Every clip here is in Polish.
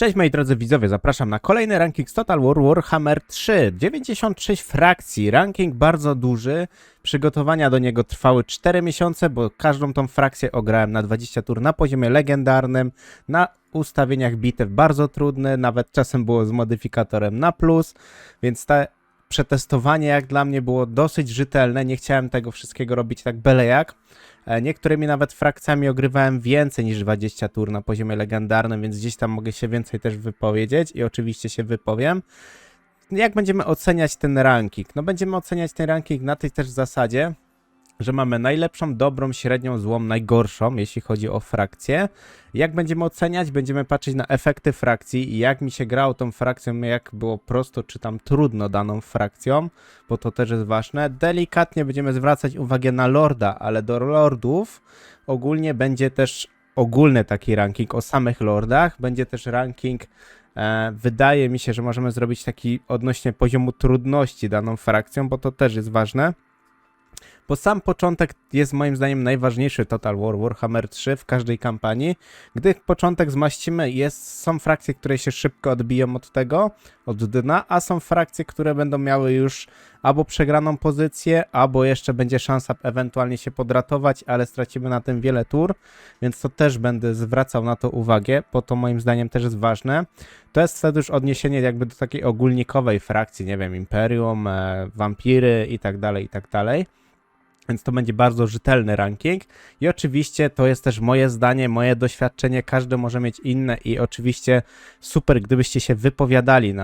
Cześć moi drodzy widzowie, zapraszam na kolejny ranking z Total War Warhammer 3. 96 frakcji, ranking bardzo duży. Przygotowania do niego trwały 4 miesiące, bo każdą tą frakcję ograłem na 20 tur na poziomie legendarnym, na ustawieniach bitew bardzo trudne, nawet czasem było z modyfikatorem na plus, więc te przetestowanie jak dla mnie było dosyć rzetelne, nie chciałem tego wszystkiego robić tak byle jak. Niektórymi nawet frakcjami ogrywałem więcej niż 20 tur na poziomie legendarnym, więc gdzieś tam mogę się więcej też wypowiedzieć i oczywiście się wypowiem. Jak będziemy oceniać ten ranking? No będziemy oceniać ten ranking na tej też zasadzie, że mamy najlepszą, dobrą, średnią, złą, najgorszą, jeśli chodzi o frakcję. Jak będziemy oceniać? Będziemy patrzeć na efekty frakcji i jak mi się grało tą frakcją, jak było prosto czy tam trudno daną frakcją, bo to też jest ważne. Delikatnie będziemy zwracać uwagę na lorda, ale do lordów ogólnie będzie też ogólny taki ranking o samych lordach. Będzie też ranking, wydaje mi się, że możemy zrobić taki odnośnie poziomu trudności daną frakcją, bo to też jest ważne. Bo sam początek jest moim zdaniem najważniejszy Total War Warhammer 3 w każdej kampanii. Gdy początek zmaścimy, są frakcje, które się szybko odbiją od tego, od dna, a są frakcje, które będą miały już albo przegraną pozycję, albo jeszcze będzie szansa ewentualnie się podratować, ale stracimy na tym wiele tur, więc to też będę zwracał na to uwagę, bo to moim zdaniem też jest ważne. To jest wtedy już odniesienie jakby do takiej ogólnikowej frakcji, nie wiem, Imperium, Wampiry i tak dalej, i tak dalej. Więc to będzie bardzo rzetelny ranking i oczywiście to jest też moje zdanie, moje doświadczenie, każdy może mieć inne i oczywiście super, gdybyście się wypowiadali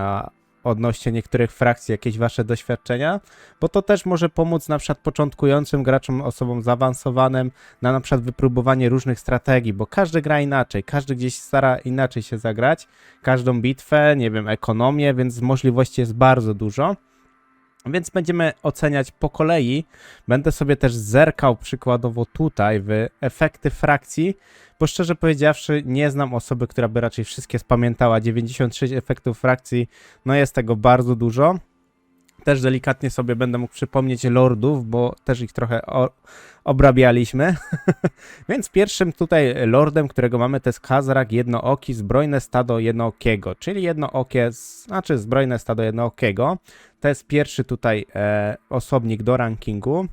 odnośnie niektórych frakcji, jakieś wasze doświadczenia, bo to też może pomóc na przykład początkującym graczom, osobom zaawansowanym na przykład wypróbowanie różnych strategii, bo każdy gra inaczej, każdy gdzieś stara inaczej się zagrać, każdą bitwę, nie wiem, ekonomię, więc możliwości jest bardzo dużo. Więc będziemy oceniać po kolei. Będę sobie też zerkał przykładowo tutaj w efekty frakcji, bo szczerze powiedziawszy nie znam osoby, która by raczej wszystkie spamiętała. 96 efektów frakcji, no jest tego bardzo dużo. Też delikatnie sobie będę mógł przypomnieć lordów, bo też ich trochę obrabialiśmy. Więc pierwszym tutaj lordem, którego mamy, to jest Khazrak Jednooki, zbrojne stado jednookiego, czyli jednookie, znaczy zbrojne stado jednookiego. To jest pierwszy tutaj osobnik do rankingu.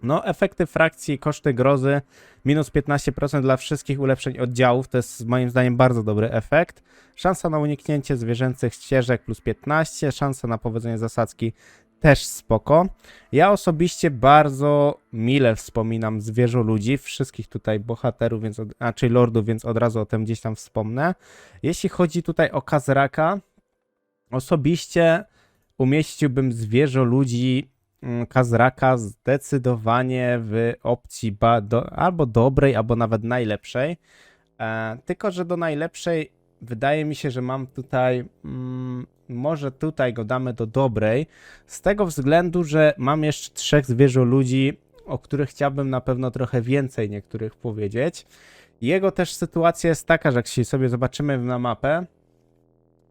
No, efekty frakcji, koszty grozy, minus 15% dla wszystkich ulepszeń oddziałów, to jest moim zdaniem bardzo dobry efekt. Szansa na uniknięcie zwierzęcych ścieżek plus 15, szansa na powodzenie zasadzki też spoko. Ja osobiście bardzo mile wspominam zwierzoludzi, wszystkich tutaj bohaterów, czyli lordów, więc od razu o tym gdzieś tam wspomnę. Jeśli chodzi tutaj o Khazraka, osobiście umieściłbym zwierzoludzi Khazraka zdecydowanie w opcji albo dobrej, albo nawet najlepszej. Tylko że do najlepszej wydaje mi się, że mam tutaj, może tutaj go damy do dobrej, z tego względu, że mam jeszcze 3 zwierzoludzi, o których chciałbym na pewno trochę więcej niektórych powiedzieć. Jego też sytuacja jest taka, że jak się sobie zobaczymy na mapę,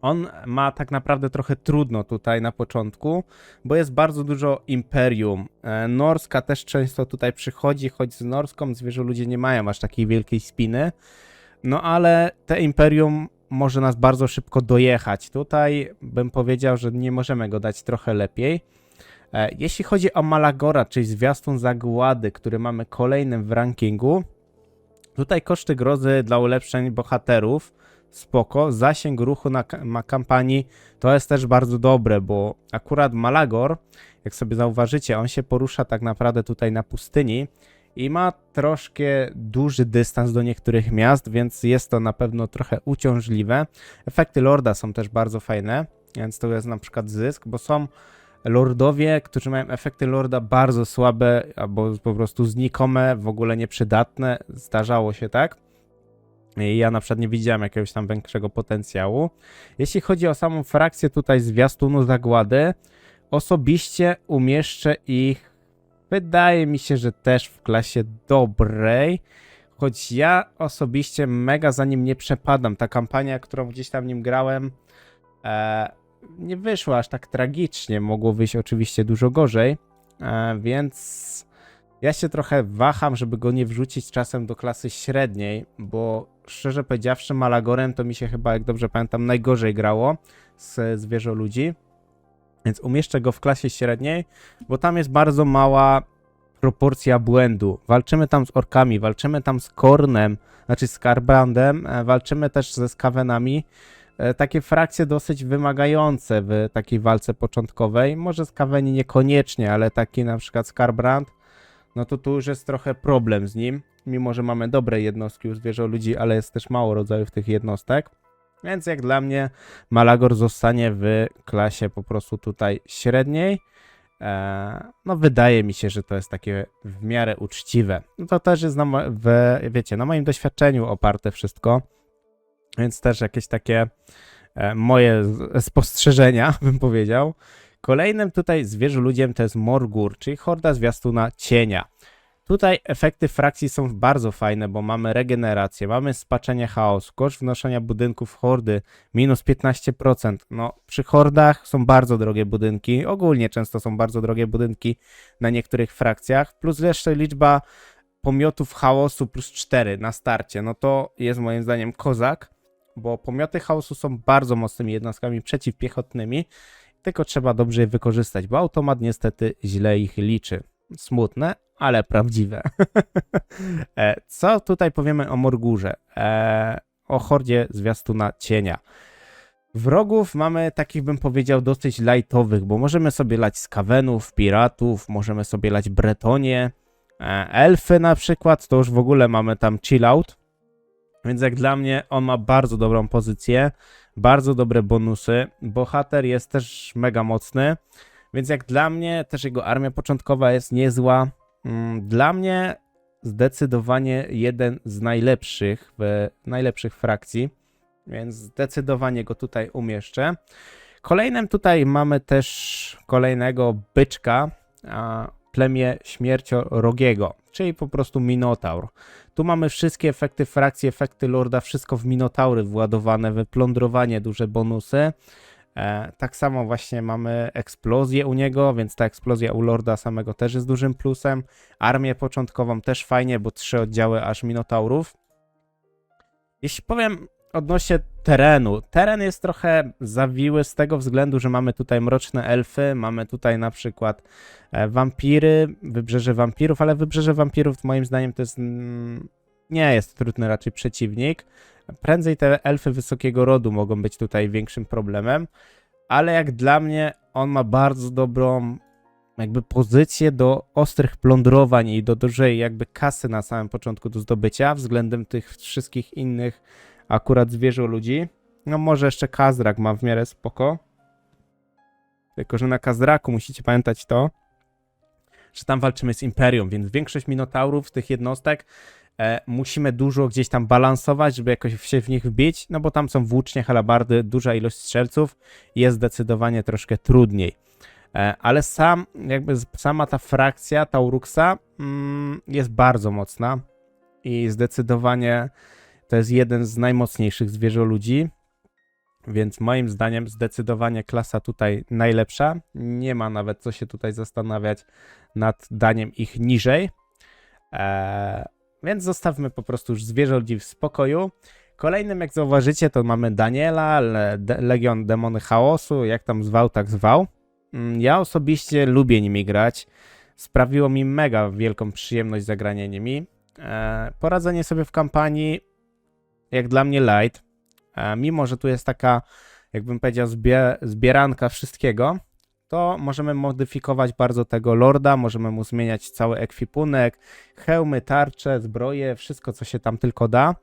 on ma tak naprawdę trochę trudno tutaj na początku, bo jest bardzo dużo imperium. Norska też często tutaj przychodzi, choć z norską zwierzoludzie nie mają aż takiej wielkiej spiny. No ale te imperium może nas bardzo szybko dojechać. Tutaj bym powiedział, że nie możemy go dać trochę lepiej. Jeśli chodzi o Malagora, czyli zwiastun zagłady, który mamy kolejnym w rankingu, tutaj koszty grozy dla ulepszeń bohaterów spoko, zasięg ruchu na kampanii to jest też bardzo dobre, bo akurat Malagor, jak sobie zauważycie, on się porusza tak naprawdę tutaj na pustyni i ma troszkę duży dystans do niektórych miast, więc jest to na pewno trochę uciążliwe. Efekty lorda są też bardzo fajne, więc to jest na przykład zysk, bo są lordowie, którzy mają efekty lorda bardzo słabe albo po prostu znikome, w ogóle nieprzydatne, zdarzało się tak. Ja na przykład nie widziałem jakiegoś tam większego potencjału. Jeśli chodzi o samą frakcję tutaj zwiastunu zagłady, osobiście umieszczę ich, wydaje mi się, że też w klasie dobrej, choć ja osobiście mega za nim nie przepadam. Ta kampania, którą gdzieś tam nim grałem, nie wyszła aż tak tragicznie, mogło wyjść oczywiście dużo gorzej, więc ja się trochę waham, żeby go nie wrzucić czasem do klasy średniej, bo szczerze powiedziawszy, Malagorem to mi się chyba, jak dobrze pamiętam, najgorzej grało z zwierzoludzi. Więc umieszczę go w klasie średniej, bo tam jest bardzo mała proporcja błędu. Walczymy tam z orkami, walczymy tam z Kornem, znaczy z Karbrandem, walczymy też ze Skavenami. Takie frakcje dosyć wymagające w takiej walce początkowej. Może Skaveni niekoniecznie, ale taki na przykład Skarbrand, no to tu już jest trochę problem z nim. Mimo że mamy dobre jednostki u zwierzoludzi, ale jest też mało rodzajów tych jednostek. Więc jak dla mnie Malagor zostanie w klasie po prostu tutaj średniej. No wydaje mi się, że to jest takie w miarę uczciwe. No to też jest wiecie, na moim doświadczeniu oparte wszystko. Więc też jakieś takie moje spostrzeżenia, bym powiedział. Kolejnym tutaj zwierzoludziem to jest Morgur, czyli horda zwiastuna cienia. Tutaj efekty frakcji są bardzo fajne, bo mamy regenerację, mamy spaczenie chaosu, koszt wnoszenia budynków hordy minus 15%. No, przy hordach są bardzo drogie budynki, ogólnie często są bardzo drogie budynki na niektórych frakcjach, plus jeszcze liczba pomiotów chaosu plus 4 na starcie. No to jest moim zdaniem kozak, bo pomioty chaosu są bardzo mocnymi jednostkami przeciwpiechotnymi, tylko trzeba dobrze je wykorzystać, bo automat niestety źle ich liczy. Smutne, ale prawdziwe. Co tutaj powiemy o Morgurze? O hordzie zwiastuna cienia. Wrogów mamy takich, bym powiedział, dosyć lightowych, bo możemy sobie lać Skavenów, piratów, możemy sobie lać Bretonie, elfy na przykład, to już w ogóle mamy tam chill out. Więc jak dla mnie on ma bardzo dobrą pozycję, bardzo dobre bonusy. Bohater jest też mega mocny. Więc jak dla mnie też jego armia początkowa jest niezła. Dla mnie zdecydowanie jeden z najlepszych frakcji, więc zdecydowanie go tutaj umieszczę. Kolejnym tutaj mamy też kolejnego byczka, plemię śmierciorogiego, czyli po prostu Minotaur. Tu mamy wszystkie efekty frakcji, efekty lorda, wszystko w Minotaury władowane, wyplądrowanie, duże bonusy. Tak samo właśnie mamy eksplozję u niego, więc ta eksplozja u lorda samego też jest dużym plusem. Armię początkową też fajnie, bo 3 oddziały aż Minotaurów. Jeśli powiem odnośnie terenu, teren jest trochę zawiły z tego względu, że mamy tutaj mroczne elfy, mamy tutaj na przykład wampiry, wybrzeże wampirów, ale wybrzeże wampirów moim zdaniem to jest nie jest trudny raczej przeciwnik. Prędzej te elfy wysokiego rodu mogą być tutaj większym problemem, ale jak dla mnie on ma bardzo dobrą jakby pozycję do ostrych plądrowań i do dużej jakby kasy na samym początku do zdobycia względem tych wszystkich innych akurat zwierzoludzi. No może jeszcze Kazrak ma w miarę spoko, tylko że na Kazraku musicie pamiętać to, że tam walczymy z Imperium, więc większość Minotaurów, tych jednostek musimy dużo gdzieś tam balansować, żeby jakoś się w nich wbić, no bo tam są włócznie, halabardy, duża ilość strzelców i jest zdecydowanie troszkę trudniej. Ale sama ta frakcja Tauruxa jest bardzo mocna i zdecydowanie to jest jeden z najmocniejszych zwierzoludzi, więc moim zdaniem zdecydowanie klasa tutaj najlepsza. Nie ma nawet co się tutaj zastanawiać nad daniem ich niżej. Więc zostawmy po prostu już zwierzoludzi w spokoju. Kolejnym, jak zauważycie, to mamy Daniela, Legion Demony Chaosu, jak tam zwał, tak zwał. Ja osobiście lubię nimi grać. Sprawiło mi mega wielką przyjemność zagranie nimi. Poradzenie sobie w kampanii, jak dla mnie light. Mimo że tu jest taka, jakbym powiedział, zbieranka wszystkiego, to możemy modyfikować bardzo tego lorda, możemy mu zmieniać cały ekwipunek, hełmy, tarcze, zbroje, wszystko co się tam tylko da.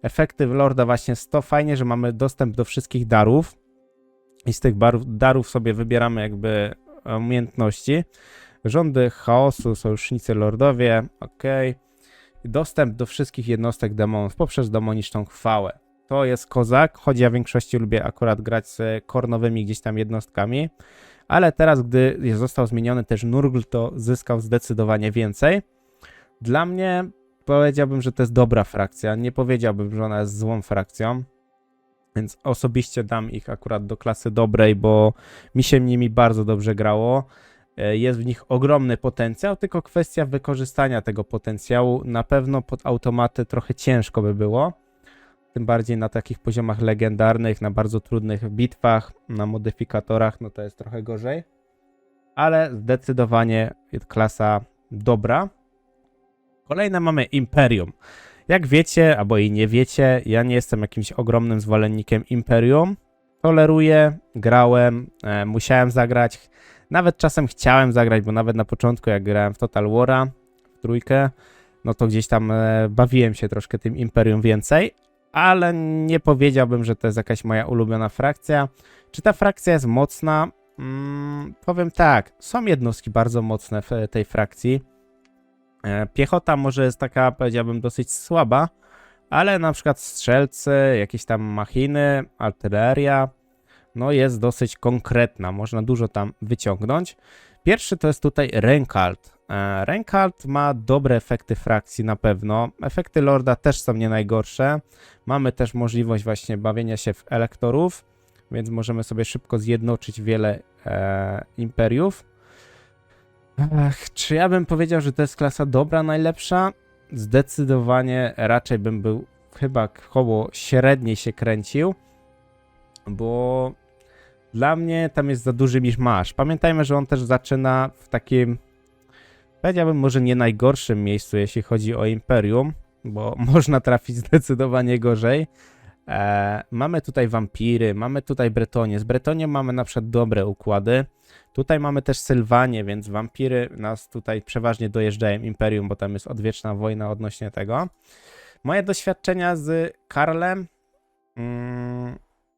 Efekty lorda właśnie jest to fajnie, że mamy dostęp do wszystkich darów i z tych darów sobie wybieramy jakby umiejętności. Rządy chaosu, sojusznicy lordowie, ok. Dostęp do wszystkich jednostek demonów poprzez demoniczną chwałę. To jest kozak, choć ja w większości lubię akurat grać z kornowymi gdzieś tam jednostkami, ale teraz, gdy został zmieniony też Nurgl, to zyskał zdecydowanie więcej. Dla mnie powiedziałbym, że to jest dobra frakcja, nie powiedziałbym, że ona jest złą frakcją, więc osobiście dam ich akurat do klasy dobrej, bo mi się nimi bardzo dobrze grało. Jest w nich ogromny potencjał, tylko kwestia wykorzystania tego potencjału. Na pewno pod automaty trochę ciężko by było, tym bardziej na takich poziomach legendarnych, na bardzo trudnych bitwach, na modyfikatorach, no to jest trochę gorzej. Ale zdecydowanie jest klasa dobra. Kolejne mamy Imperium. Jak wiecie, albo i nie wiecie, ja nie jestem jakimś ogromnym zwolennikiem Imperium. Toleruję, grałem, musiałem zagrać, nawet czasem chciałem zagrać, bo nawet na początku jak grałem w Total War'a, w trójkę, no to gdzieś tam bawiłem się troszkę tym Imperium więcej, ale nie powiedziałbym, że to jest jakaś moja ulubiona frakcja. Czy ta frakcja jest mocna? Powiem tak, są jednostki bardzo mocne w tej frakcji. Piechota może jest taka, powiedziałbym, dosyć słaba, ale na przykład strzelcy, jakieś tam machiny, artyleria, no jest dosyć konkretna, można dużo tam wyciągnąć. Pierwszy to jest tutaj Reinhardt. Reinhardt ma dobre efekty frakcji na pewno, efekty Lorda też są nie najgorsze. Mamy też możliwość właśnie bawienia się w elektorów, więc możemy sobie szybko zjednoczyć wiele imperiów. Czy ja bym powiedział, że to jest klasa dobra, najlepsza? Zdecydowanie raczej bym był chyba koło średniej się kręcił, bo dla mnie tam jest za duży miszmasz. Pamiętajmy, że on też zaczyna w takim, powiedziałbym, może nie najgorszym miejscu, jeśli chodzi o Imperium, bo można trafić zdecydowanie gorzej. Mamy tutaj wampiry, mamy tutaj Bretonię. Z Bretonią mamy na przykład dobre układy. Tutaj mamy też Sylwanię, więc wampiry nas tutaj przeważnie dojeżdżają Imperium, bo tam jest odwieczna wojna odnośnie tego. Moje doświadczenia z Karlem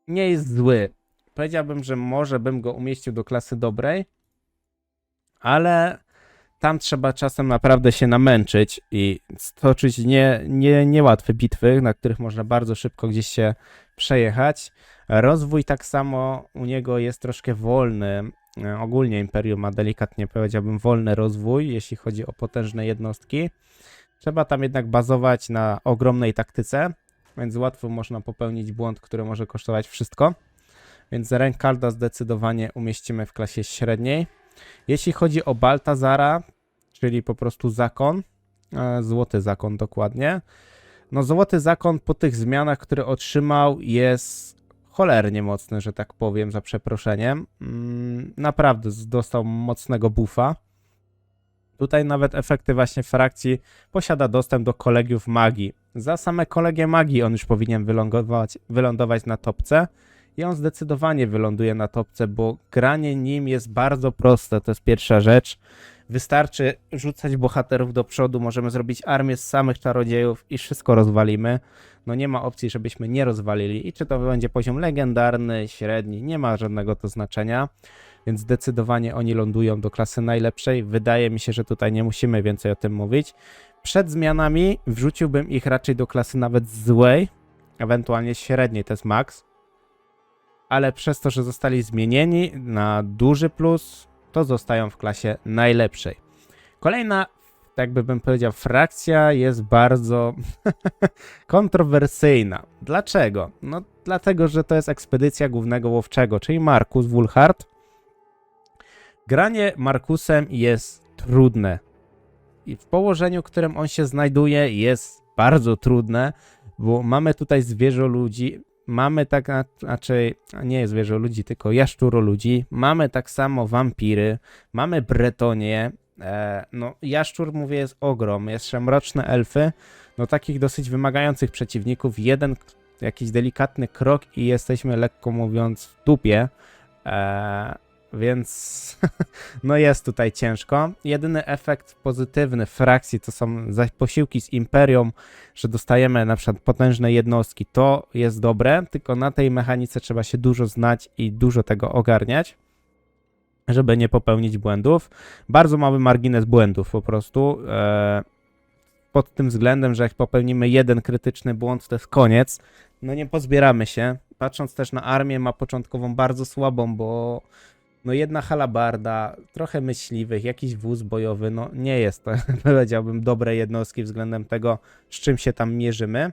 nie jest zły. Powiedziałbym, że może bym go umieścił do klasy dobrej, ale tam trzeba czasem naprawdę się namęczyć i stoczyć niełatwe bitwy, na których można bardzo szybko gdzieś się przejechać. Rozwój tak samo u niego jest troszkę wolny. Ogólnie Imperium ma delikatnie, powiedziałbym, wolny rozwój, jeśli chodzi o potężne jednostki. Trzeba tam jednak bazować na ogromnej taktyce, więc łatwo można popełnić błąd, który może kosztować wszystko. Więc Reinhardta zdecydowanie umieścimy w klasie średniej. Jeśli chodzi o Baltazara, czyli po prostu zakon, złoty zakon dokładnie, no złoty zakon po tych zmianach, które otrzymał, jest cholernie mocny, że tak powiem, za przeproszeniem. Naprawdę dostał mocnego buffa. Tutaj nawet efekty właśnie frakcji posiada dostęp do kolegiów magii. Za same kolegie magii on już powinien wylądować na topce. I on zdecydowanie wyląduje na topce, bo granie nim jest bardzo proste, to jest pierwsza rzecz. Wystarczy rzucać bohaterów do przodu, możemy zrobić armię z samych czarodziejów i wszystko rozwalimy. No nie ma opcji, żebyśmy nie rozwalili. I czy to będzie poziom legendarny, średni, nie ma żadnego to znaczenia. Więc zdecydowanie oni lądują do klasy najlepszej. Wydaje mi się, że tutaj nie musimy więcej o tym mówić. Przed zmianami wrzuciłbym ich raczej do klasy nawet złej, ewentualnie średniej, to jest max. Ale przez to, że zostali zmienieni na duży plus, to zostają w klasie najlepszej. Kolejna, jakby bym powiedział, frakcja jest bardzo kontrowersyjna. Dlaczego? No dlatego, że to jest ekspedycja głównego łowczego, czyli Markus Wulhart. Granie Markusem jest trudne. I w położeniu, w którym on się znajduje, jest bardzo trudne, bo mamy tutaj zwierzę ludzi. Mamy tak, raczej nie zwierzę ludzi, tylko jaszczuro ludzi. Mamy tak samo wampiry, mamy Bretonię. No jaszczur, mówię, jest ogrom, jeszcze mroczne elfy. No takich dosyć wymagających przeciwników. Jeden jakiś delikatny krok i jesteśmy, lekko mówiąc, w dupie. Więc no jest tutaj ciężko. Jedyny efekt pozytywny w frakcji to są posiłki z Imperium, że dostajemy na przykład potężne jednostki. To jest dobre, tylko na tej mechanice trzeba się dużo znać i dużo tego ogarniać, żeby nie popełnić błędów. Bardzo mały margines błędów po prostu. Pod tym względem, że jak popełnimy jeden krytyczny błąd, to jest koniec. No nie pozbieramy się. Patrząc też na armię, ma początkową bardzo słabą, bo no jedna halabarda, trochę myśliwych, jakiś wóz bojowy, no nie jest to, powiedziałbym, dobre jednostki względem tego, z czym się tam mierzymy.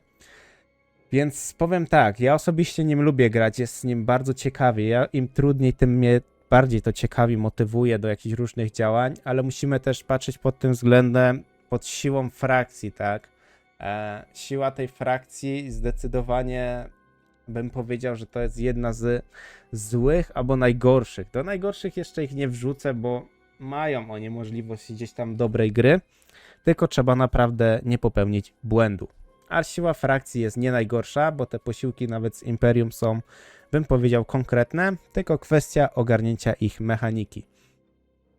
Więc powiem tak, ja osobiście nim lubię grać, jest z nim bardzo ciekawie. Im trudniej, tym mnie bardziej to ciekawi, motywuje do jakichś różnych działań, ale musimy też patrzeć pod tym względem, pod siłą frakcji, tak? Siła tej frakcji zdecydowanie bym powiedział, że to jest jedna z złych albo najgorszych. Do najgorszych jeszcze ich nie wrzucę, bo mają oni możliwość gdzieś tam dobrej gry, tylko trzeba naprawdę nie popełnić błędu. A siła frakcji jest nie najgorsza, bo te posiłki nawet z Imperium są, bym powiedział, konkretne, tylko kwestia ogarnięcia ich mechaniki.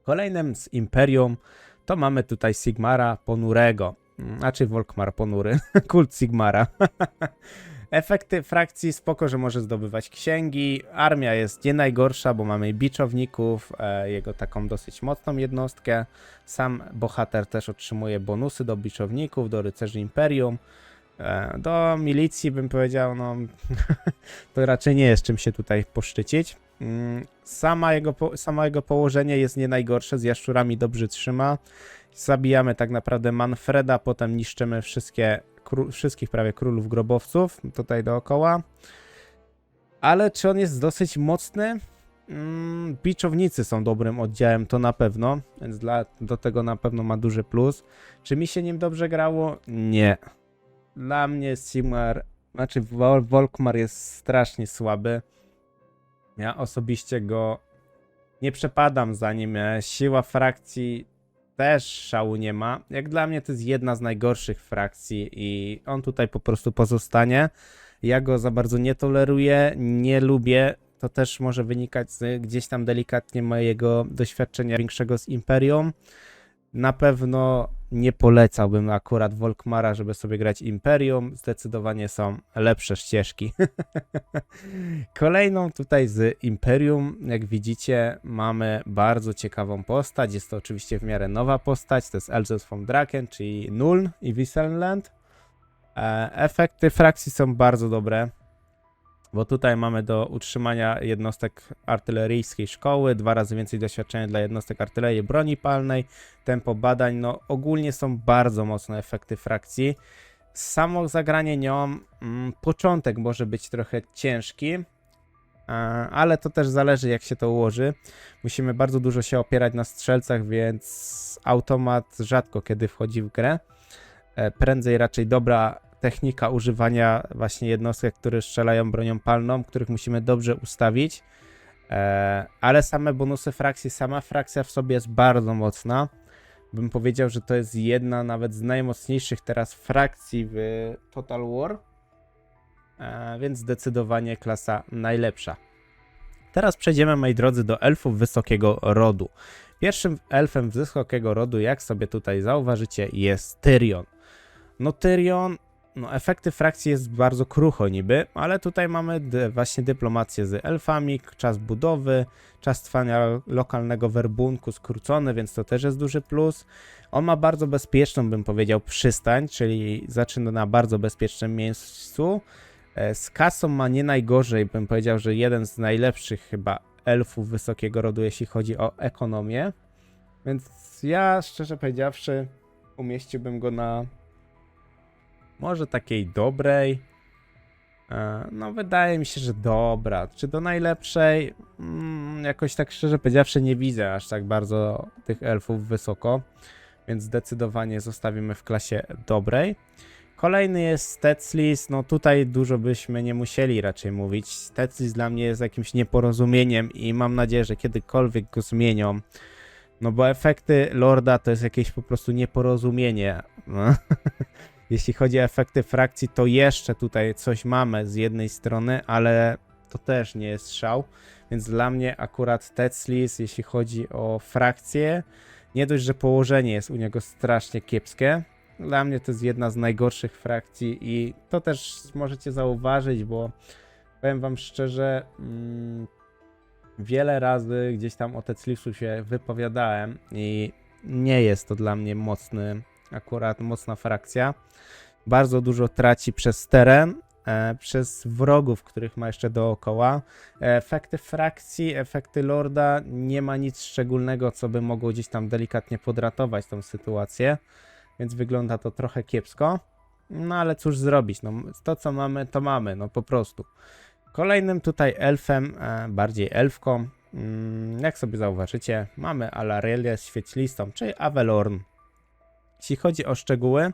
Kolejnym z Imperium to mamy tutaj Sigmara Ponurego, znaczy Volkmar Ponury, kult Sigmara. Efekty frakcji spoko, że może zdobywać księgi, armia jest nie najgorsza, bo mamy biczowników, jego taką dosyć mocną jednostkę, sam bohater też otrzymuje bonusy do biczowników, do rycerzy Imperium, do milicji bym powiedział, no to raczej nie jest czym się tutaj poszczycić. Samo jego położenie jest nie najgorsze, z jaszczurami dobrze trzyma. Zabijamy tak naprawdę Manfreda, potem niszczymy wszystkich prawie królów grobowców tutaj dookoła. Ale czy on jest dosyć mocny? Biczownicy są dobrym oddziałem, to na pewno, więc do tego na pewno ma duży plus. Czy mi się nim dobrze grało? Nie. Dla mnie Sigmar, znaczy Volkmar jest strasznie słaby. Ja osobiście go nie przepadam za nim. Siła frakcji też szału nie ma. Jak dla mnie to jest jedna z najgorszych frakcji i on tutaj po prostu pozostanie. Ja go za bardzo nie toleruję, nie lubię. To też może wynikać z gdzieś tam delikatnie mojego doświadczenia większego z Imperium. Na pewno nie polecałbym akurat Volkmara, żeby sobie grać Imperium. Zdecydowanie są lepsze ścieżki. Kolejną tutaj z Imperium, jak widzicie, mamy bardzo ciekawą postać. Jest to oczywiście w miarę nowa postać. To jest Elzos von Draken, czyli Nuln i Wissenland. Efekty frakcji są bardzo dobre, bo tutaj mamy do utrzymania jednostek artyleryjskiej szkoły, 2 razy więcej doświadczenia dla jednostek artylerii broni palnej, tempo badań, no ogólnie są bardzo mocne efekty frakcji. Samo zagranie nią, początek może być trochę ciężki, ale to też zależy jak się to ułoży. Musimy bardzo dużo się opierać na strzelcach, więc automat rzadko kiedy wchodzi w grę. Prędzej raczej dobra technika używania właśnie jednostek, które strzelają bronią palną, których musimy dobrze ustawić. Ale same bonusy frakcji, sama frakcja w sobie jest bardzo mocna. Bym powiedział, że to jest jedna nawet z najmocniejszych teraz frakcji w Total War. Więc zdecydowanie klasa najlepsza. Teraz przejdziemy, moi drodzy, do elfów wysokiego rodu. Pierwszym elfem wysokiego rodu, jak sobie tutaj zauważycie, jest Tyrion. No Tyrion, no efekty frakcji jest bardzo krucho niby, ale tutaj mamy właśnie dyplomację z elfami, czas budowy, czas trwania lokalnego werbunku skrócony, więc to też jest duży plus. On ma bardzo bezpieczną, bym powiedział, przystań, czyli zaczyna na bardzo bezpiecznym miejscu. Z kasą ma nie najgorzej, bym powiedział, że jeden z najlepszych chyba elfów wysokiego rodu, jeśli chodzi o ekonomię. Więc ja, szczerze powiedziawszy, umieściłbym go na może takiej dobrej. No wydaje mi się, że dobra. Czy do najlepszej? Jakoś tak szczerze powiedziawszy nie widzę aż tak bardzo tych elfów wysoko. Więc zdecydowanie zostawimy w klasie dobrej. Kolejny jest Stetslis. No tutaj dużo byśmy nie musieli raczej mówić. Stetslis dla mnie jest jakimś nieporozumieniem i mam nadzieję, że kiedykolwiek go zmienią. No bo efekty Lorda to jest jakieś po prostu nieporozumienie. No. Jeśli chodzi o efekty frakcji, to jeszcze tutaj coś mamy z jednej strony, ale to też nie jest szał. Więc dla mnie akurat Stetslis, jeśli chodzi o frakcję, nie dość, że położenie jest u niego strasznie kiepskie. Dla mnie to jest jedna z najgorszych frakcji i to też możecie zauważyć, bo powiem wam szczerze, wiele razy gdzieś tam o Stetslisu się wypowiadałem i nie jest to dla mnie mocna frakcja. Bardzo dużo traci przez teren, przez wrogów, których ma jeszcze dookoła. Efekty frakcji, efekty Lorda, nie ma nic szczególnego, co by mogło gdzieś tam delikatnie podratować tą sytuację, więc wygląda to trochę kiepsko. No ale cóż zrobić, no to co mamy, to mamy, no po prostu. Kolejnym tutaj elfem, bardziej elfką, jak sobie zauważycie, mamy Alarelię z świetlistą, czyli Avelorn. Jeśli chodzi o szczegóły,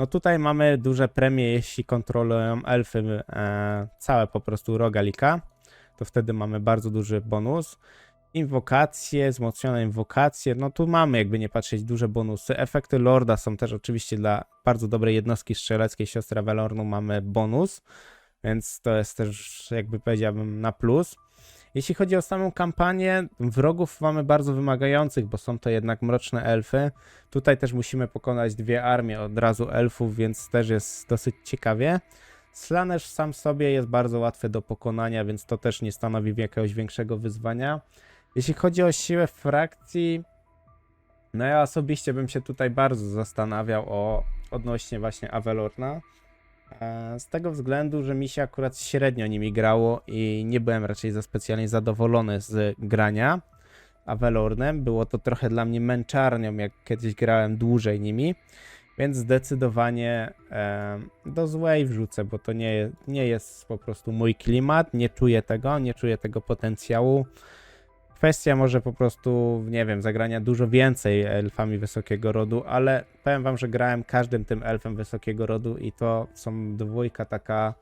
No tutaj mamy duże premie, jeśli kontrolują elfy całe po prostu rogalika, to wtedy mamy bardzo duży bonus. Inwokacje, wzmocnione inwokacje, no tu mamy jakby nie patrzeć duże bonusy. Efekty Lorda są też oczywiście dla bardzo dobrej jednostki strzeleckiej Siostry Avelornu mamy bonus, więc to jest też jakby powiedziałbym na plus. Jeśli chodzi o samą kampanię, wrogów mamy bardzo wymagających, bo są to jednak mroczne elfy. Tutaj też musimy pokonać 2 armie od razu elfów, więc też jest dosyć ciekawie. Slaanesh sam sobie jest bardzo łatwy do pokonania, więc to też nie stanowi jakiegoś większego wyzwania. Jeśli chodzi o siłę frakcji, no ja osobiście bym się tutaj bardzo zastanawiał odnośnie właśnie Avelorna. Z tego względu, że mi się akurat średnio nimi grało i nie byłem raczej za specjalnie zadowolony z grania Avelornem. Było to trochę dla mnie męczarnią, jak kiedyś grałem dłużej nimi, więc zdecydowanie do złej wrzucę, bo to nie jest po prostu mój klimat, nie czuję tego potencjału. Kwestia może po prostu, nie wiem, zagrania dużo więcej elfami wysokiego rodu, ale powiem wam, że grałem każdym tym elfem wysokiego rodu i to są dwójka taka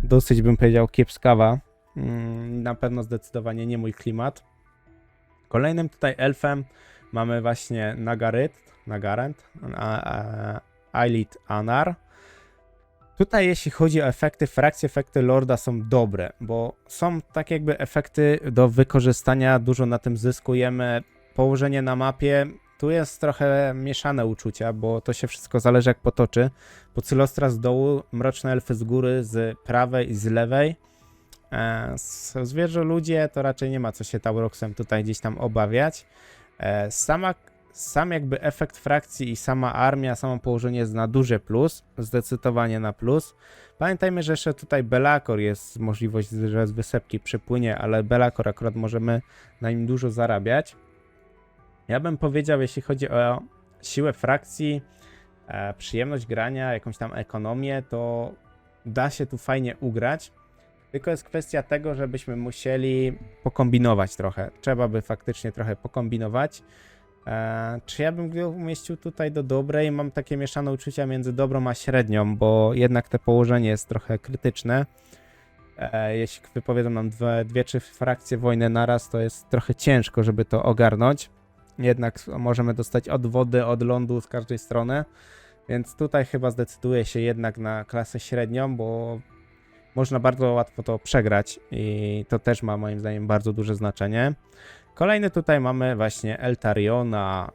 dosyć, bym powiedział, kiepskawa. Na pewno zdecydowanie nie mój klimat. Kolejnym tutaj elfem mamy właśnie Nagarent, Aelith Anar. Tutaj jeśli chodzi o efekty frakcji, efekty Lorda są dobre, bo są tak jakby efekty do wykorzystania, dużo na tym zyskujemy. Położenie na mapie, tu jest trochę mieszane uczucia, bo to się wszystko zależy jak potoczy. Pocylostra z dołu, mroczne elfy z góry, z prawej i z lewej. Zwierzę ludzie to raczej nie ma co się Tauroxem tutaj gdzieś tam obawiać. Sam jakby efekt frakcji i sama armia, samo położenie jest na duży plus, zdecydowanie na plus. Pamiętajmy, że jeszcze tutaj Be'lakor jest możliwość, że z wysepki przypłynie, ale Be'lakor akurat możemy na nim dużo zarabiać. Ja bym powiedział, jeśli chodzi o siłę frakcji, przyjemność grania, jakąś tam ekonomię, to da się tu fajnie ugrać. Tylko jest kwestia tego, żebyśmy musieli pokombinować trochę. Trzeba by faktycznie trochę pokombinować. Czy ja bym go umieścił tutaj do dobrej? Mam takie mieszane uczucia między dobrą a średnią, bo jednak te położenie jest trochę krytyczne. Jeśli wypowiedzą nam dwie czy frakcje wojny naraz, to jest trochę ciężko, żeby to ogarnąć. Jednak możemy dostać od wody, od lądu z każdej strony. Więc tutaj chyba zdecyduję się jednak na klasę średnią, bo można bardzo łatwo to przegrać i to też ma moim zdaniem bardzo duże znaczenie. Kolejny tutaj mamy właśnie Eltariona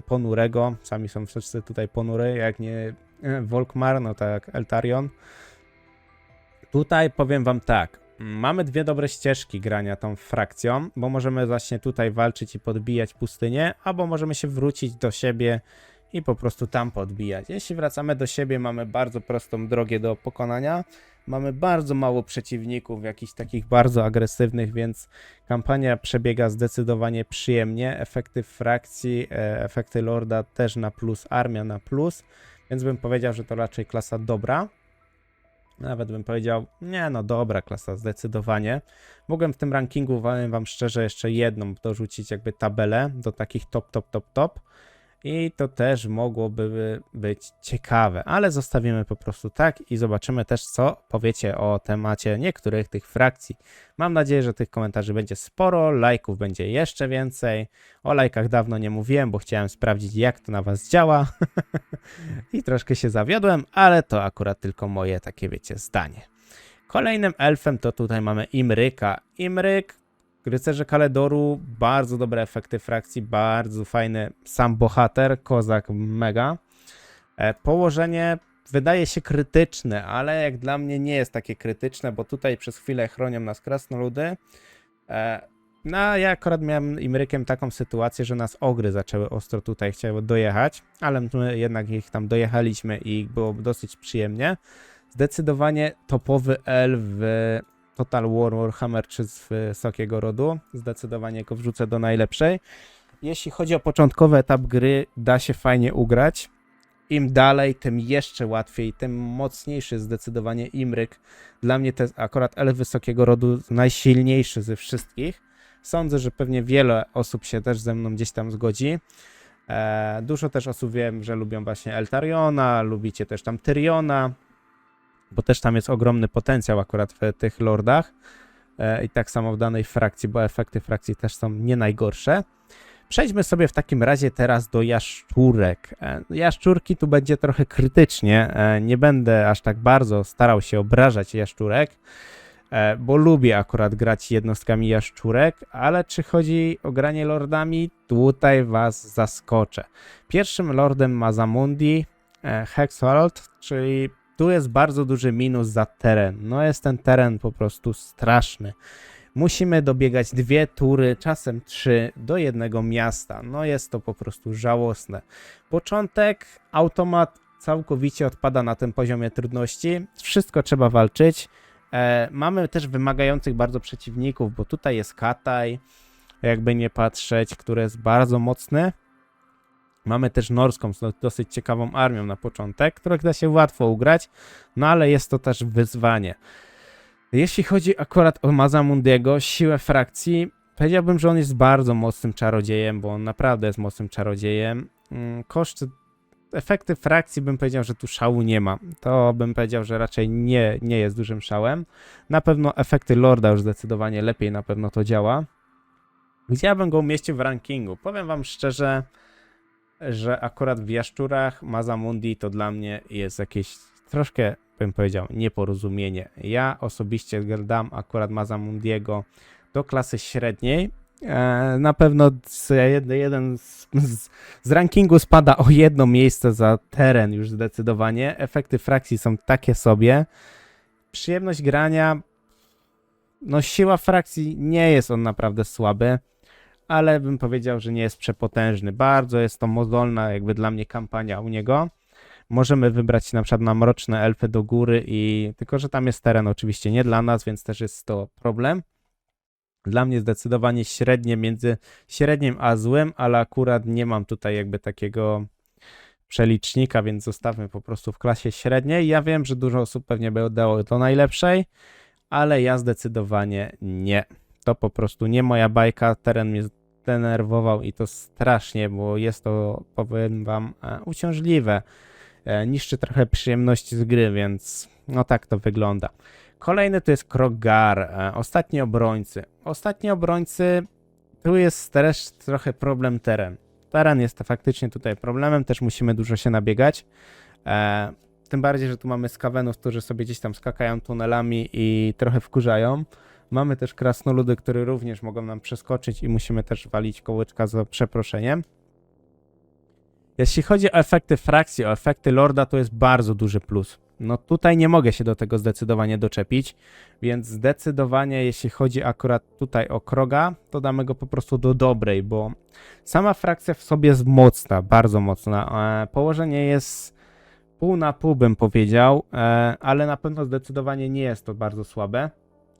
ponurego. Sami są wszyscy tutaj ponury, jak nie Volkmar, no tak Eltarion. Tutaj powiem wam tak, mamy 2 dobre ścieżki grania tą frakcją, bo możemy właśnie tutaj walczyć i podbijać pustynię, albo możemy się wrócić do siebie i po prostu tam podbijać. Jeśli wracamy do siebie, mamy bardzo prostą drogę do pokonania. Mamy bardzo mało przeciwników, jakichś takich bardzo agresywnych, więc kampania przebiega zdecydowanie przyjemnie. Efekty frakcji, efekty Lorda też na plus, armia na plus, więc bym powiedział, że to raczej klasa dobra. Nawet bym powiedział, nie no dobra klasa, zdecydowanie. Mogłem w tym rankingu, powiem wam szczerze, jeszcze jedną dorzucić jakby tabelę do takich top. I to też mogłoby być ciekawe, ale zostawimy po prostu tak i zobaczymy też, co powiecie o temacie niektórych tych frakcji. Mam nadzieję, że tych komentarzy będzie sporo, lajków będzie jeszcze więcej. O lajkach dawno nie mówiłem, bo chciałem sprawdzić, jak to na was działa. I troszkę się zawiodłem, ale to akurat tylko moje takie, wiecie, zdanie. Kolejnym elfem to tutaj mamy Imryka. Imryk, Rycerze Kaledoru, bardzo dobre efekty frakcji, bardzo fajny sam bohater, kozak mega. Położenie wydaje się krytyczne, ale jak dla mnie nie jest takie krytyczne, bo tutaj przez chwilę chronią nas krasnoludy. No ja akurat miałem Imrykiem taką sytuację, że nas ogry zaczęły ostro tutaj chciały dojechać, ale my jednak ich tam dojechaliśmy i było dosyć przyjemnie. Zdecydowanie topowy elf w Total War Warhammer 3 z wysokiego rodu. Zdecydowanie go wrzucę do najlepszej. Jeśli chodzi o początkowy etap gry, da się fajnie ugrać. Im dalej, tym jeszcze łatwiej, tym mocniejszy zdecydowanie Imryk. Dla mnie to jest akurat elf wysokiego rodu najsilniejszy ze wszystkich. Sądzę, że pewnie wiele osób się też ze mną gdzieś tam zgodzi. Dużo też osób wiem, że lubią właśnie Eltariona, lubicie też tam Tyriona, bo też tam jest ogromny potencjał akurat w tych lordach. I tak samo w danej frakcji, bo efekty frakcji też są nie najgorsze. Przejdźmy sobie w takim razie teraz do jaszczurek. Jaszczurki tu będzie trochę krytycznie. Nie będę aż tak bardzo starał się obrażać jaszczurek, bo lubię akurat grać jednostkami jaszczurek, ale czy chodzi o granie lordami? Tutaj was zaskoczę. Pierwszym lordem Mazamundi Hexhold, czyli tu jest bardzo duży minus za teren. No jest ten teren po prostu straszny. Musimy dobiegać 2 tury, czasem 3 do jednego miasta. No jest to po prostu żałosne. Początek, automat całkowicie odpada na tym poziomie trudności. Wszystko trzeba walczyć. Mamy też wymagających bardzo przeciwników, bo tutaj jest Kataj, jakby nie patrzeć, który jest bardzo mocny. Mamy też norską z dosyć ciekawą armią na początek, którą da się łatwo ugrać, no ale jest to też wyzwanie. Jeśli chodzi akurat o Mazamundiego, siłę frakcji, powiedziałbym, że on jest bardzo mocnym czarodziejem, bo on naprawdę jest mocnym czarodziejem. Koszty, efekty frakcji bym powiedział, że tu szału nie ma. To bym powiedział, że raczej nie jest dużym szałem. Na pewno efekty lorda już zdecydowanie lepiej na pewno to działa. Gdzie ja bym go umieścił w rankingu? Powiem wam szczerze, że akurat w jaszczurach Mazamundi to dla mnie jest jakieś troszkę, bym powiedział, nieporozumienie. Ja osobiście dam akurat Mazamundiego do klasy średniej. Na pewno jeden z rankingu spada o 1 miejsce za teren już zdecydowanie. Efekty frakcji są takie sobie. Przyjemność grania, no siła frakcji nie jest on naprawdę słaby, ale bym powiedział, że nie jest przepotężny. Bardzo jest to mozolna jakby dla mnie kampania u niego. Możemy wybrać na przykład na mroczne elfy do góry tylko że tam jest teren oczywiście nie dla nas, więc też jest to problem. Dla mnie zdecydowanie średnie między średnim a złym, ale akurat nie mam tutaj jakby takiego przelicznika, więc zostawmy po prostu w klasie średniej. Ja wiem, że dużo osób pewnie by oddało do najlepszej, ale ja zdecydowanie nie. To po prostu nie moja bajka, teren mnie zdenerwował i to strasznie, bo jest to, powiem wam, uciążliwe. Niszczy trochę przyjemności z gry, więc no tak to wygląda. Kolejny to jest Krogar, ostatni obrońcy. Ostatni obrońcy, tu jest też trochę problem teren. Teren jest faktycznie tutaj problemem, też musimy dużo się nabiegać. Tym bardziej, że tu mamy skawenów, którzy sobie gdzieś tam skakają tunelami i trochę wkurzają. Mamy też krasnoludy, które również mogą nam przeskoczyć i musimy też walić kołyczka za przeproszeniem. Jeśli chodzi o efekty frakcji, o efekty lorda, to jest bardzo duży plus. No tutaj nie mogę się do tego zdecydowanie doczepić, więc zdecydowanie jeśli chodzi akurat tutaj o Kroga, to damy go po prostu do dobrej, bo sama frakcja w sobie jest mocna, bardzo mocna. Położenie jest pół na pół bym powiedział, ale na pewno zdecydowanie nie jest to bardzo słabe,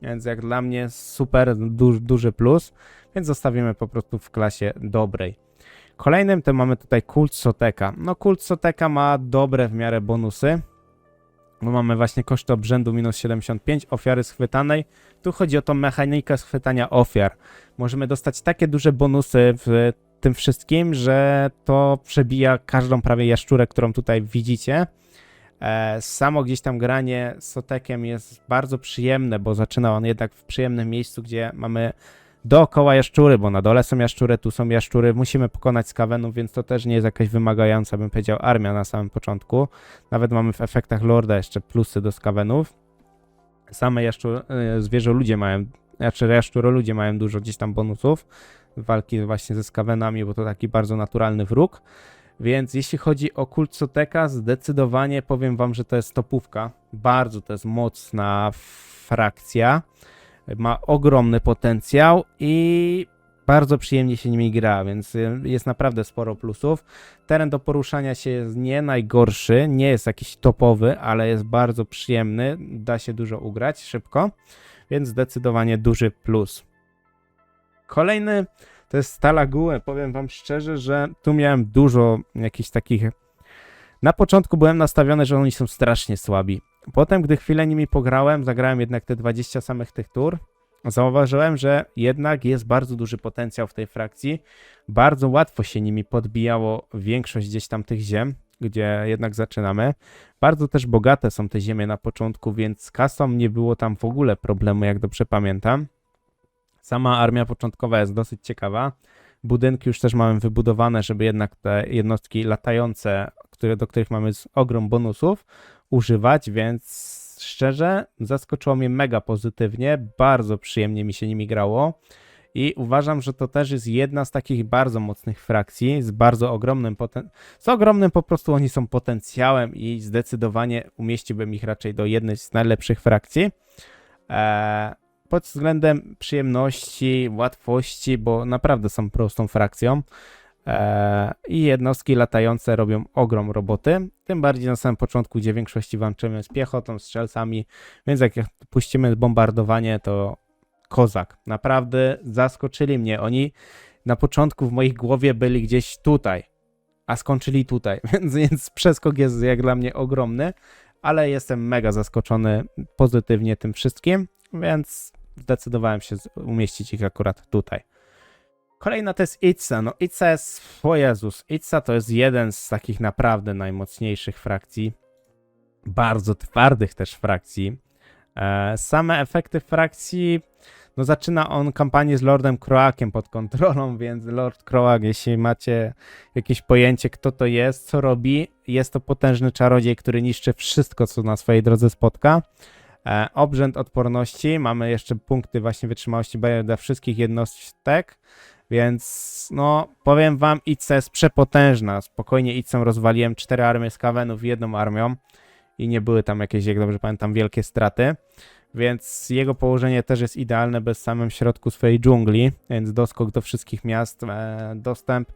więc jak dla mnie super duży plus, więc zostawimy po prostu w klasie dobrej. Kolejnym to mamy tutaj kult Soteka. No kult Soteka ma dobre w miarę bonusy, bo mamy właśnie koszty obrzędu minus 75, ofiary schwytanej. Tu chodzi o tą mechanikę schwytania ofiar. Możemy dostać takie duże bonusy w tym wszystkim, że to przebija każdą prawie jaszczurę, którą tutaj widzicie. Samo gdzieś tam granie z Sotekiem jest bardzo przyjemne, bo zaczyna on jednak w przyjemnym miejscu, gdzie mamy dookoła jaszczury, bo na dole są jaszczury, tu są jaszczury, musimy pokonać skawenów, więc to też nie jest jakaś wymagająca, bym powiedział, armia na samym początku. Nawet mamy w efektach lorda jeszcze plusy do skawenów. Same zwierzoludzie mają, jaszczuroludzie mają dużo gdzieś tam bonusów walki właśnie ze skawenami, bo to taki bardzo naturalny wróg. Więc jeśli chodzi o kult Soteka, zdecydowanie powiem wam, że to jest topówka. Bardzo to jest mocna frakcja. Ma ogromny potencjał i bardzo przyjemnie się nimi gra, więc jest naprawdę sporo plusów. Teren do poruszania się jest nie najgorszy, nie jest jakiś topowy, ale jest bardzo przyjemny. Da się dużo ugrać szybko, więc zdecydowanie duży plus. Kolejny to jest Stalague. Powiem wam szczerze, że tu miałem dużo jakichś takich... Na początku byłem nastawiony, że oni są strasznie słabi. Potem, gdy chwilę nimi pograłem, zagrałem jednak te 20 samych tych tur, zauważyłem, że jednak jest bardzo duży potencjał w tej frakcji. Bardzo łatwo się nimi podbijało większość gdzieś tam tych ziem, gdzie jednak zaczynamy. Bardzo też bogate są te ziemie na początku, więc z kasą nie było tam w ogóle problemu, jak dobrze pamiętam. Sama armia początkowa jest dosyć ciekawa. Budynki już też mamy wybudowane, żeby jednak te jednostki latające, do których mamy ogrom bonusów, używać, więc szczerze zaskoczyło mnie mega pozytywnie, bardzo przyjemnie mi się nimi grało i uważam, że to też jest jedna z takich bardzo mocnych frakcji, z bardzo ogromnym po prostu oni są potencjałem i zdecydowanie umieściłbym ich raczej do jednej z najlepszych frakcji. Pod względem przyjemności, łatwości, bo naprawdę są prostą frakcją. I jednostki latające robią ogrom roboty, tym bardziej na samym początku, gdzie w większości walczymy z piechotą, strzelcami, więc jak puścimy bombardowanie, to kozak. Naprawdę zaskoczyli mnie. Oni na początku w mojej głowie byli gdzieś tutaj, a skończyli tutaj, więc przeskok jest jak dla mnie ogromny, ale jestem mega zaskoczony pozytywnie tym wszystkim, więc zdecydowałem się umieścić ich akurat tutaj. Kolejna to jest Itza. No Itza jest, o Jezus, Itza to jest jeden z takich naprawdę najmocniejszych frakcji. Bardzo twardych też frakcji. Same efekty frakcji, no zaczyna on kampanię z Lordem Croakiem pod kontrolą, więc Lord Croak, jeśli macie jakieś pojęcie kto to jest, co robi, jest to potężny czarodziej, który niszczy wszystko, co na swojej drodze spotka. Obrzęd odporności, mamy jeszcze punkty właśnie wytrzymałości dla wszystkich jednostek, więc no powiem wam, Itza jest przepotężna. Spokojnie Itzą rozwaliłem 4 armie skawenów jedną armią i nie były tam jakieś, jak dobrze pamiętam, wielkie straty, więc jego położenie też jest idealne bez samym środku swojej dżungli, więc doskok do wszystkich miast, dostęp.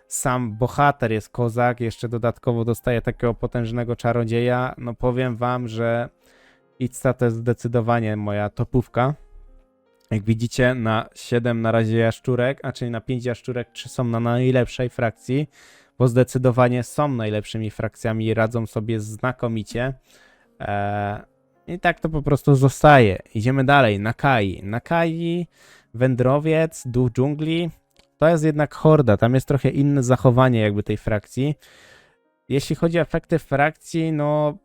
Sam bohater jest kozak, jeszcze dodatkowo dostaje takiego potężnego czarodzieja. No powiem wam, że Itza to jest zdecydowanie moja topówka. Jak widzicie, na 7 na razie jaszczurek, a czyli na 5 jaszczurek 3 są na najlepszej frakcji, bo zdecydowanie są najlepszymi frakcjami i radzą sobie znakomicie. I tak to po prostu zostaje. Idziemy dalej. Nakai. Nakai, wędrowiec, duch dżungli. To jest jednak horda, tam jest trochę inne zachowanie jakby tej frakcji. Jeśli chodzi o efekty frakcji, no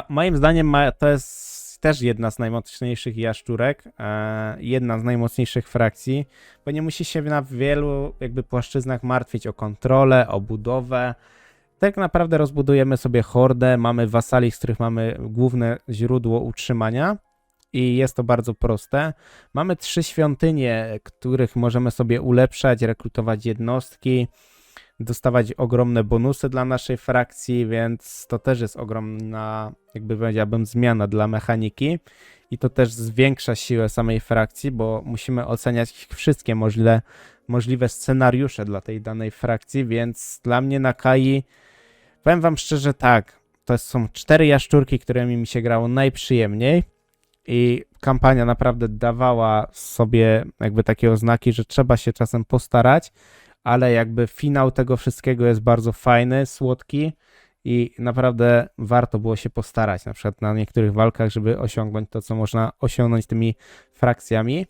moim zdaniem to jest też jedna z najmocniejszych jaszczurek, jedna z najmocniejszych frakcji, bo nie musi się na wielu jakby płaszczyznach martwić o kontrolę, o budowę. Tak naprawdę rozbudujemy sobie hordę, mamy wasali, z których mamy główne źródło utrzymania i jest to bardzo proste. Mamy 3 świątynie, których możemy sobie ulepszać, rekrutować jednostki, dostawać ogromne bonusy dla naszej frakcji, więc to też jest ogromna, jakby powiedziałbym, zmiana dla mechaniki i to też zwiększa siłę samej frakcji, bo musimy oceniać wszystkie możliwe scenariusze dla tej danej frakcji, więc dla mnie Nakai, powiem wam szczerze tak, to są 4 jaszczurki, którymi mi się grało najprzyjemniej i kampania naprawdę dawała sobie jakby takie oznaki, że trzeba się czasem postarać, ale jakby finał tego wszystkiego jest bardzo fajny, słodki i naprawdę warto było się postarać, na przykład na niektórych walkach, żeby osiągnąć to, co można osiągnąć tymi frakcjami.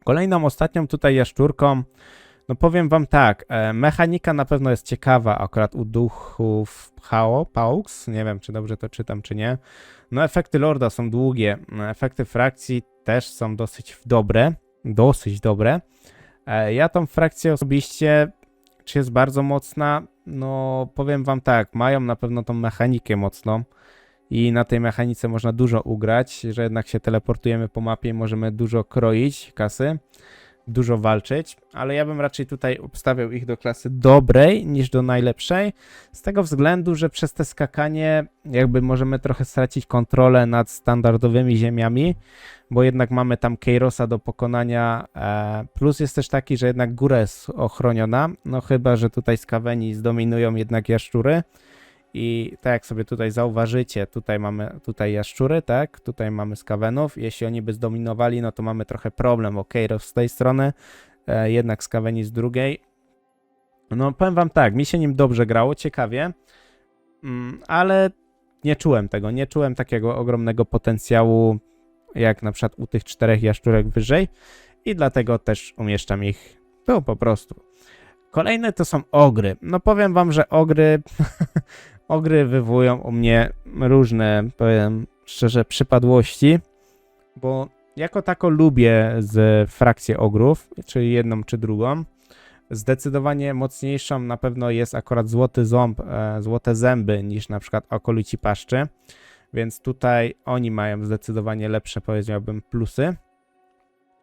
Kolejną, ostatnią tutaj jaszczurką, no powiem wam tak, mechanika na pewno jest ciekawa akurat u duchów Paux, nie wiem czy dobrze to czytam czy nie. No efekty Lorda są długie, efekty frakcji też są dosyć dobre. Ja tą frakcję osobiście, czy jest bardzo mocna, no powiem wam tak, mają na pewno tą mechanikę mocną i na tej mechanice można dużo ugrać, że jednak się teleportujemy po mapie i możemy dużo kroić kasy, dużo walczyć, ale ja bym raczej tutaj obstawiał ich do klasy dobrej niż do najlepszej, z tego względu, że przez te skakanie jakby możemy trochę stracić kontrolę nad standardowymi ziemiami, bo jednak mamy tam Kairosa do pokonania, plus jest też taki, że jednak góra jest ochroniona, no chyba, że tutaj skaweni zdominują jednak jaszczury i tak jak sobie tutaj zauważycie, tutaj mamy jaszczury, tak, tutaj mamy skawenów, jeśli oni by zdominowali, no to mamy trochę problem, bo Kairos z tej strony, jednak skaweni z drugiej. No powiem wam tak, mi się nim dobrze grało, ciekawie, ale nie czułem takiego ogromnego potencjału jak na przykład u tych 4 jaszczurek wyżej i dlatego też umieszczam ich tu po prostu. Kolejne to są ogry. No powiem wam, że ogry ogry wywołują u mnie różne, powiem szczerze, przypadłości, bo jako tako lubię z frakcję ogrów, czyli jedną czy drugą. Zdecydowanie mocniejszą na pewno jest akurat złoty ząb, złote zęby niż na przykład okolici paszczy, więc tutaj oni mają zdecydowanie lepsze, powiedziałbym, plusy.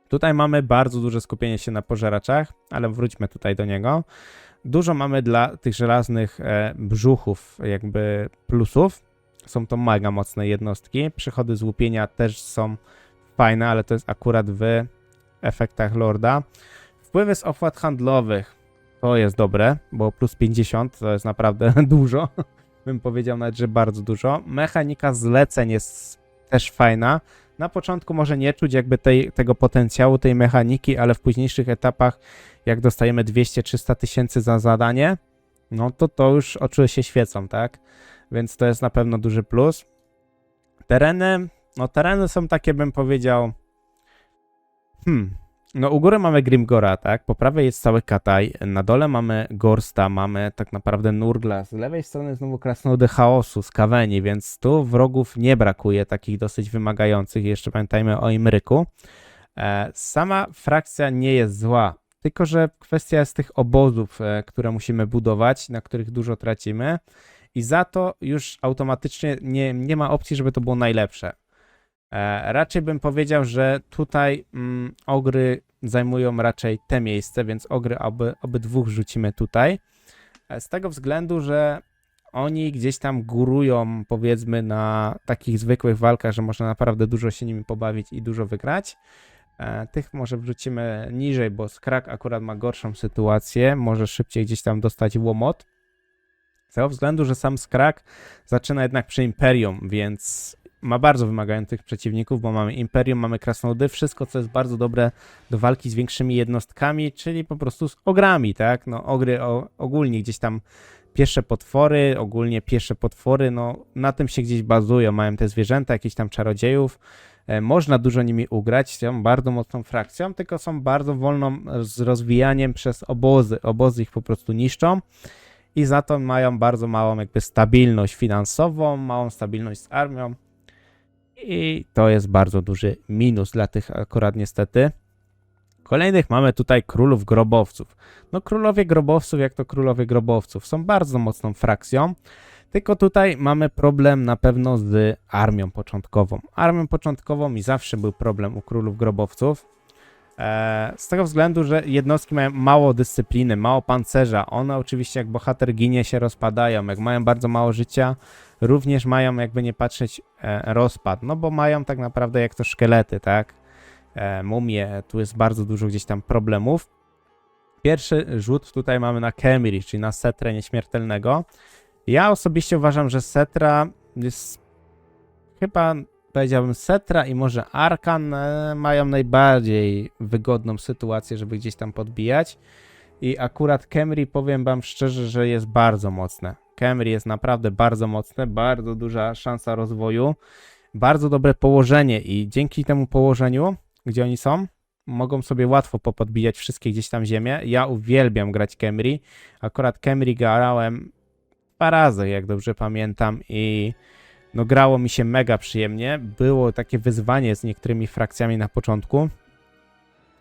Tutaj mamy bardzo duże skupienie się na pożeraczach, ale wróćmy tutaj do niego. Dużo mamy dla tych żelaznych brzuchów jakby plusów. Są to mega mocne jednostki. Przychody z łupienia też są fajne, ale to jest akurat w efektach Lorda. Wpływy z opłat handlowych to jest dobre, bo plus 50 to jest naprawdę dużo. Bym powiedział nawet, że bardzo dużo. Mechanika zleceń jest też fajna. Na początku może nie czuć jakby tego potencjału, tej mechaniki, ale w późniejszych etapach, jak dostajemy 200-300 tysięcy za zadanie, no to już oczy się świecą, tak? Więc to jest na pewno duży plus. Tereny, no tereny są takie, bym powiedział, no u góry mamy Grimgora, tak? Po prawej jest cały Kataj, na dole mamy Gorsta, mamy tak naprawdę Nurgla, z lewej strony znowu Krasnoludy Chaosu z Kaweni, więc tu wrogów nie brakuje, takich dosyć wymagających. Jeszcze pamiętajmy o Imryku. Sama frakcja nie jest zła, tylko że kwestia jest tych obozów, które musimy budować, na których dużo tracimy i za to już automatycznie nie ma opcji, żeby to było najlepsze. Raczej bym powiedział, że tutaj ogry zajmują raczej te miejsce, więc ogry obydwóch rzucimy tutaj. Z tego względu, że oni gdzieś tam górują, powiedzmy, na takich zwykłych walkach, że można naprawdę dużo się nimi pobawić i dużo wygrać. Tych może wrzucimy niżej, bo Skrak akurat ma gorszą sytuację, może szybciej gdzieś tam dostać łomot. Z tego względu, że sam Skrak zaczyna jednak przy Imperium, więc ma bardzo wymagających przeciwników, bo mamy Imperium, mamy Krasnoludy, wszystko co jest bardzo dobre do walki z większymi jednostkami, czyli po prostu z ogrami, tak? No ogry ogólnie gdzieś tam piesze potwory, no na tym się gdzieś bazują, mają te zwierzęta, jakichś tam czarodziejów, można dużo nimi ugrać, są bardzo mocną frakcją, tylko są bardzo wolną z rozwijaniem przez obozy ich po prostu niszczą. I za to mają bardzo małą jakby stabilność finansową, małą stabilność z armią. I to jest bardzo duży minus dla tych akurat niestety. Kolejnych mamy tutaj królów grobowców. No królowie grobowców, jak to królowie grobowców, są bardzo mocną frakcją. Tylko tutaj mamy problem na pewno z armią początkową. Armią początkową i zawsze był problem u królów grobowców. Z tego względu, że jednostki mają mało dyscypliny, mało pancerza. One oczywiście jak bohater ginie się rozpadają. Jak mają bardzo mało życia, również mają jakby nie patrzeć rozpad. No bo mają tak naprawdę jak to szkielety, tak? Mumie, tu jest bardzo dużo gdzieś tam problemów. Pierwszy rzut tutaj mamy na Khemri, czyli na Setrę Nieśmiertelnego. Ja osobiście uważam, że Setra jest chyba, powiedziałbym, Setra i może Arkan mają najbardziej wygodną sytuację, żeby gdzieś tam podbijać. I akurat Khemri, powiem wam szczerze, że jest bardzo mocne. Khemri jest naprawdę bardzo mocne, bardzo duża szansa rozwoju, bardzo dobre położenie i dzięki temu położeniu, gdzie oni są, mogą sobie łatwo popodbijać wszystkie gdzieś tam ziemię. Ja uwielbiam grać Khemri. Akurat Khemri grałem 2 razy, jak dobrze pamiętam, i no grało mi się mega przyjemnie. Było takie wyzwanie z niektórymi frakcjami na początku,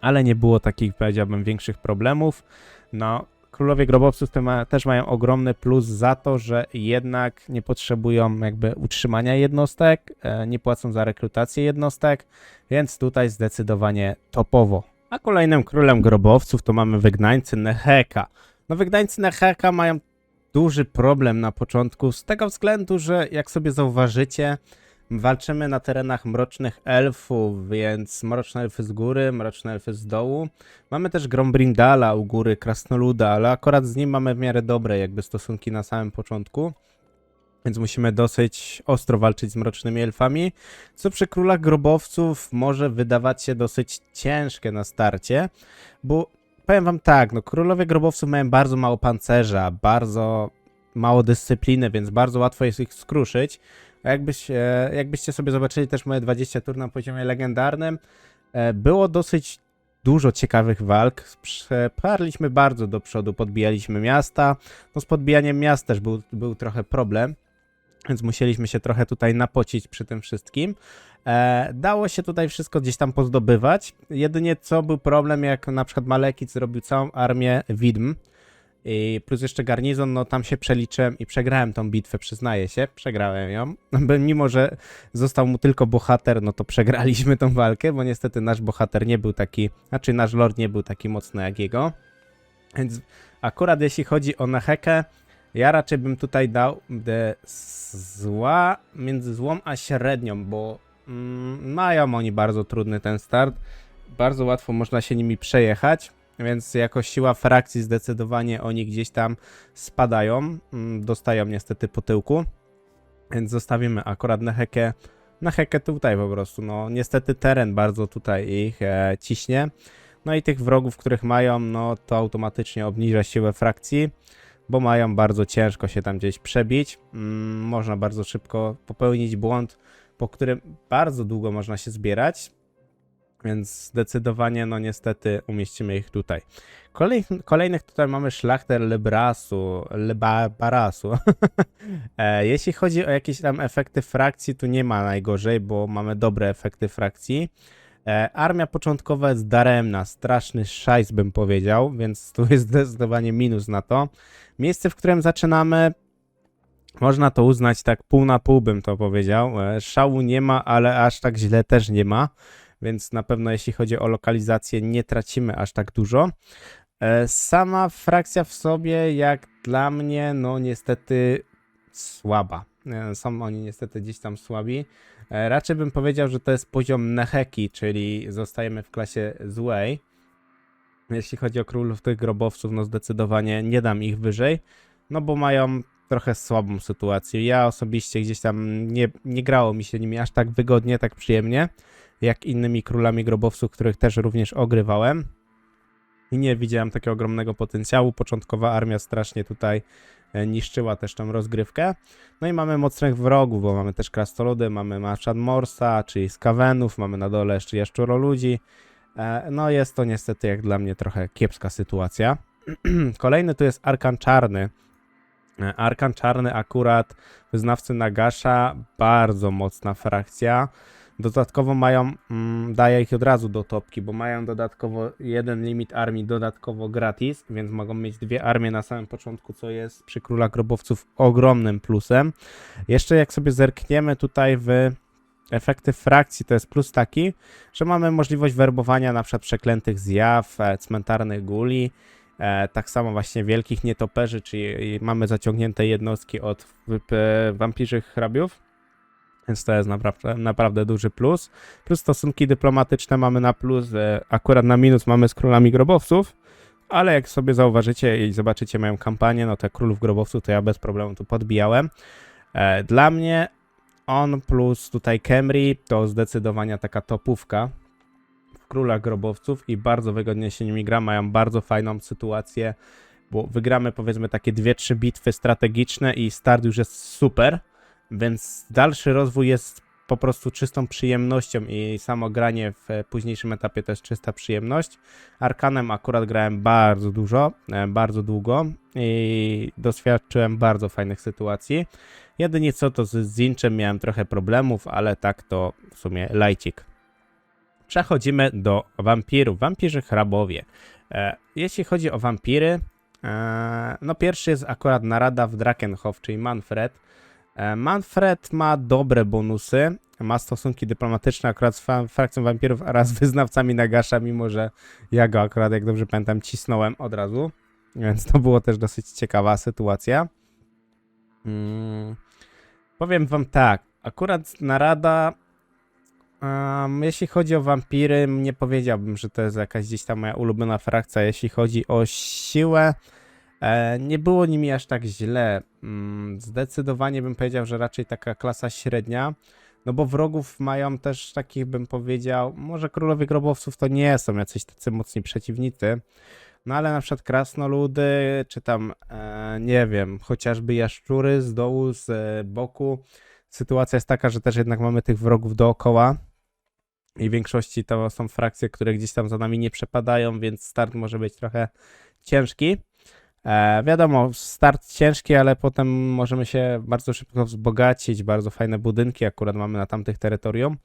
ale nie było takich, powiedziałbym, większych problemów. No, królowie grobowców też mają ogromny plus za to, że jednak nie potrzebują jakby utrzymania jednostek, nie płacą za rekrutację jednostek, więc tutaj zdecydowanie topowo. A kolejnym królem grobowców to mamy wygnańcy Neheka. No wygnańcy Neheka mają duży problem na początku z tego względu, że jak sobie zauważycie, walczymy na terenach mrocznych elfów, więc mroczne elfy z góry, mroczne elfy z dołu. Mamy też Grombrindala u góry, Krasnoluda, ale akurat z nim mamy w miarę dobre jakby stosunki na samym początku. Więc musimy dosyć ostro walczyć z mrocznymi elfami, co przy królach grobowców może wydawać się dosyć ciężkie na starcie, bo powiem wam tak, no królowie grobowców mają bardzo mało pancerza, bardzo mało dyscypliny, więc bardzo łatwo jest ich skruszyć. A jakbyście sobie zobaczyli też moje 20 tur na poziomie legendarnym, było dosyć dużo ciekawych walk. Przeparliśmy bardzo do przodu, podbijaliśmy miasta. No z podbijaniem miast też był trochę problem, więc musieliśmy się trochę tutaj napocić przy tym wszystkim. Dało się tutaj wszystko gdzieś tam pozdobywać. Jedynie co był problem, jak na przykład Malekith zrobił całą armię widm i plus jeszcze garnizon, no tam się przeliczyłem i przegrałem tą bitwę, przyznaję się, przegrałem ją. Mimo że został mu tylko bohater, no to przegraliśmy tą walkę, bo niestety nasz bohater nie był taki, znaczy nasz lord nie był taki mocny jak jego. Więc akurat jeśli chodzi o Nehekę, ja raczej bym tutaj dał między złą a średnią, bo mają oni bardzo trudny ten start. Bardzo łatwo można się nimi przejechać, więc jako siła frakcji zdecydowanie oni gdzieś tam spadają. Dostają niestety po tyłku, więc zostawimy akurat Nehekę tutaj po prostu. No niestety teren bardzo tutaj ich ciśnie. No i tych wrogów, których mają, no to automatycznie obniża siłę frakcji, bo mają bardzo ciężko się tam gdzieś przebić. Można bardzo szybko popełnić błąd, po którym bardzo długo można się zbierać, więc zdecydowanie, no niestety umieścimy ich tutaj. Kolejnych tutaj mamy szlachtę Lebarasu. Jeśli chodzi o jakieś tam efekty frakcji, tu nie ma najgorzej, bo mamy dobre efekty frakcji. Armia początkowa jest daremna, straszny szajs bym powiedział, więc tu jest zdecydowanie minus na to. Miejsce, w którym zaczynamy, można to uznać tak pół na pół bym to powiedział. Szału nie ma, ale aż tak źle też nie ma, więc na pewno jeśli chodzi o lokalizację nie tracimy aż tak dużo. Sama frakcja w sobie jak dla mnie, no niestety słaba. Są oni niestety gdzieś tam słabi. Raczej bym powiedział, że to jest poziom Neheki, czyli zostajemy w klasie złej. Jeśli chodzi o królów tych grobowców, no zdecydowanie nie dam ich wyżej, no bo mają trochę słabą sytuację. Ja osobiście gdzieś tam nie grało mi się nimi aż tak wygodnie, tak przyjemnie, jak innymi królami grobowców, których też również ogrywałem. I nie widziałem takiego ogromnego potencjału. Początkowa armia strasznie tutaj niszczyła też tą rozgrywkę. No i mamy mocnych wrogów, bo mamy też krasnoludy, mamy Maszad Morsa, czyli Skavenów, mamy na dole jeszcze jaszczuroludzi. No jest to niestety jak dla mnie trochę kiepska sytuacja. Kolejny tu jest Arkan Czarny. Arkan Czarny akurat, wyznawcy Nagasza, bardzo mocna frakcja. Dodatkowo mają, daję ich od razu do topki, bo mają dodatkowo jeden limit armii dodatkowo gratis, więc mogą mieć dwie armie na samym początku, co jest przy Królach Grobowców ogromnym plusem. Jeszcze jak sobie zerkniemy tutaj w efekty frakcji, to jest plus taki, że mamy możliwość werbowania na przykład przeklętych zjaw, cmentarnych guli, tak samo właśnie wielkich nietoperzy, czyli mamy zaciągnięte jednostki od wampirzych hrabiów. Więc to jest naprawdę duży plus. Plus stosunki dyplomatyczne mamy na plus, akurat na minus mamy z królami grobowców, ale jak sobie zauważycie i zobaczycie moją kampanię, no te królów grobowców to ja bez problemu tu podbijałem. Dla mnie on plus tutaj Khemri to zdecydowanie taka topówka w królach grobowców i bardzo wygodnie się nimi gra, mają bardzo fajną sytuację, bo wygramy powiedzmy takie 2-3 bitwy strategiczne i start już jest super. Więc dalszy rozwój jest po prostu czystą przyjemnością i samo granie w późniejszym etapie to jest czysta przyjemność. Arkanem akurat grałem bardzo dużo, bardzo długo i doświadczyłem bardzo fajnych sytuacji. Jedynie co to z Zinczem miałem trochę problemów, ale tak to w sumie lajcik. Przechodzimy do wampirów, wampirzy hrabowie. Jeśli chodzi o wampiry, no pierwszy jest akurat narada w Drakenhof, czyli Manfred. Manfred ma dobre bonusy, ma stosunki dyplomatyczne akurat z frakcją wampirów oraz wyznawcami Nagasza, mimo że ja go akurat, jak dobrze pamiętam, cisnąłem od razu, więc to było też dosyć ciekawa sytuacja. Powiem wam tak, akurat narada, jeśli chodzi o wampiry, nie powiedziałbym, że to jest jakaś gdzieś tam moja ulubiona frakcja. Jeśli chodzi o siłę, nie było nimi aż tak źle. Zdecydowanie bym powiedział, że raczej taka klasa średnia. No bo wrogów mają też takich, bym powiedział, może królowie grobowców to nie są jacyś tacy mocni przeciwnicy. No ale na przykład krasnoludy, czy tam, nie wiem, chociażby jaszczury z dołu, z boku sytuacja jest taka, że też jednak mamy tych wrogów dookoła i w większości to są frakcje, które gdzieś tam za nami nie przepadają, więc start może być trochę ciężki. Wiadomo, start ciężki, ale potem możemy się bardzo szybko wzbogacić, bardzo fajne budynki akurat mamy na tamtych terytorium,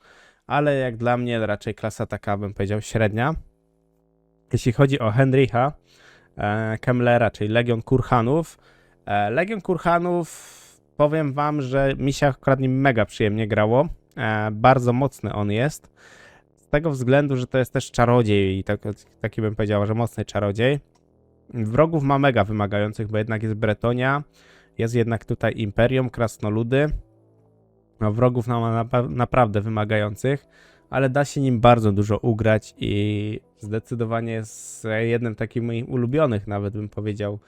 ale jak dla mnie raczej klasa taka, bym powiedział, średnia. Jeśli chodzi o Henrycha Kemmlera, czyli Legion Kurhanów. Legion Kurhanów, powiem wam, że mi się akurat nim mega przyjemnie grało. Bardzo mocny on jest. Z tego względu, że to jest też czarodziej i taki bym powiedział, że mocny czarodziej. Wrogów ma mega wymagających, bo jednak jest Bretonia, jest jednak tutaj Imperium, krasnoludy. No, wrogów ma naprawdę wymagających, ale da się nim bardzo dużo ugrać i zdecydowanie jest jednym takich moich ulubionych, nawet bym powiedział,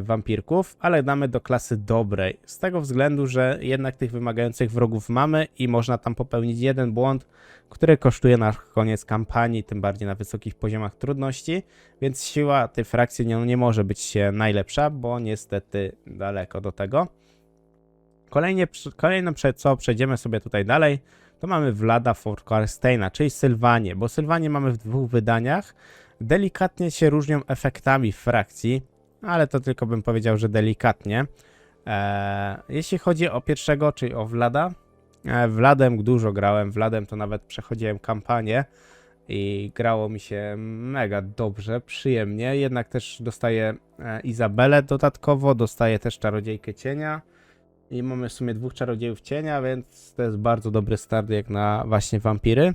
wampirków, ale damy do klasy dobrej. Z tego względu, że jednak tych wymagających wrogów mamy i można tam popełnić jeden błąd, który kosztuje na koniec kampanii, tym bardziej na wysokich poziomach trudności, więc siła tej frakcji nie może być najlepsza, bo niestety daleko do tego. Kolejne co przejdziemy sobie tutaj dalej, to mamy Vlada Forkarsteina, czyli Sylwanię, bo Sylwanię mamy w 2 wydaniach. Delikatnie się różnią efektami frakcji, ale to tylko bym powiedział, że delikatnie. Jeśli chodzi o pierwszego, czyli o Vlada, Vladem dużo grałem, Vladem to nawet przechodziłem kampanię i grało mi się mega dobrze, przyjemnie, jednak też dostaję Izabelę dodatkowo, dostaję też Czarodziejkę Cienia i mamy w sumie 2 Czarodziejów Cienia, więc to jest bardzo dobry start jak na właśnie wampiry.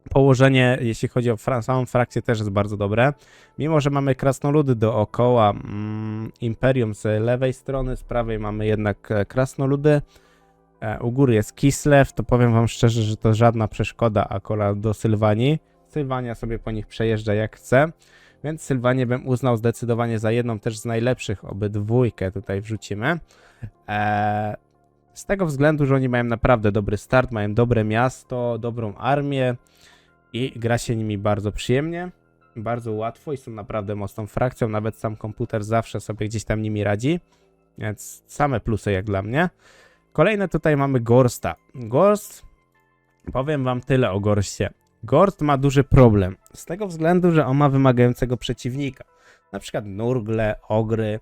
Położenie, jeśli chodzi o samą frakcję, też jest bardzo dobre. Mimo że mamy krasnoludy dookoła, Imperium z lewej strony, z prawej mamy jednak krasnoludy. U góry jest Kislev, to powiem wam szczerze, że to żadna przeszkoda akurat do Sylwanii. Sylwania sobie po nich przejeżdża jak chce, więc Sylwanię bym uznał zdecydowanie za jedną też z najlepszych, obydwójkę tutaj wrzucimy. Z tego względu, że oni mają naprawdę dobry start, mają dobre miasto, dobrą armię i gra się nimi bardzo przyjemnie, bardzo łatwo i są naprawdę mocną frakcją, nawet sam komputer zawsze sobie gdzieś tam nimi radzi, więc same plusy jak dla mnie. Kolejne tutaj mamy Gorsta. Gorst, powiem wam tyle o Gorstie. Gorst ma duży problem, z tego względu, że on ma wymagającego przeciwnika, na przykład Nurgle, Ogry.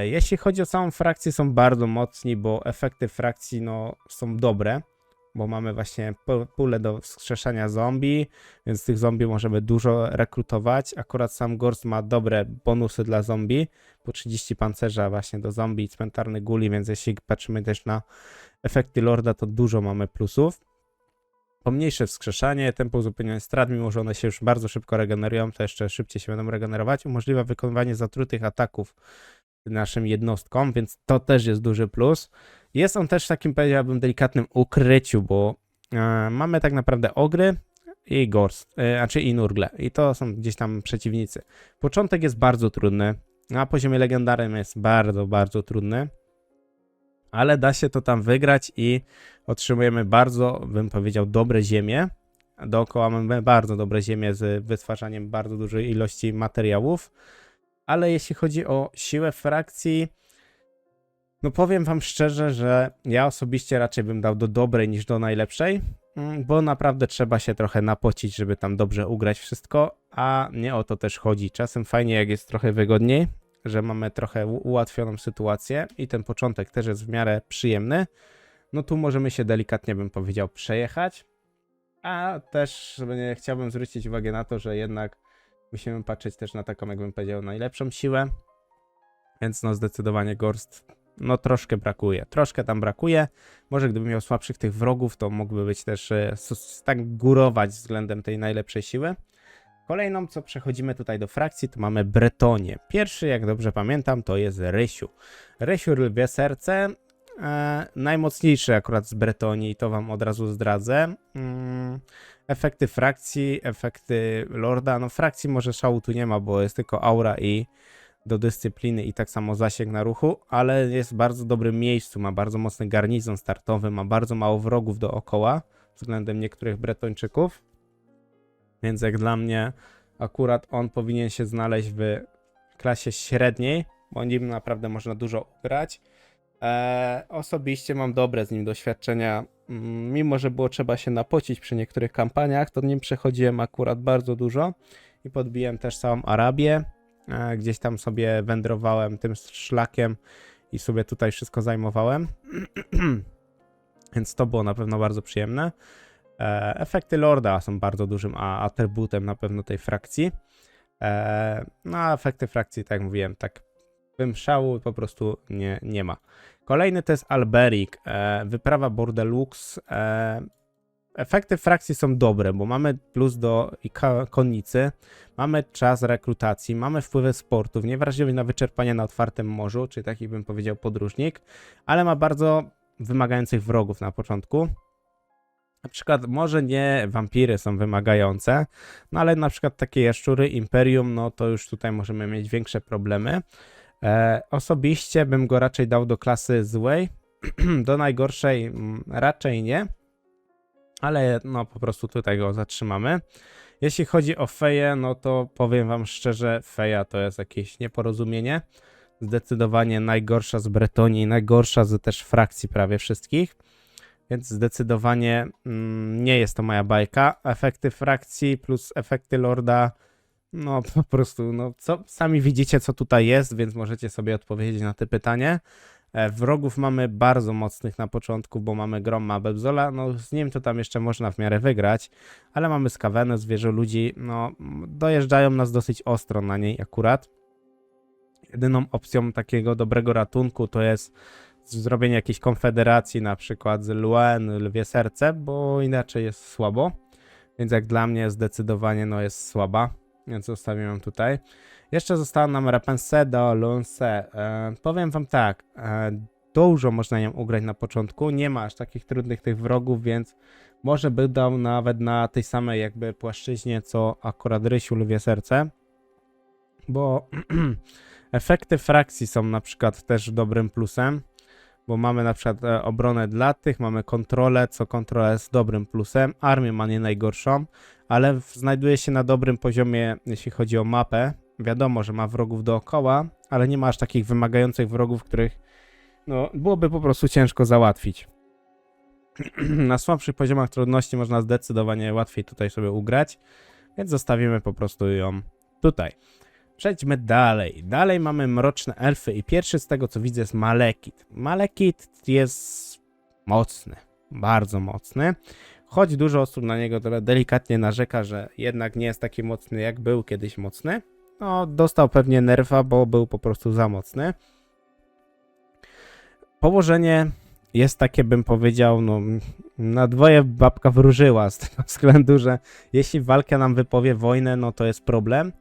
Jeśli chodzi o samą frakcję, są bardzo mocni, bo efekty frakcji są dobre, bo mamy właśnie pulę do wskrzeszania zombie, więc tych zombie możemy dużo rekrutować. Akurat sam Gorst ma dobre bonusy dla zombie, po 30 pancerza właśnie do zombie i cmentarny guli, więc jeśli patrzymy też na efekty Lorda, to dużo mamy plusów. Pomniejsze wskrzeszanie, tempo uzupełniania strat, mimo że one się już bardzo szybko regenerują, to jeszcze szybciej się będą regenerować, umożliwia wykonywanie zatrutych ataków naszym jednostkom, więc to też jest duży plus. Jest on też w takim, powiedziałbym, delikatnym ukryciu, bo mamy tak naprawdę Ogry i Gorst, znaczy i Nurgle, i to są gdzieś tam przeciwnicy. Początek jest bardzo trudny, na poziomie legendarnym jest bardzo, bardzo trudny, ale da się to tam wygrać i otrzymujemy bardzo, bym powiedział, dobre ziemie. Dookoła mamy bardzo dobre ziemie z wytwarzaniem bardzo dużej ilości materiałów. Ale jeśli chodzi o siłę frakcji, no powiem wam szczerze, że ja osobiście raczej bym dał do dobrej niż do najlepszej, bo naprawdę trzeba się trochę napocić, żeby tam dobrze ugrać wszystko, a nie o to też chodzi. Czasem fajnie, jak jest trochę wygodniej, że mamy trochę ułatwioną sytuację i ten początek też jest w miarę przyjemny, no tu możemy się delikatnie, bym powiedział, przejechać, a też chciałbym zwrócić uwagę na to, że jednak musimy patrzeć też na taką, jakbym powiedział, najlepszą siłę, więc no zdecydowanie Gorst, no troszkę brakuje, troszkę tam brakuje. Może gdybym miał słabszych tych wrogów, to mógłby być też tak górować względem tej najlepszej siły. Kolejną, co przechodzimy tutaj do frakcji, to mamy Bretonię. Pierwszy, jak dobrze pamiętam, to jest Rysiu. Rysiu Lwie Serce, najmocniejszy akurat z Bretonii, to wam od razu zdradzę. Efekty frakcji, efekty Lorda, no frakcji może szału tu nie ma, bo jest tylko aura i do dyscypliny i tak samo zasięg na ruchu, ale jest w bardzo dobrym miejscu, ma bardzo mocny garnizon startowy, ma bardzo mało wrogów dookoła względem niektórych Bretończyków, więc jak dla mnie akurat on powinien się znaleźć w klasie średniej, bo nim naprawdę można dużo ugrać. Osobiście mam dobre z nim doświadczenia. Mimo że było trzeba się napocić przy niektórych kampaniach, to nim przechodziłem akurat bardzo dużo i podbiłem też całą Arabię. Gdzieś tam sobie wędrowałem tym szlakiem i sobie tutaj wszystko zajmowałem. Więc to było na pewno bardzo przyjemne. Efekty Lorda są bardzo dużym atrybutem na pewno tej frakcji. No a efekty frakcji, tak jak mówiłem, tak bym szału po prostu nie ma. Kolejny to jest Alberic, wyprawa Bordelux. Efekty frakcji są dobre, bo mamy plus do konnicy, mamy czas rekrutacji, mamy wpływy sportów, niewrażliwość na wyczerpanie na otwartym morzu, czyli taki bym powiedział podróżnik, ale ma bardzo wymagających wrogów na początku. Na przykład może nie wampiry są wymagające, no ale na przykład takie jaszczury, Imperium, no to już tutaj możemy mieć większe problemy. Osobiście bym go raczej dał do klasy złej, do najgorszej raczej nie, ale no po prostu tutaj go zatrzymamy. Jeśli chodzi o Feję, no to powiem wam szczerze, Feja to jest jakieś nieporozumienie. Zdecydowanie najgorsza z Bretonii, najgorsza z też frakcji prawie wszystkich. Więc zdecydowanie nie jest to moja bajka. Efekty frakcji plus efekty Lorda, no po prostu, no sami widzicie co tutaj jest, więc możecie sobie odpowiedzieć na te pytanie. Wrogów mamy bardzo mocnych na początku, bo mamy Gromma Bebzola, no z nim to tam jeszcze można w miarę wygrać, ale mamy Skavenę, zwierzę ludzi, no dojeżdżają nas dosyć ostro na niej akurat. Jedyną opcją takiego dobrego ratunku to jest zrobienie jakiejś konfederacji, na przykład z Luen, Lwie Serce, bo inaczej jest słabo. Więc jak dla mnie zdecydowanie no jest słaba, więc zostawiam ją tutaj. Jeszcze została nam Rapunzel do Lunce. Powiem wam tak, dużo można ją ugrać na początku, nie ma aż takich trudnych tych wrogów, więc może by dał nawet na tej samej jakby płaszczyźnie, co akurat Rysiu Lwie Serce, bo efekty frakcji są na przykład też dobrym plusem, bo mamy na przykład obronę dla tych, mamy kontrolę, co kontrola jest dobrym plusem, armię ma nie najgorszą, ale znajduje się na dobrym poziomie, jeśli chodzi o mapę. Wiadomo, że ma wrogów dookoła, ale nie ma aż takich wymagających wrogów, których no, byłoby po prostu ciężko załatwić. Na słabszych poziomach trudności można zdecydowanie łatwiej tutaj sobie ugrać, więc zostawimy po prostu ją tutaj. Przejdźmy dalej. Dalej mamy Mroczne Elfy i pierwszy z tego co widzę jest Malekith. Malekith jest mocny, bardzo mocny. Choć dużo osób na niego delikatnie narzeka, że jednak nie jest taki mocny jak był kiedyś mocny. No dostał pewnie nerfa, bo był po prostu za mocny. Położenie jest takie, bym powiedział, no na dwoje babka wróżyła z tego względu, że jeśli walka nam wypowie wojnę, no to jest problem.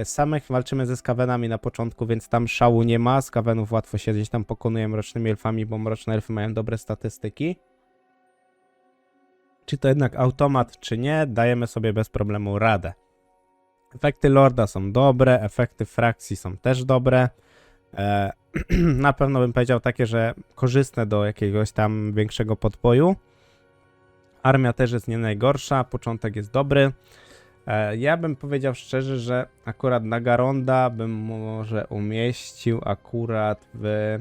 Samych walczymy ze Skavenami na początku, więc tam szału nie ma. Skavenów łatwo się gdzieś tam pokonuje mrocznymi elfami, bo mroczne elfy mają dobre statystyki. Czy to jednak automat, czy nie, dajemy sobie bez problemu radę. Efekty Lorda są dobre, efekty frakcji są też dobre. Na pewno bym powiedział takie, że korzystne do jakiegoś tam większego podboju. Armia też jest nie najgorsza, początek jest dobry. Ja bym powiedział szczerze, że akurat Nagaronda bym może umieścił akurat w...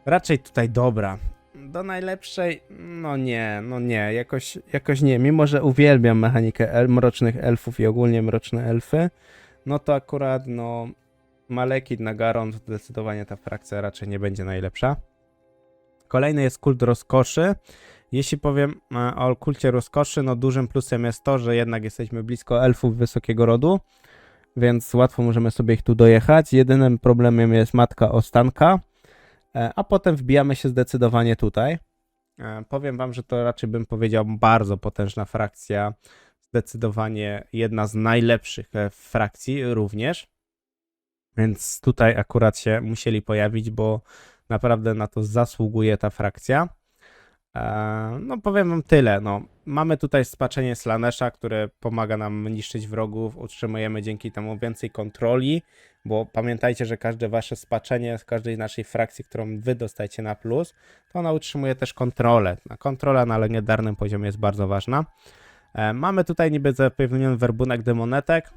Raczej tutaj dobra. Do najlepszej, no nie, jakoś nie. Mimo że uwielbiam mechanikę mrocznych elfów i ogólnie mroczne elfy, no to akurat no Malekith, Nagarond, zdecydowanie ta frakcja raczej nie będzie najlepsza. Kolejny jest kult rozkoszy. Jeśli powiem o kulcie rozkoszy, no dużym plusem jest to, że jednak jesteśmy blisko elfów wysokiego rodu, więc łatwo możemy sobie ich tu dojechać. Jedynym problemem jest matka Ostanka, a potem wbijamy się zdecydowanie tutaj. Powiem wam, że to raczej bym powiedział bardzo potężna frakcja, zdecydowanie jedna z najlepszych frakcji również, więc tutaj akurat się musieli pojawić, bo naprawdę na to zasługuje ta frakcja. No powiem wam tyle, no mamy tutaj spaczenie Slanesha, które pomaga nam niszczyć wrogów, utrzymujemy dzięki temu więcej kontroli, bo pamiętajcie, że każde wasze spaczenie z każdej naszej frakcji, którą wy dostajecie na plus, to ona utrzymuje też kontrolę. Kontrola na legendarnym poziomie jest bardzo ważna. Mamy tutaj niby zapewniony werbunek demonetek,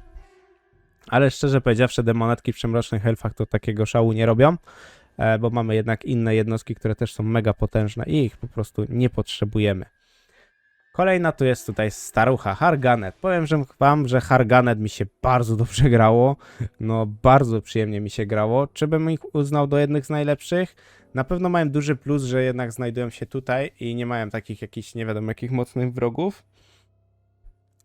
ale szczerze powiedziawszy demonetki w przemrocznych elfach to takiego szału nie robią. bo mamy jednak inne jednostki, które też są mega potężne i ich po prostu nie potrzebujemy. Kolejna to jest tutaj starucha Harganet. Powiem wam, że Harganet mi się bardzo dobrze grało. No bardzo przyjemnie mi się grało. Czy bym ich uznał do jednych z najlepszych? Na pewno mają duży plus, że jednak znajdują się tutaj i nie mają takich jakichś nie wiadomo jakich mocnych wrogów.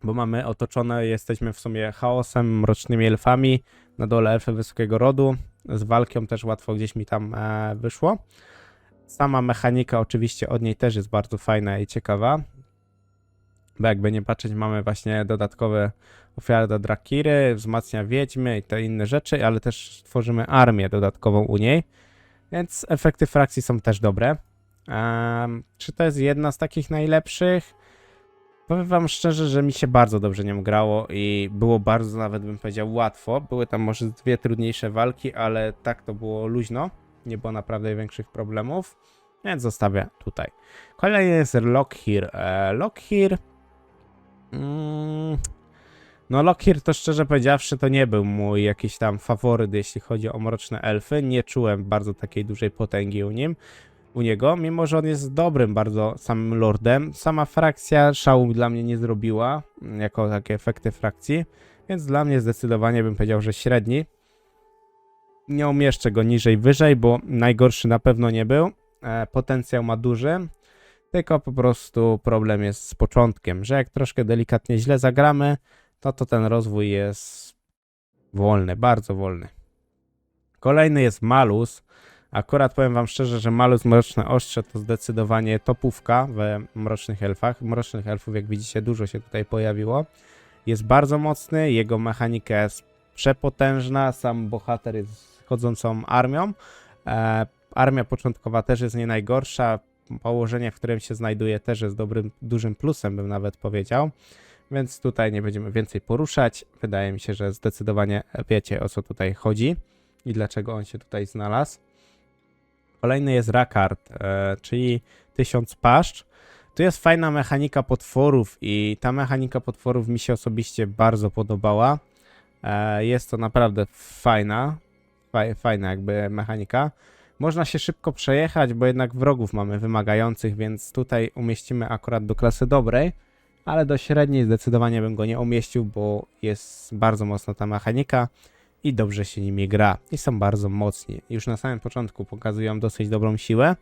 Bo mamy otoczone, jesteśmy w sumie chaosem, mrocznymi elfami. Na dole elfy wysokiego rodu. Z walką też łatwo gdzieś mi tam wyszło. Sama mechanika oczywiście od niej też jest bardzo fajna i ciekawa. Bo jakby nie patrzeć, mamy właśnie dodatkowe ofiary do Drakiry, wzmacnia wiedźmy i te inne rzeczy, ale też tworzymy armię dodatkową u niej, więc efekty frakcji są też dobre. Czy to jest jedna z takich najlepszych? Powiem wam szczerze, że mi się bardzo dobrze nią grało i było bardzo, nawet bym powiedział, łatwo. Były tam może 2 trudniejsze walki, ale tak to było luźno, nie było naprawdę większych problemów, więc zostawię tutaj. Kolejny jest Lockheer. Lockheer... No Lockheer to szczerze powiedziawszy to nie był mój jakiś tam faworyt, jeśli chodzi o mroczne elfy. Nie czułem bardzo takiej dużej potęgi u niego, mimo że on jest dobrym bardzo samym lordem. Sama frakcja szału dla mnie nie zrobiła, jako takie efekty frakcji, więc dla mnie zdecydowanie bym powiedział, że średni. Nie umieszczę go niżej, wyżej, bo najgorszy na pewno nie był. Potencjał ma duży. Tylko po prostu problem jest z początkiem, że jak troszkę delikatnie źle zagramy, to ten rozwój jest wolny, bardzo wolny. Kolejny jest Malus. Akurat powiem wam szczerze, że Malus Mroczne Ostrze to zdecydowanie topówka we Mrocznych Elfach. Mrocznych Elfów, jak widzicie, dużo się tutaj pojawiło. Jest bardzo mocny, jego mechanika jest przepotężna, sam bohater jest chodzącą armią. Armia początkowa też jest nie najgorsza. Położenie, w którym się znajduje, też jest dużym plusem, bym nawet powiedział. Więc tutaj nie będziemy więcej poruszać. Wydaje mi się, że zdecydowanie wiecie, o co tutaj chodzi i dlaczego on się tutaj znalazł. Kolejny jest Rakard, czyli 1000 paszcz. Tu jest fajna mechanika potworów i ta mechanika potworów mi się osobiście bardzo podobała. Jest to naprawdę fajna jakby mechanika. Można się szybko przejechać, bo jednak wrogów mamy wymagających, więc tutaj umieścimy akurat do klasy dobrej, ale do średniej zdecydowanie bym go nie umieścił, bo jest bardzo mocna ta mechanika i dobrze się nimi gra i są bardzo mocni. Już na samym początku pokazują dosyć dobrą siłę,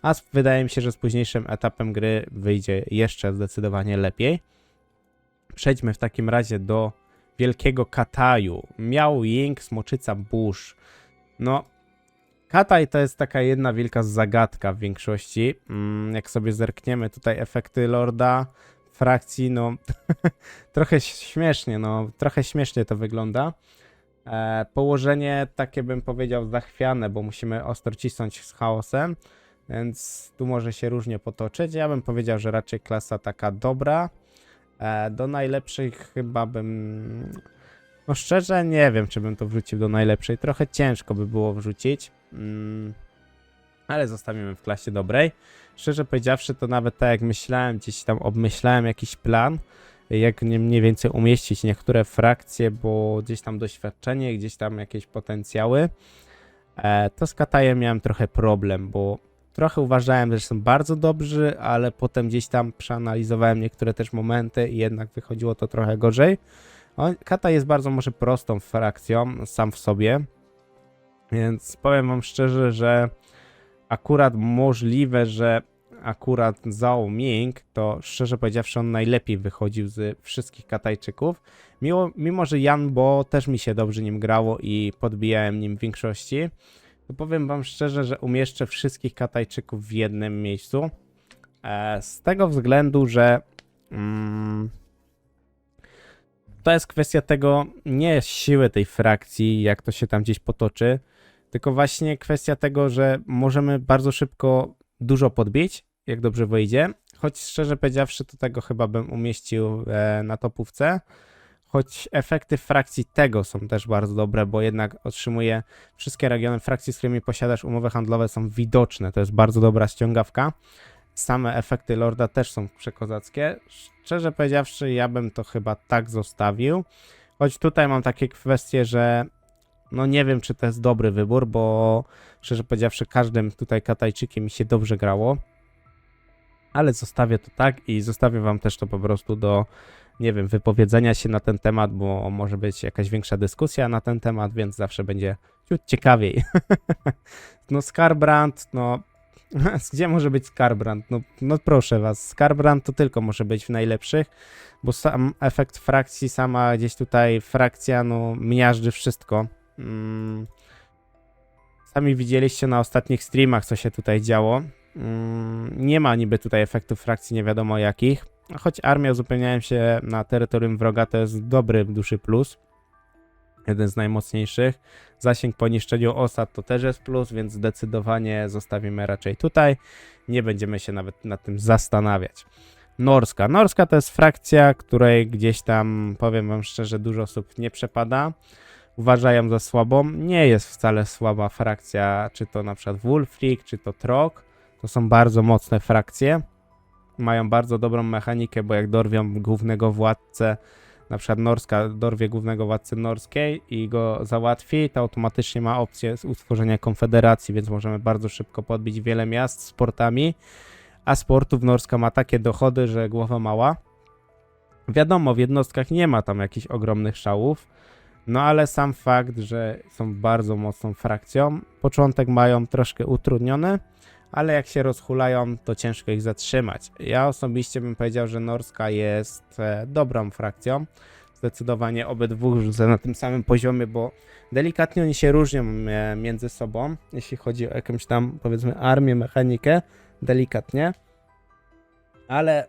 a wydaje mi się, że z późniejszym etapem gry wyjdzie jeszcze zdecydowanie lepiej. Przejdźmy w takim razie do Wielkiego Kataju. Miał Ying, Smoczyca Burz. No... Kataj to jest taka jedna wielka zagadka w większości. Jak sobie zerkniemy tutaj efekty Lorda, frakcji, no trochę śmiesznie to wygląda. Położenie takie bym powiedział zachwiane, bo musimy ostro cisnąć z chaosem, więc tu może się różnie potoczyć. Ja bym powiedział, że raczej klasa taka dobra. Do najlepszych chyba bym... No szczerze nie wiem, czy bym to wrzucił do najlepszej. Trochę ciężko by było wrzucić. Ale zostawimy w klasie dobrej. Szczerze powiedziawszy, to nawet tak jak myślałem, gdzieś tam obmyślałem jakiś plan, jak mniej więcej umieścić niektóre frakcje, bo gdzieś tam doświadczenie, gdzieś tam jakieś potencjały. To z Katajem miałem trochę problem, bo trochę uważałem, że są bardzo dobrzy, ale potem gdzieś tam przeanalizowałem niektóre też momenty i jednak wychodziło to trochę gorzej. Kataj jest bardzo może prostą frakcją sam w sobie, więc powiem wam szczerze, że akurat możliwe, że akurat Zhao Ming, to szczerze powiedziawszy on najlepiej wychodził z wszystkich Katajczyków, mimo że Yan Bo też mi się dobrze nim grało i podbijałem nim w większości, to powiem wam szczerze, że umieszczę wszystkich Katajczyków w jednym miejscu, z tego względu, że to jest kwestia tego, nie siły tej frakcji, jak to się tam gdzieś potoczy, tylko właśnie kwestia tego, że możemy bardzo szybko dużo podbić, jak dobrze wyjdzie. Choć szczerze powiedziawszy, to tego chyba bym umieścił na topówce. Choć efekty frakcji tego są też bardzo dobre, bo jednak otrzymuje wszystkie regiony frakcji, z którymi posiadasz umowy handlowe, są widoczne. To jest bardzo dobra ściągawka. Same efekty Lorda też są przekozackie. Szczerze powiedziawszy, ja bym to chyba tak zostawił. Choć tutaj mam takie kwestie, że no nie wiem, czy to jest dobry wybór, bo szczerze powiedziawszy, każdym tutaj Katajczykiem mi się dobrze grało. Ale zostawię to tak i zostawię wam też to po prostu do, nie wiem, wypowiedzenia się na ten temat, bo może być jakaś większa dyskusja na ten temat, więc zawsze będzie ciut ciekawiej. No Skarbrand, no gdzie może być Skarbrand? No proszę was, Skarbrand to tylko może być w najlepszych, bo sam efekt frakcji, sama gdzieś tutaj frakcja, no miażdży wszystko. Sami widzieliście na ostatnich streamach, co się tutaj działo. Nie ma niby tutaj efektów frakcji nie wiadomo jakich, choć armia uzupełniając się na terytorium wroga to jest dobry, duży plus. Jeden z najmocniejszych. Zasięg po niszczeniu osad to też jest plus, więc zdecydowanie zostawimy raczej tutaj. Nie będziemy się nawet nad tym zastanawiać. Norska. Norska to jest frakcja, której gdzieś tam, powiem wam szczerze, dużo osób nie przepada. Uważają za słabą. Nie jest wcale słaba frakcja, czy to na przykład Wulfrik, czy to Trog. To są bardzo mocne frakcje. Mają bardzo dobrą mechanikę, bo jak dorwią głównego władcę, na przykład Norska dorwie głównego władcy norskiej i go załatwi, to automatycznie ma opcję utworzenia konfederacji, więc możemy bardzo szybko podbić wiele miast z portami, a z portów Norska ma takie dochody, że głowa mała. Wiadomo, w jednostkach nie ma tam jakichś ogromnych szałów, no ale sam fakt, że są bardzo mocną frakcją, początek mają troszkę utrudniony, ale jak się rozhulają, to ciężko ich zatrzymać. Ja osobiście bym powiedział, że Norska jest dobrą frakcją. Zdecydowanie obydwu rzucę na tym samym poziomie, bo delikatnie oni się różnią między sobą, jeśli chodzi o jakąś tam, powiedzmy, armię, mechanikę, delikatnie, ale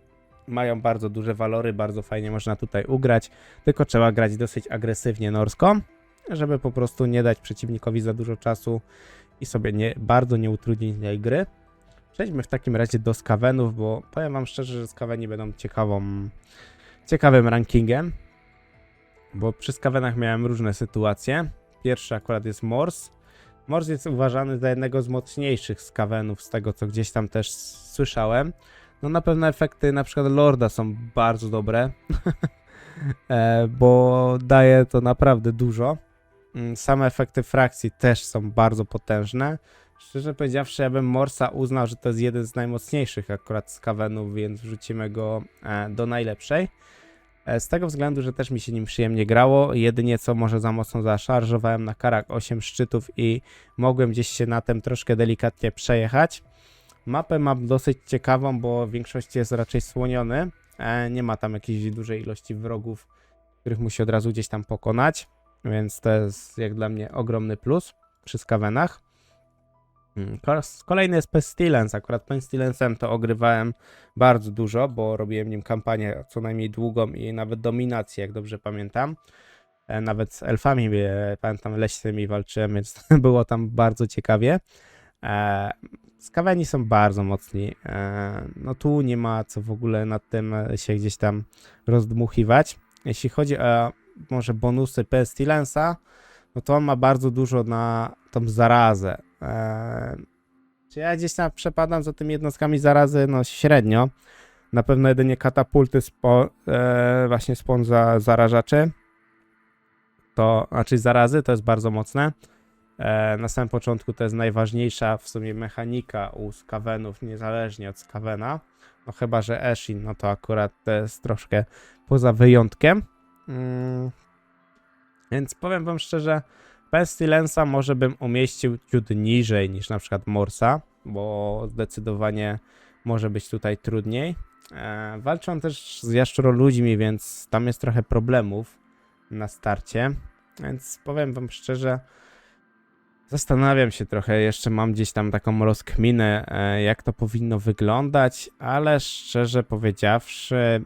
mają bardzo duże walory, bardzo fajnie można tutaj ugrać, tylko trzeba grać dosyć agresywnie norską, żeby po prostu nie dać przeciwnikowi za dużo czasu i sobie bardzo nie utrudnić tej gry. Przejdźmy w takim razie do skawenów, bo powiem wam szczerze, że skaweni będą ciekawym rankingiem, bo przy skawenach miałem różne sytuacje. Pierwszy akurat jest Mors. Mors jest uważany za jednego z mocniejszych skawenów, z tego co gdzieś tam też słyszałem. No na pewno efekty na przykład Lorda są bardzo dobre, bo daje to naprawdę dużo. Same efekty frakcji też są bardzo potężne. Szczerze powiedziawszy, ja bym Morsa uznał, że to jest jeden z najmocniejszych akurat skawenów, więc wrzucimy go do najlepszej. Z tego względu, że też mi się nim przyjemnie grało. Jedynie co może za mocno zaszarżowałem na karach 8 szczytów i mogłem gdzieś się na tym troszkę delikatnie przejechać. Mapę mam dosyć ciekawą, bo w większości jest raczej słoniony. Nie ma tam jakiejś dużej ilości wrogów, których musi od razu gdzieś tam pokonać. Więc to jest jak dla mnie ogromny plus przy skawenach. Kolejny jest Pestilence. Akurat Pestilencem to ogrywałem bardzo dużo, bo robiłem nim kampanię co najmniej długą i nawet dominację, jak dobrze pamiętam. Nawet z elfami, pamiętam, leśnymi walczyłem, więc było tam bardzo ciekawie. Skaweni są bardzo mocni. No tu nie ma co w ogóle nad tym się gdzieś tam rozdmuchiwać. Jeśli chodzi o może bonusy Pestilensa, no to on ma bardzo dużo na tą zarazę. Czy ja gdzieś tam przepadam za tymi jednostkami zarazy? No średnio. Na pewno jedynie katapulty właśnie spoza zarażaczy. To, znaczy zarazy, to jest bardzo mocne. Na samym początku to jest najważniejsza w sumie mechanika u skawenów, niezależnie od skawena. No chyba, że Eshin, no to akurat to jest troszkę poza wyjątkiem. Więc powiem wam szczerze, Pestilensa może bym umieścił ciut niżej niż na przykład Morsa, bo zdecydowanie może być tutaj trudniej. Walczą też z jaszczuroludźmi, więc tam jest trochę problemów na starcie. Więc powiem wam szczerze, zastanawiam się trochę, jeszcze mam gdzieś tam taką rozkminę, jak to powinno wyglądać, ale szczerze powiedziawszy,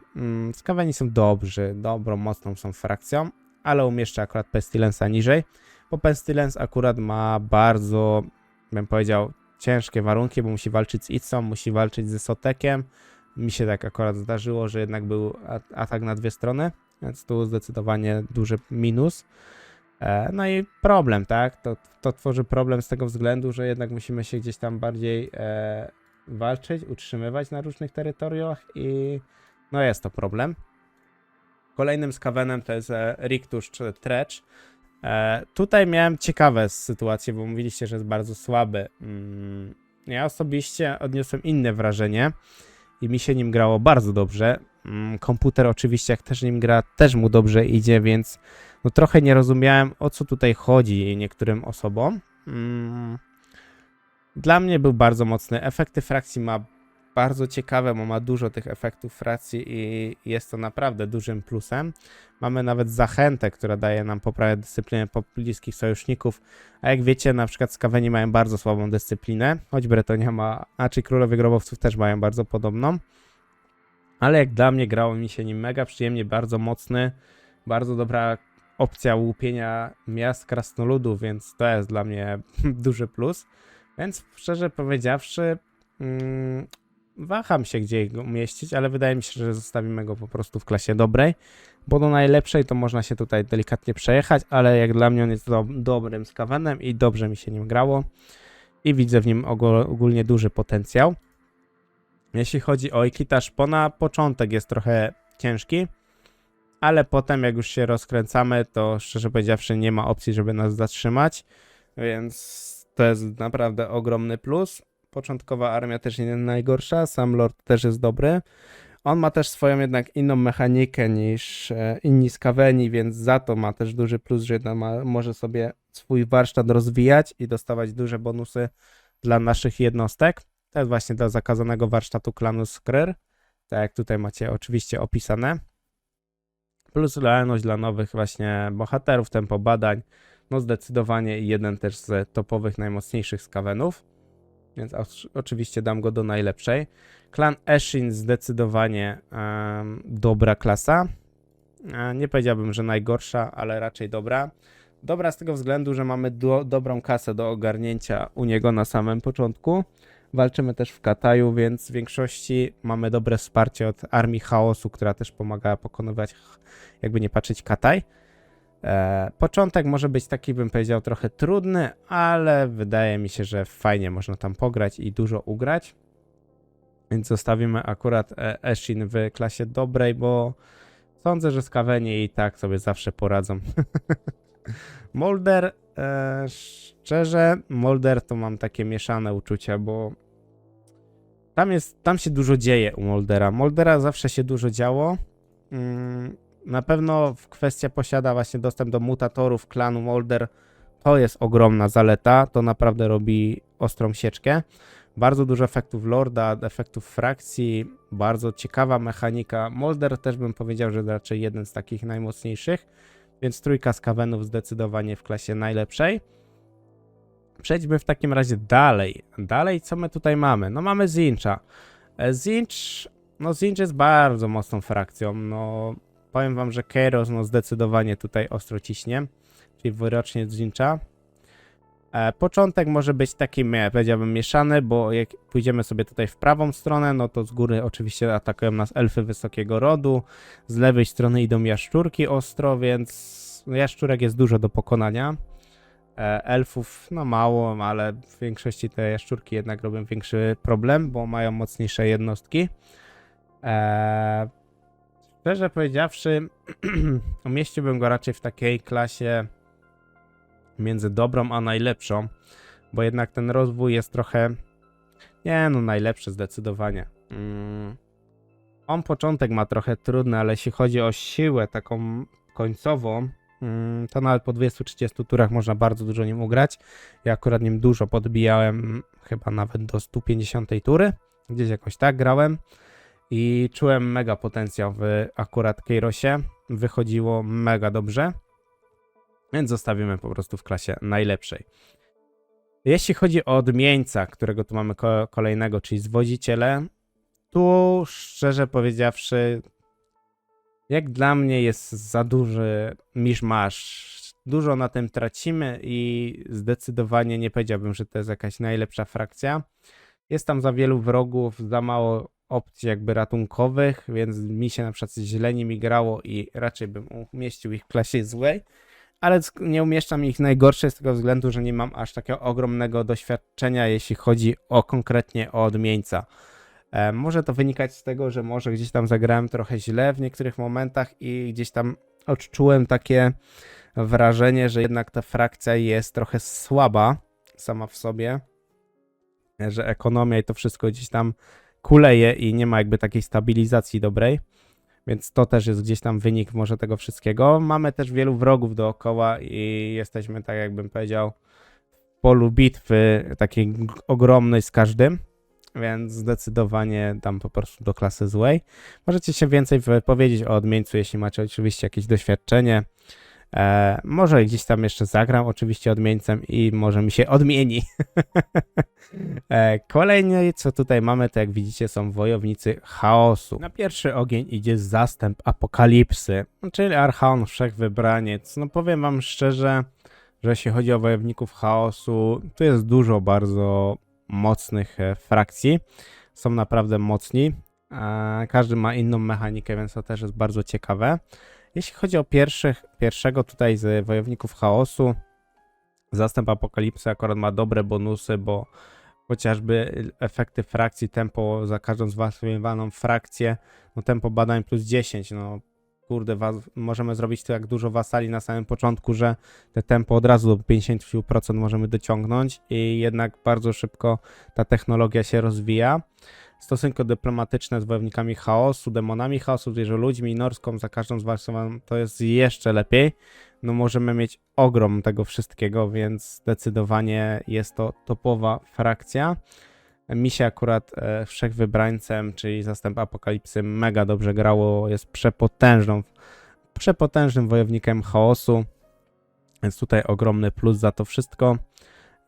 skaweni są dobrzy, dobrą, mocną są frakcją, ale umieszczę akurat Pestilensa niżej, bo Pestilence akurat ma bardzo, bym powiedział, ciężkie warunki, bo musi walczyć z Itsą, musi walczyć ze Sotekiem. Mi się tak akurat zdarzyło, że jednak był atak na dwie strony, więc tu zdecydowanie duży minus. No i problem, tak? To tworzy problem z tego względu, że jednak musimy się gdzieś tam bardziej walczyć, utrzymywać na różnych terytoriach i no jest to problem. Kolejnym skawenem to jest Riktusz czy Trecz. Tutaj miałem ciekawe sytuacje, bo mówiliście, że jest bardzo słaby. Ja osobiście odniosłem inne wrażenie i mi się nim grało bardzo dobrze. Komputer oczywiście jak też nim gra, też mu dobrze idzie, więc no trochę nie rozumiałem, o co tutaj chodzi niektórym osobom. Dla mnie był bardzo mocny. Efekty frakcji ma bardzo ciekawe, bo ma dużo tych efektów frakcji i jest to naprawdę dużym plusem. Mamy nawet zachętę, która daje nam poprawę dyscypliny bliskich sojuszników, a jak wiecie, na przykład Skaweni mają bardzo słabą dyscyplinę, choć Bretonia ma, a czy Królowie Grobowców też mają bardzo podobną. Ale jak dla mnie grało mi się nim mega przyjemnie, bardzo mocny, bardzo dobra opcja łupienia miast krasnoludów, więc to jest dla mnie duży plus. Więc szczerze powiedziawszy, waham się gdzie go umieścić, ale wydaje mi się, że zostawimy go po prostu w klasie dobrej, bo do najlepszej to można się tutaj delikatnie przejechać, ale jak dla mnie on jest dobrym skawenem i dobrze mi się nim grało i widzę w nim ogólnie duży potencjał. Jeśli chodzi o Ikita Szpona, początek jest trochę ciężki, ale potem jak już się rozkręcamy, to szczerze powiedziawszy nie ma opcji, żeby nas zatrzymać, więc to jest naprawdę ogromny plus. Początkowa armia też nie jest najgorsza, sam Lord też jest dobry. On ma też swoją jednak inną mechanikę niż inni Skaweni, więc za to ma też duży plus, że może sobie swój warsztat rozwijać i dostawać duże bonusy dla naszych jednostek. To jest właśnie dla zakazanego warsztatu klanu Skryr, tak jak tutaj macie oczywiście opisane. Plus lojalność dla nowych właśnie bohaterów, tempo badań, no zdecydowanie jeden też z topowych, najmocniejszych Skawenów, więc oczywiście dam go do najlepszej. Klan Eshin zdecydowanie dobra klasa. Nie powiedziałbym, że najgorsza, ale raczej dobra. Dobra z tego względu, że mamy dobrą kasę do ogarnięcia u niego na samym początku. Walczymy też w Kataju, więc w większości mamy dobre wsparcie od Armii Chaosu, która też pomaga pokonywać, jakby nie patrzeć, Kataj. Początek może być taki, bym powiedział, trochę trudny, ale wydaje mi się, że fajnie można tam pograć i dużo ugrać. Więc zostawimy akurat Eshin w klasie dobrej, bo sądzę, że Skaweni i tak sobie zawsze poradzą. Molder, szczerze, Molder to mam takie mieszane uczucia, bo tam się dużo dzieje u Moldera. Moldera zawsze się dużo działo. Na pewno kwestia posiada właśnie dostęp do mutatorów klanu Molder. To jest ogromna zaleta. To naprawdę robi ostrą sieczkę. Bardzo dużo efektów Lorda, efektów frakcji. Bardzo ciekawa mechanika. Molder też bym powiedział, że raczej jeden z takich najmocniejszych. Więc trójka Skawenów zdecydowanie w klasie najlepszej. Przejdźmy w takim razie dalej. Dalej co my tutaj mamy? No mamy Zincha. Zinch jest bardzo mocną frakcją. No powiem wam, że Kairos no zdecydowanie tutaj ostro ciśnie. Czyli wyrocznie Zincha. Początek może być taki, powiedziałbym, mieszany, bo jak pójdziemy sobie tutaj w prawą stronę, no to z góry oczywiście atakują nas elfy wysokiego rodu. Z lewej strony idą jaszczurki ostro, więc jaszczurek jest dużo do pokonania. Elfów no mało, ale w większości te jaszczurki jednak robią większy problem, bo mają mocniejsze jednostki. Szczerze powiedziawszy, umieściłbym go raczej w takiej klasie między dobrą a najlepszą, bo jednak ten rozwój jest trochę, nie no, najlepszy zdecydowanie. On początek ma trochę trudny, ale jeśli chodzi o siłę taką końcową, to nawet po 20-30 turach można bardzo dużo nim ugrać. Ja akurat nim dużo podbijałem, chyba nawet do 150 tury, gdzieś jakoś tak grałem i czułem mega potencjał w akurat Kairosie, wychodziło mega dobrze. Więc zostawimy po prostu w klasie najlepszej. Jeśli chodzi o odmieńca, którego tu mamy kolejnego, czyli zwoziciele, tu szczerze powiedziawszy, jak dla mnie jest za duży miszmasz. Dużo na tym tracimy i zdecydowanie nie powiedziałbym, że to jest jakaś najlepsza frakcja. Jest tam za wielu wrogów, za mało opcji jakby ratunkowych, więc mi się na przykład źle nimi grało i raczej bym umieścił ich w klasie złej. Ale nie umieszczam ich najgorsze z tego względu, że nie mam aż takiego ogromnego doświadczenia, jeśli chodzi o konkretnie o odmieńca. Może to wynikać z tego, że może gdzieś tam zagrałem trochę źle w niektórych momentach i gdzieś tam odczułem takie wrażenie, że jednak ta frakcja jest trochę słaba sama w sobie, że ekonomia i to wszystko gdzieś tam kuleje i nie ma jakby takiej stabilizacji dobrej. Więc to też jest gdzieś tam wynik może tego wszystkiego. Mamy też wielu wrogów dookoła i jesteśmy, tak jakbym powiedział, w polu bitwy takiej ogromnej z każdym. Więc zdecydowanie dam po prostu do klasy złej. Możecie się więcej powiedzieć o odmieńcu, jeśli macie oczywiście jakieś doświadczenie. Może gdzieś tam jeszcze zagram oczywiście odmieńcem i może mi się odmieni. Kolejnie, co tutaj mamy, to jak widzicie, są wojownicy chaosu. Na pierwszy ogień idzie zastęp apokalipsy, czyli Archaon Wszechwybraniec. No powiem wam szczerze, że jeśli chodzi o wojowników chaosu, tu jest dużo bardzo mocnych frakcji. Są naprawdę mocni. Każdy ma inną mechanikę, więc to też jest bardzo ciekawe. Jeśli chodzi o pierwszego tutaj z wojowników chaosu, zastęp apokalipsy akurat ma dobre bonusy, bo chociażby efekty frakcji, tempo za każdą zwasowaną frakcję, no tempo badań plus 10, no kurde, możemy zrobić to jak dużo wasali na samym początku, że te tempo od razu do 50% możemy dociągnąć i jednak bardzo szybko ta technologia się rozwija. Stosunki dyplomatyczne z wojownikami chaosu, demonami chaosu, ludźmi i norską za każdą zwasowaną, to jest jeszcze lepiej. No możemy mieć ogrom tego wszystkiego, więc zdecydowanie jest to topowa frakcja. Mi się akurat Wszechwybrańcem, czyli zastęp apokalipsy mega dobrze grało, jest przepotężnym wojownikiem chaosu, więc tutaj ogromny plus za to wszystko.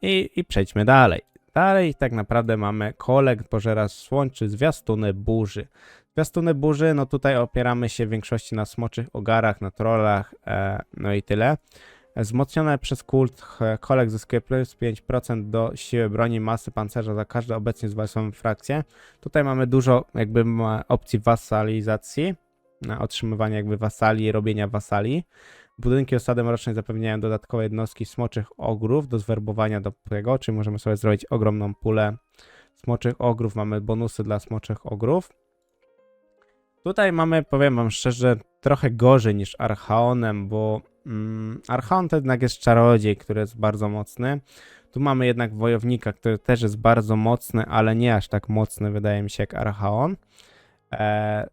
I przejdźmy dalej. Dalej tak naprawdę mamy kolekt pożera słońc, czy zwiastuny burzy. Zwiastuny burzy, no tutaj opieramy się w większości na smoczych ogarach, na trollach, no i tyle. Wzmocnione przez kult kolek zyskuje plus 5% do siły broni, masy pancerza za każdą obecnie zwalczoną frakcję. Tutaj mamy dużo jakby opcji wasalizacji, na otrzymywanie jakby wasali, robienia wasali. Budynki osady mrocznej zapewniają dodatkowe jednostki smoczych ogrów do zwerbowania do tego, czyli możemy sobie zrobić ogromną pulę smoczych ogrów. Mamy bonusy dla smoczych ogrów. Tutaj mamy, powiem wam szczerze, trochę gorzej niż Archaonem, bo Archaon to jednak jest czarodziej, który jest bardzo mocny. Tu mamy jednak wojownika, który też jest bardzo mocny, ale nie aż tak mocny, wydaje mi się, jak Archaon.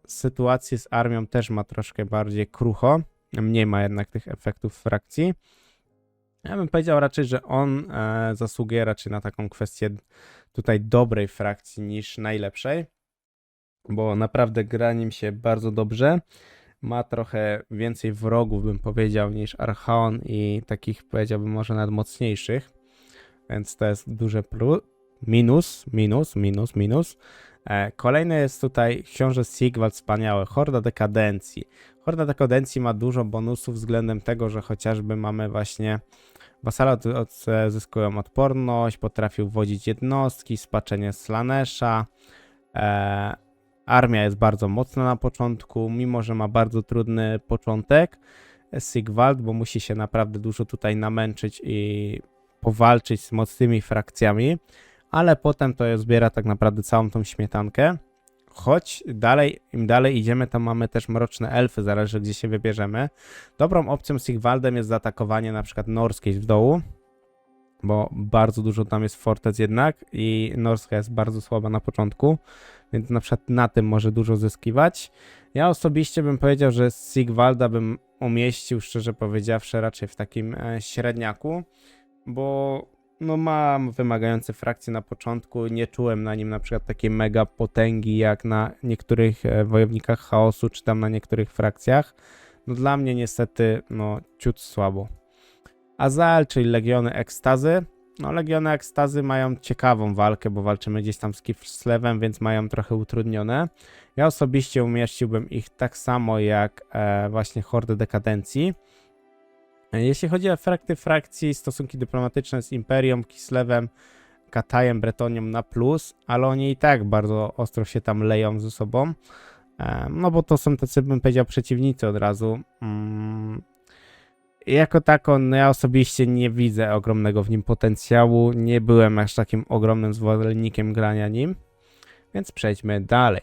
Sytuację z armią też ma troszkę bardziej krucho. Mniej ma jednak tych efektów frakcji. Ja bym powiedział raczej, że on zasługuje raczej na taką kwestię tutaj dobrej frakcji niż najlepszej, bo naprawdę gra nim się bardzo dobrze. Ma trochę więcej wrogów, bym powiedział, niż Archaon i takich, powiedziałbym, może nawet mocniejszych, więc to jest duże plus. Minus. Kolejny jest tutaj książę Sigvald Wspaniały, Horda Dekadencji. Horda Dekadencji ma dużo bonusów względem tego, że chociażby mamy właśnie wasala zyskują odporność, potrafił wodzić jednostki, spaczenie Slanesha. Armia jest bardzo mocna na początku, mimo że ma bardzo trudny początek. Sigvald, bo musi się naprawdę dużo tutaj namęczyć i powalczyć z mocnymi frakcjami, ale potem to zbiera tak naprawdę całą tą śmietankę. Choć im dalej idziemy, to mamy też mroczne elfy, zależy gdzie się wybierzemy. Dobrą opcją Sigvaldem jest zaatakowanie na przykład norskiej w dołu, bo bardzo dużo tam jest fortec jednak i norska jest bardzo słaba na początku, więc na przykład na tym może dużo zyskiwać. Ja osobiście bym powiedział, że Sigvalda bym umieścił, szczerze powiedziawszy, raczej w takim średniaku, bo no mam wymagające frakcje na początku, nie czułem na nim na przykład takiej mega potęgi jak na niektórych wojownikach chaosu, czy tam na niektórych frakcjach. No dla mnie niestety, no ciut słabo. Azael, czyli Legiony Ekstazy. No Legiony Ekstazy mają ciekawą walkę, bo walczymy gdzieś tam z Kislewem, więc mają trochę utrudnione. Ja osobiście umieściłbym ich tak samo jak właśnie Hordę Dekadencji. Jeśli chodzi o efekty frakcji, stosunki dyplomatyczne z Imperium, Kislewem, Katajem, Bretonią na plus, ale oni i tak bardzo ostro się tam leją ze sobą. No bo to są tacy, bym powiedział, przeciwnicy od razu. Jako tako, no ja osobiście nie widzę ogromnego w nim potencjału. Nie byłem aż takim ogromnym zwolennikiem grania nim. Więc przejdźmy dalej.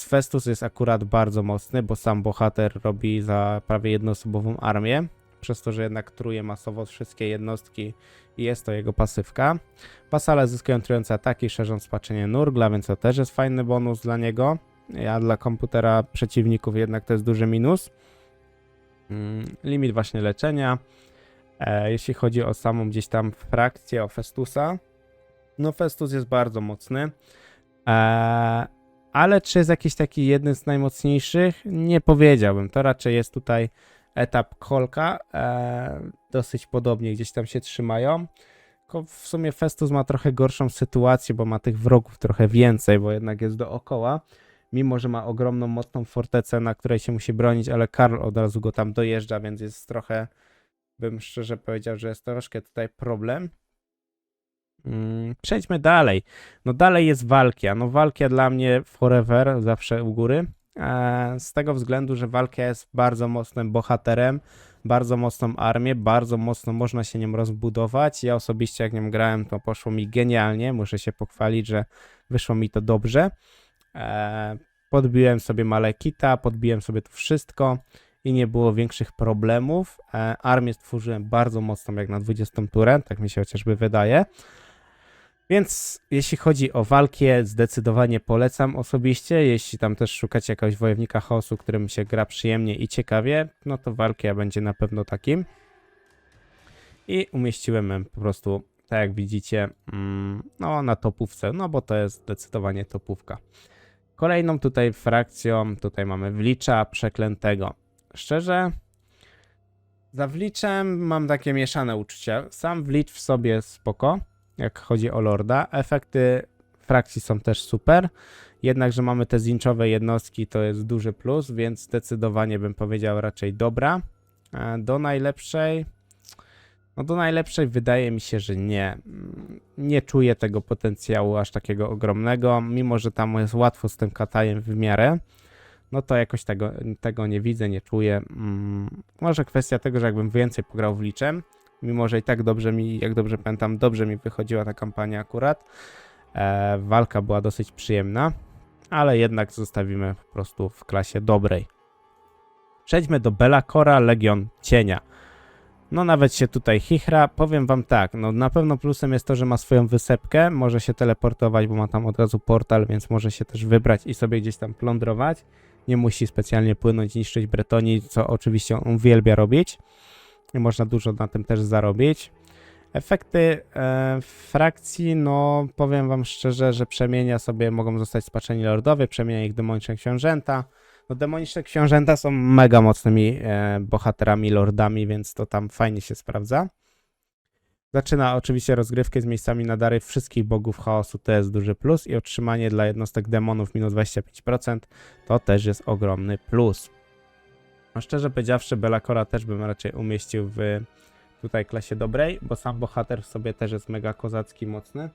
Festus jest akurat bardzo mocny, bo sam bohater robi za prawie jednoosobową armię. przez to, że jednak truje masowo wszystkie jednostki i jest to jego pasywka. Wasale zyskują trujące ataki, szerząc spaczenie Nurgla, więc to też jest fajny bonus dla niego. A dla komputera przeciwników jednak to jest duży minus. Limit właśnie leczenia. Jeśli chodzi o samą gdzieś tam frakcję, o Festusa, no Festus jest bardzo mocny. Ale czy jest jakiś taki jeden z najmocniejszych? Nie powiedziałbym. To raczej jest tutaj etap kolka. Dosyć podobnie gdzieś tam się trzymają. Tylko w sumie Festus ma trochę gorszą sytuację, bo ma tych wrogów trochę więcej, bo jednak jest dookoła. Mimo że ma ogromną, mocną fortecę, na której się musi bronić, ale Karl od razu go tam dojeżdża, więc jest trochę, bym szczerze powiedział, że jest troszkę tutaj problem. Przejdźmy dalej. No dalej jest Walkia. No Walkia dla mnie forever, zawsze u góry. Z tego względu, że Walkia jest bardzo mocnym bohaterem, bardzo mocną armię, bardzo mocno można się nią rozbudować. Ja osobiście jak nią grałem, to poszło mi genialnie. Muszę się pochwalić, że wyszło mi to dobrze. Podbiłem sobie Malekita, podbiłem sobie to wszystko i nie było większych problemów. Armię stworzyłem bardzo mocną jak na 20 turę, tak mi się chociażby wydaje. Więc jeśli chodzi o Walkię, zdecydowanie polecam osobiście. Jeśli tam też szukacie jakiegoś wojownika chaosu, którym się gra przyjemnie i ciekawie, no to Walkia będzie na pewno takim. I umieściłem ją po prostu, tak jak widzicie, no na topówce, no bo to jest zdecydowanie topówka. Kolejną tutaj frakcją, tutaj mamy Wlicza Przeklętego. Szczerze, za Wliczem mam takie mieszane uczucia. Sam Wlicz w sobie spoko, jak chodzi o Lorda. Efekty frakcji są też super. Jednakże mamy te zinczowe jednostki, to jest duży plus, więc zdecydowanie bym powiedział raczej dobra. Do najlepszej... No do najlepszej wydaje mi się, że nie. Nie czuję tego potencjału aż takiego ogromnego, mimo że tam jest łatwo z tym katajem w miarę. No to jakoś tego nie widzę, nie czuję. Może kwestia tego, że jakbym więcej pograł w Liczem, mimo że i tak dobrze mi, jak dobrze pamiętam, dobrze mi wychodziła ta kampania akurat. Walka była dosyć przyjemna, ale jednak zostawimy po prostu w klasie dobrej. Przejdźmy do Belacora, Legion Cienia. No nawet się tutaj chichra, powiem wam tak, no na pewno plusem jest to, że ma swoją wysepkę, może się teleportować, bo ma tam od razu portal, więc może się też wybrać i sobie gdzieś tam plądrować. Nie musi specjalnie płynąć, niszczyć Bretonii, co oczywiście on uwielbia robić. I można dużo na tym też zarobić. Efekty frakcji, no powiem wam szczerze, że przemienia sobie, mogą zostać spaczeni lordowie, przemienia ich demoniczne książęta. No demoniczne książęta są mega mocnymi bohaterami, lordami, więc to tam fajnie się sprawdza. Zaczyna oczywiście rozgrywkę z miejscami na dary wszystkich bogów chaosu, to jest duży plus i otrzymanie dla jednostek demonów minus 25%, to też jest ogromny plus. No szczerze powiedziawszy, Belacora też bym raczej umieścił w tutaj klasie dobrej, bo sam bohater w sobie też jest mega kozacki, mocny.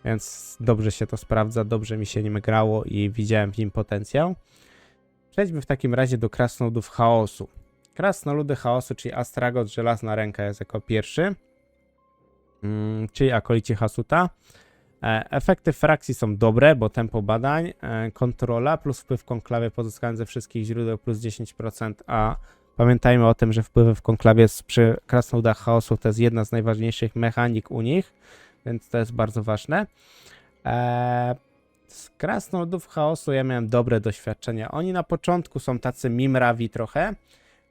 Więc dobrze się to sprawdza, dobrze mi się nim grało i widziałem w nim potencjał. Przejdźmy w takim razie do krasnoludów chaosu. Krasnoludy chaosu, czyli Astragot, żelazna ręka jest jako pierwszy. Czyli akolici Hasuta. Efekty frakcji są dobre, bo tempo badań, kontrola plus wpływ konklawy pozyskany ze wszystkich źródeł plus 10%, a pamiętajmy o tym, że wpływy w konklawie przy krasnoludach chaosu to jest jedna z najważniejszych mechanik u nich, więc to jest bardzo ważne. Z krasnoludów chaosu ja miałem dobre doświadczenia. Oni na początku są tacy mimrawi trochę,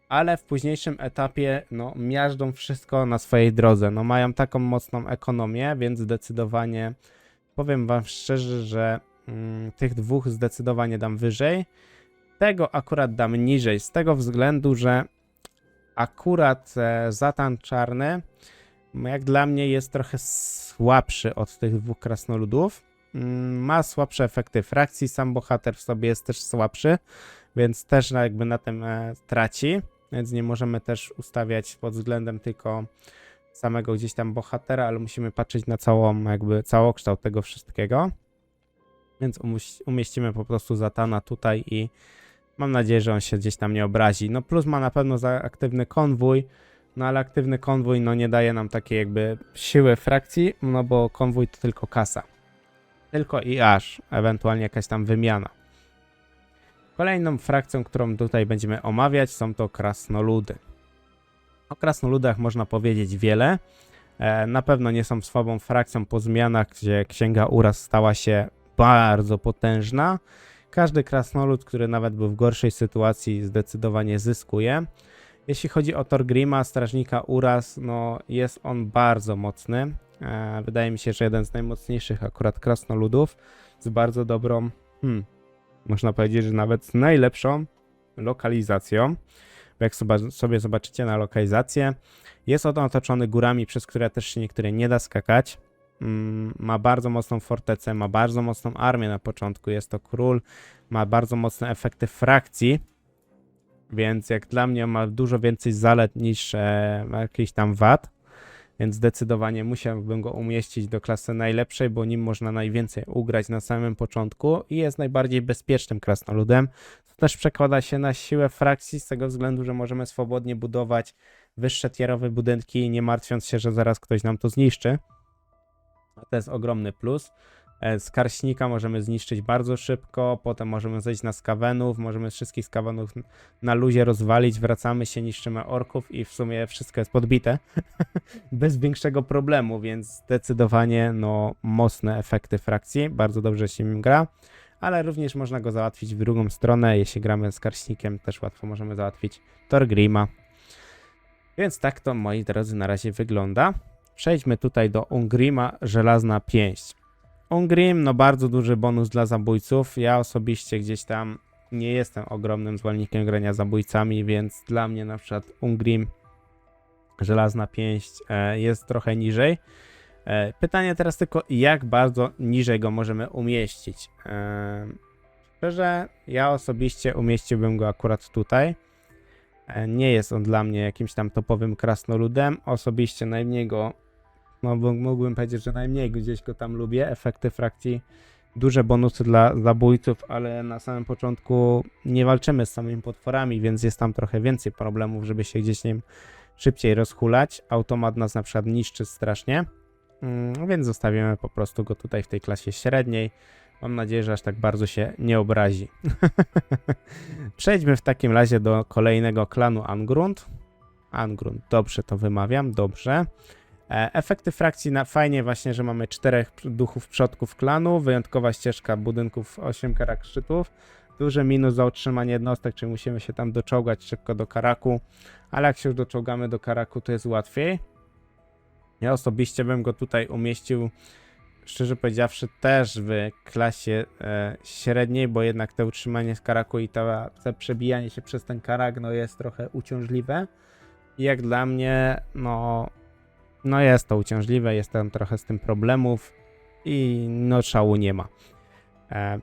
ale w późniejszym etapie no, miażdżą wszystko na swojej drodze. No, mają taką mocną ekonomię, więc zdecydowanie powiem wam szczerze, że tych dwóch zdecydowanie dam wyżej. Tego akurat dam niżej, z tego względu, że akurat Zatan Czarny jak dla mnie jest trochę słabszy od tych dwóch krasnoludów. Ma słabsze efekty frakcji, sam bohater w sobie jest też słabszy, więc też jakby na tym traci, więc nie możemy też ustawiać pod względem tylko samego gdzieś tam bohatera, ale musimy patrzeć na całokształt tego wszystkiego. Więc umieścimy po prostu Zatana tutaj i mam nadzieję, że on się gdzieś tam nie obrazi. No plus ma na pewno za aktywny konwój, no ale aktywny konwój no nie daje nam takiej jakby siły frakcji, no bo konwój to tylko kasa. Tylko i aż, ewentualnie jakaś tam wymiana. Kolejną frakcją, którą tutaj będziemy omawiać, są to krasnoludy. O krasnoludach można powiedzieć wiele. Na pewno nie są słabą frakcją po zmianach, gdzie Księga Uraz stała się bardzo potężna. Każdy krasnolud, który nawet był w gorszej sytuacji, zdecydowanie zyskuje. Jeśli chodzi o Thorgrima, strażnika Uraz, no jest on bardzo mocny. Wydaje mi się, że jeden z najmocniejszych akurat krasnoludów z bardzo dobrą, można powiedzieć, że nawet z najlepszą lokalizacją. Bo jak sobie zobaczycie na lokalizację, jest on otoczony górami, przez które też się niektóre nie da skakać. Ma bardzo mocną fortecę, ma bardzo mocną armię na początku, jest to król, ma bardzo mocne efekty frakcji, więc jak dla mnie ma dużo więcej zalet niż jakichś tam wad, więc zdecydowanie musiałbym go umieścić do klasy najlepszej, bo nim można najwięcej ugrać na samym początku i jest najbardziej bezpiecznym krasnoludem. To też przekłada się na siłę frakcji z tego względu, że możemy swobodnie budować wyższe tierowe budynki, nie martwiąc się, że zaraz ktoś nam to zniszczy. To jest ogromny plus. Skarśnika możemy zniszczyć bardzo szybko, potem możemy zejść na skawenów, możemy wszystkich skawenów na luzie rozwalić, wracamy się, niszczymy orków i w sumie wszystko jest podbite bez większego problemu, więc zdecydowanie no mocne efekty frakcji, bardzo dobrze się nim gra, ale również można go załatwić w drugą stronę, jeśli gramy z Skarśnikiem też łatwo możemy załatwić Thorgrima. Więc tak to, moi drodzy, na razie wygląda. Przejdźmy tutaj do Ungrima, Żelazna Pięść. Ungrim, no bardzo duży bonus dla zabójców. Ja osobiście gdzieś tam nie jestem ogromnym zwolennikiem grania zabójcami, więc dla mnie na przykład Ungrim, Żelazna Pięść jest trochę niżej. Pytanie teraz tylko, jak bardzo niżej go możemy umieścić. Szczerze, ja osobiście umieściłbym go akurat tutaj. Nie jest on dla mnie jakimś tam topowym krasnoludem. Osobiście najmniej go, no mógłbym powiedzieć, że najmniej gdzieś go tam lubię. Efekty frakcji, duże bonusy dla zabójców, ale na samym początku nie walczymy z samymi potworami, więc jest tam trochę więcej problemów, żeby się gdzieś nim szybciej rozhulać. Automat nas na przykład niszczy strasznie, więc zostawimy po prostu go tutaj w tej klasie średniej. Mam nadzieję, że aż tak bardzo się nie obrazi. Przejdźmy w takim razie do kolejnego klanu Angrund. Angrund, dobrze to wymawiam, dobrze. Efekty frakcji fajnie właśnie, że mamy 4 duchów przodków klanu, wyjątkowa ścieżka budynków, 8 karak szczytów. Duży minus za utrzymanie jednostek, czyli musimy się tam doczołgać szybko do Karaku, ale jak się już doczołgamy do Karaku, to jest łatwiej. Ja osobiście bym go tutaj umieścił, szczerze powiedziawszy, też w klasie średniej, bo jednak to utrzymanie z Karaku i to przebijanie się przez ten Karak no jest trochę uciążliwe. I jak dla mnie, no jest to uciążliwe, jest tam trochę z tym problemów i no szału nie ma.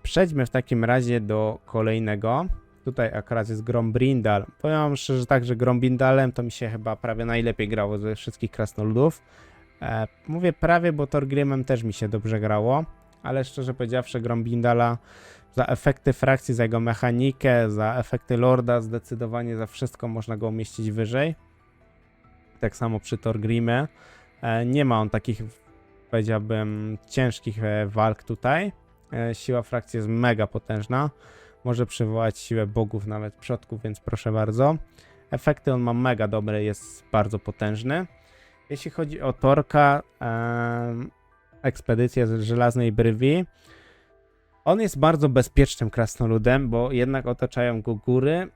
Przejdźmy w takim razie do kolejnego. Tutaj akurat jest Grombrindal. Powiem szczerze tak, że Grombrindalem to mi się chyba prawie najlepiej grało ze wszystkich krasnoludów. Mówię prawie, bo Thorgrimem też mi się dobrze grało, ale szczerze powiedziawszy Grombrindala za efekty frakcji, za jego mechanikę, za efekty lorda, zdecydowanie za wszystko można go umieścić wyżej. Tak samo przy Thorgrimie. Nie ma on takich, powiedziałbym, ciężkich walk tutaj. Siła frakcji jest mega potężna. Może przywołać siłę bogów, nawet przodków, więc proszę bardzo. Efekty on ma mega dobre, jest bardzo potężny. Jeśli chodzi o Torka, ekspedycję z Żelaznej Brwi, on jest bardzo bezpiecznym krasnoludem, bo jednak otaczają go góry.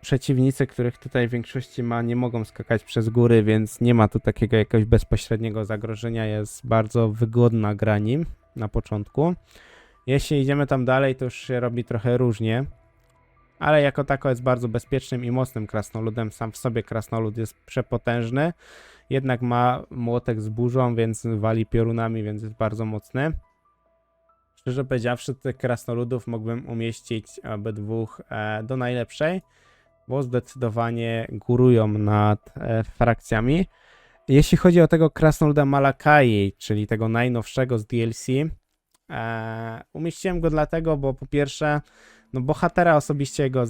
Przeciwnicy, których tutaj w większości ma, nie mogą skakać przez góry, więc nie ma tu takiego jakiegoś bezpośredniego zagrożenia. Jest bardzo wygodna gra nim na początku. Jeśli idziemy tam dalej, to już się robi trochę różnie, ale jako tako jest bardzo bezpiecznym i mocnym krasnoludem. Sam w sobie krasnolud jest przepotężny, jednak ma młotek z burzą, więc wali piorunami, więc jest bardzo mocny. Szczerze powiedziawszy, tych krasnoludów mógłbym umieścić obydwu do najlepszej, bo zdecydowanie górują nad frakcjami. Jeśli chodzi o tego krasnoluda Malakai, czyli tego najnowszego z DLC, umieściłem go dlatego, bo po pierwsze, no bohatera osobiście go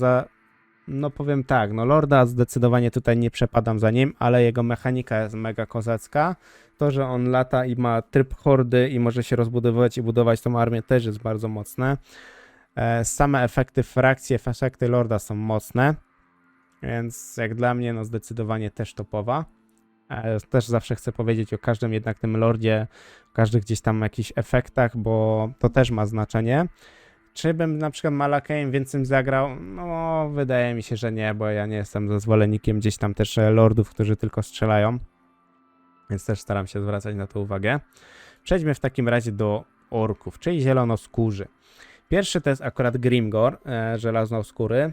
no powiem tak, no lorda zdecydowanie tutaj nie przepadam za nim, ale jego mechanika jest mega kozacka. To, że on lata i ma tryb hordy i może się rozbudowywać i budować tą armię, też jest bardzo mocne. Same efekty frakcji, efekty lorda są mocne. Więc jak dla mnie, no zdecydowanie też topowa. Też zawsze chcę powiedzieć o każdym jednak tym lordzie, o każdych gdzieś tam jakichś efektach, bo to też ma znaczenie. Czy bym na przykład Malakejem więcej zagrał? No, wydaje mi się, że nie, bo ja nie jestem zwolennikiem gdzieś tam też lordów, którzy tylko strzelają. Więc też staram się zwracać na to uwagę. Przejdźmy w takim razie do orków, czyli zielonoskórzy. Pierwszy to jest akurat Grimgor, żelaznoskóry,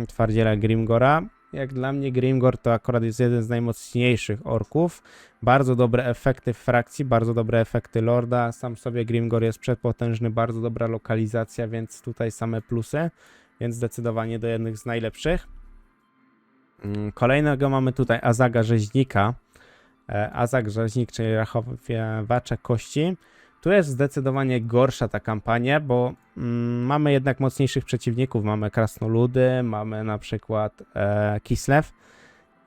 twardziela Grimgora. Jak dla mnie Grimgor to akurat jest jeden z najmocniejszych orków. Bardzo dobre efekty w frakcji, bardzo dobre efekty lorda. Sam sobie Grimgor jest przepotężny, bardzo dobra lokalizacja, więc tutaj same plusy. Więc zdecydowanie do jednych z najlepszych. Kolejnego mamy tutaj Azaga Rzeźnika. Azag Rzeźnik, czyli rachowacza kości. Tu jest zdecydowanie gorsza ta kampania, bo mamy jednak mocniejszych przeciwników. Mamy krasnoludy, mamy na przykład Kislev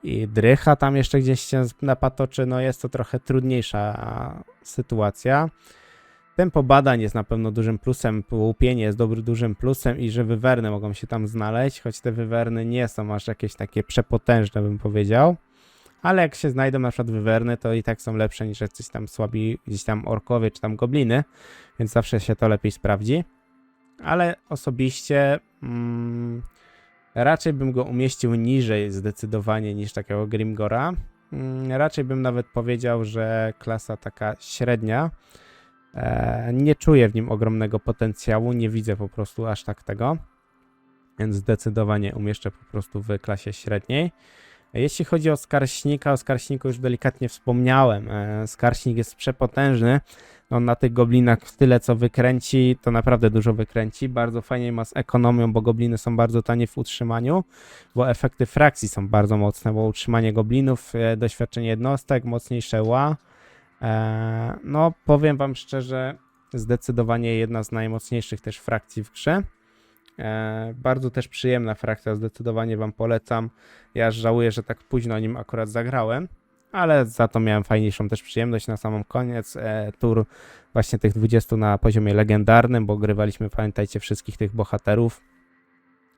i Drycha tam jeszcze gdzieś się napatoczy. No jest to trochę trudniejsza sytuacja. Tempo badań jest na pewno dużym plusem, łupienie jest dużym plusem i że wywerny mogą się tam znaleźć, choć te wywerny nie są aż jakieś takie przepotężne, bym powiedział. Ale jak się znajdą na przykład wywerny, to i tak są lepsze niż jacyś tam słabi, gdzieś tam orkowie czy tam gobliny, więc zawsze się to lepiej sprawdzi. Ale osobiście raczej bym go umieścił niżej zdecydowanie niż takiego Grimgora. Raczej bym nawet powiedział, że klasa taka średnia. Nie czuję w nim ogromnego potencjału, nie widzę po prostu aż tak tego. Więc zdecydowanie umieszczę po prostu w klasie średniej. Jeśli chodzi o Skarśnika, o Skarśniku już delikatnie wspomniałem. Skarśnik jest przepotężny. On na tych goblinach tyle co wykręci, to naprawdę dużo wykręci. Bardzo fajnie ma z ekonomią, bo gobliny są bardzo tanie w utrzymaniu, bo efekty frakcji są bardzo mocne, bo utrzymanie goblinów, doświadczenie jednostek, mocniejsze ła. No powiem wam szczerze, zdecydowanie jedna z najmocniejszych też frakcji w grze. Bardzo też przyjemna frakcja, zdecydowanie wam polecam. Ja aż żałuję, że tak późno o nim akurat zagrałem, ale za to miałem fajniejszą też przyjemność na samym koniec. Tur właśnie tych 20 na poziomie legendarnym, bo grywaliśmy, pamiętajcie, wszystkich tych bohaterów,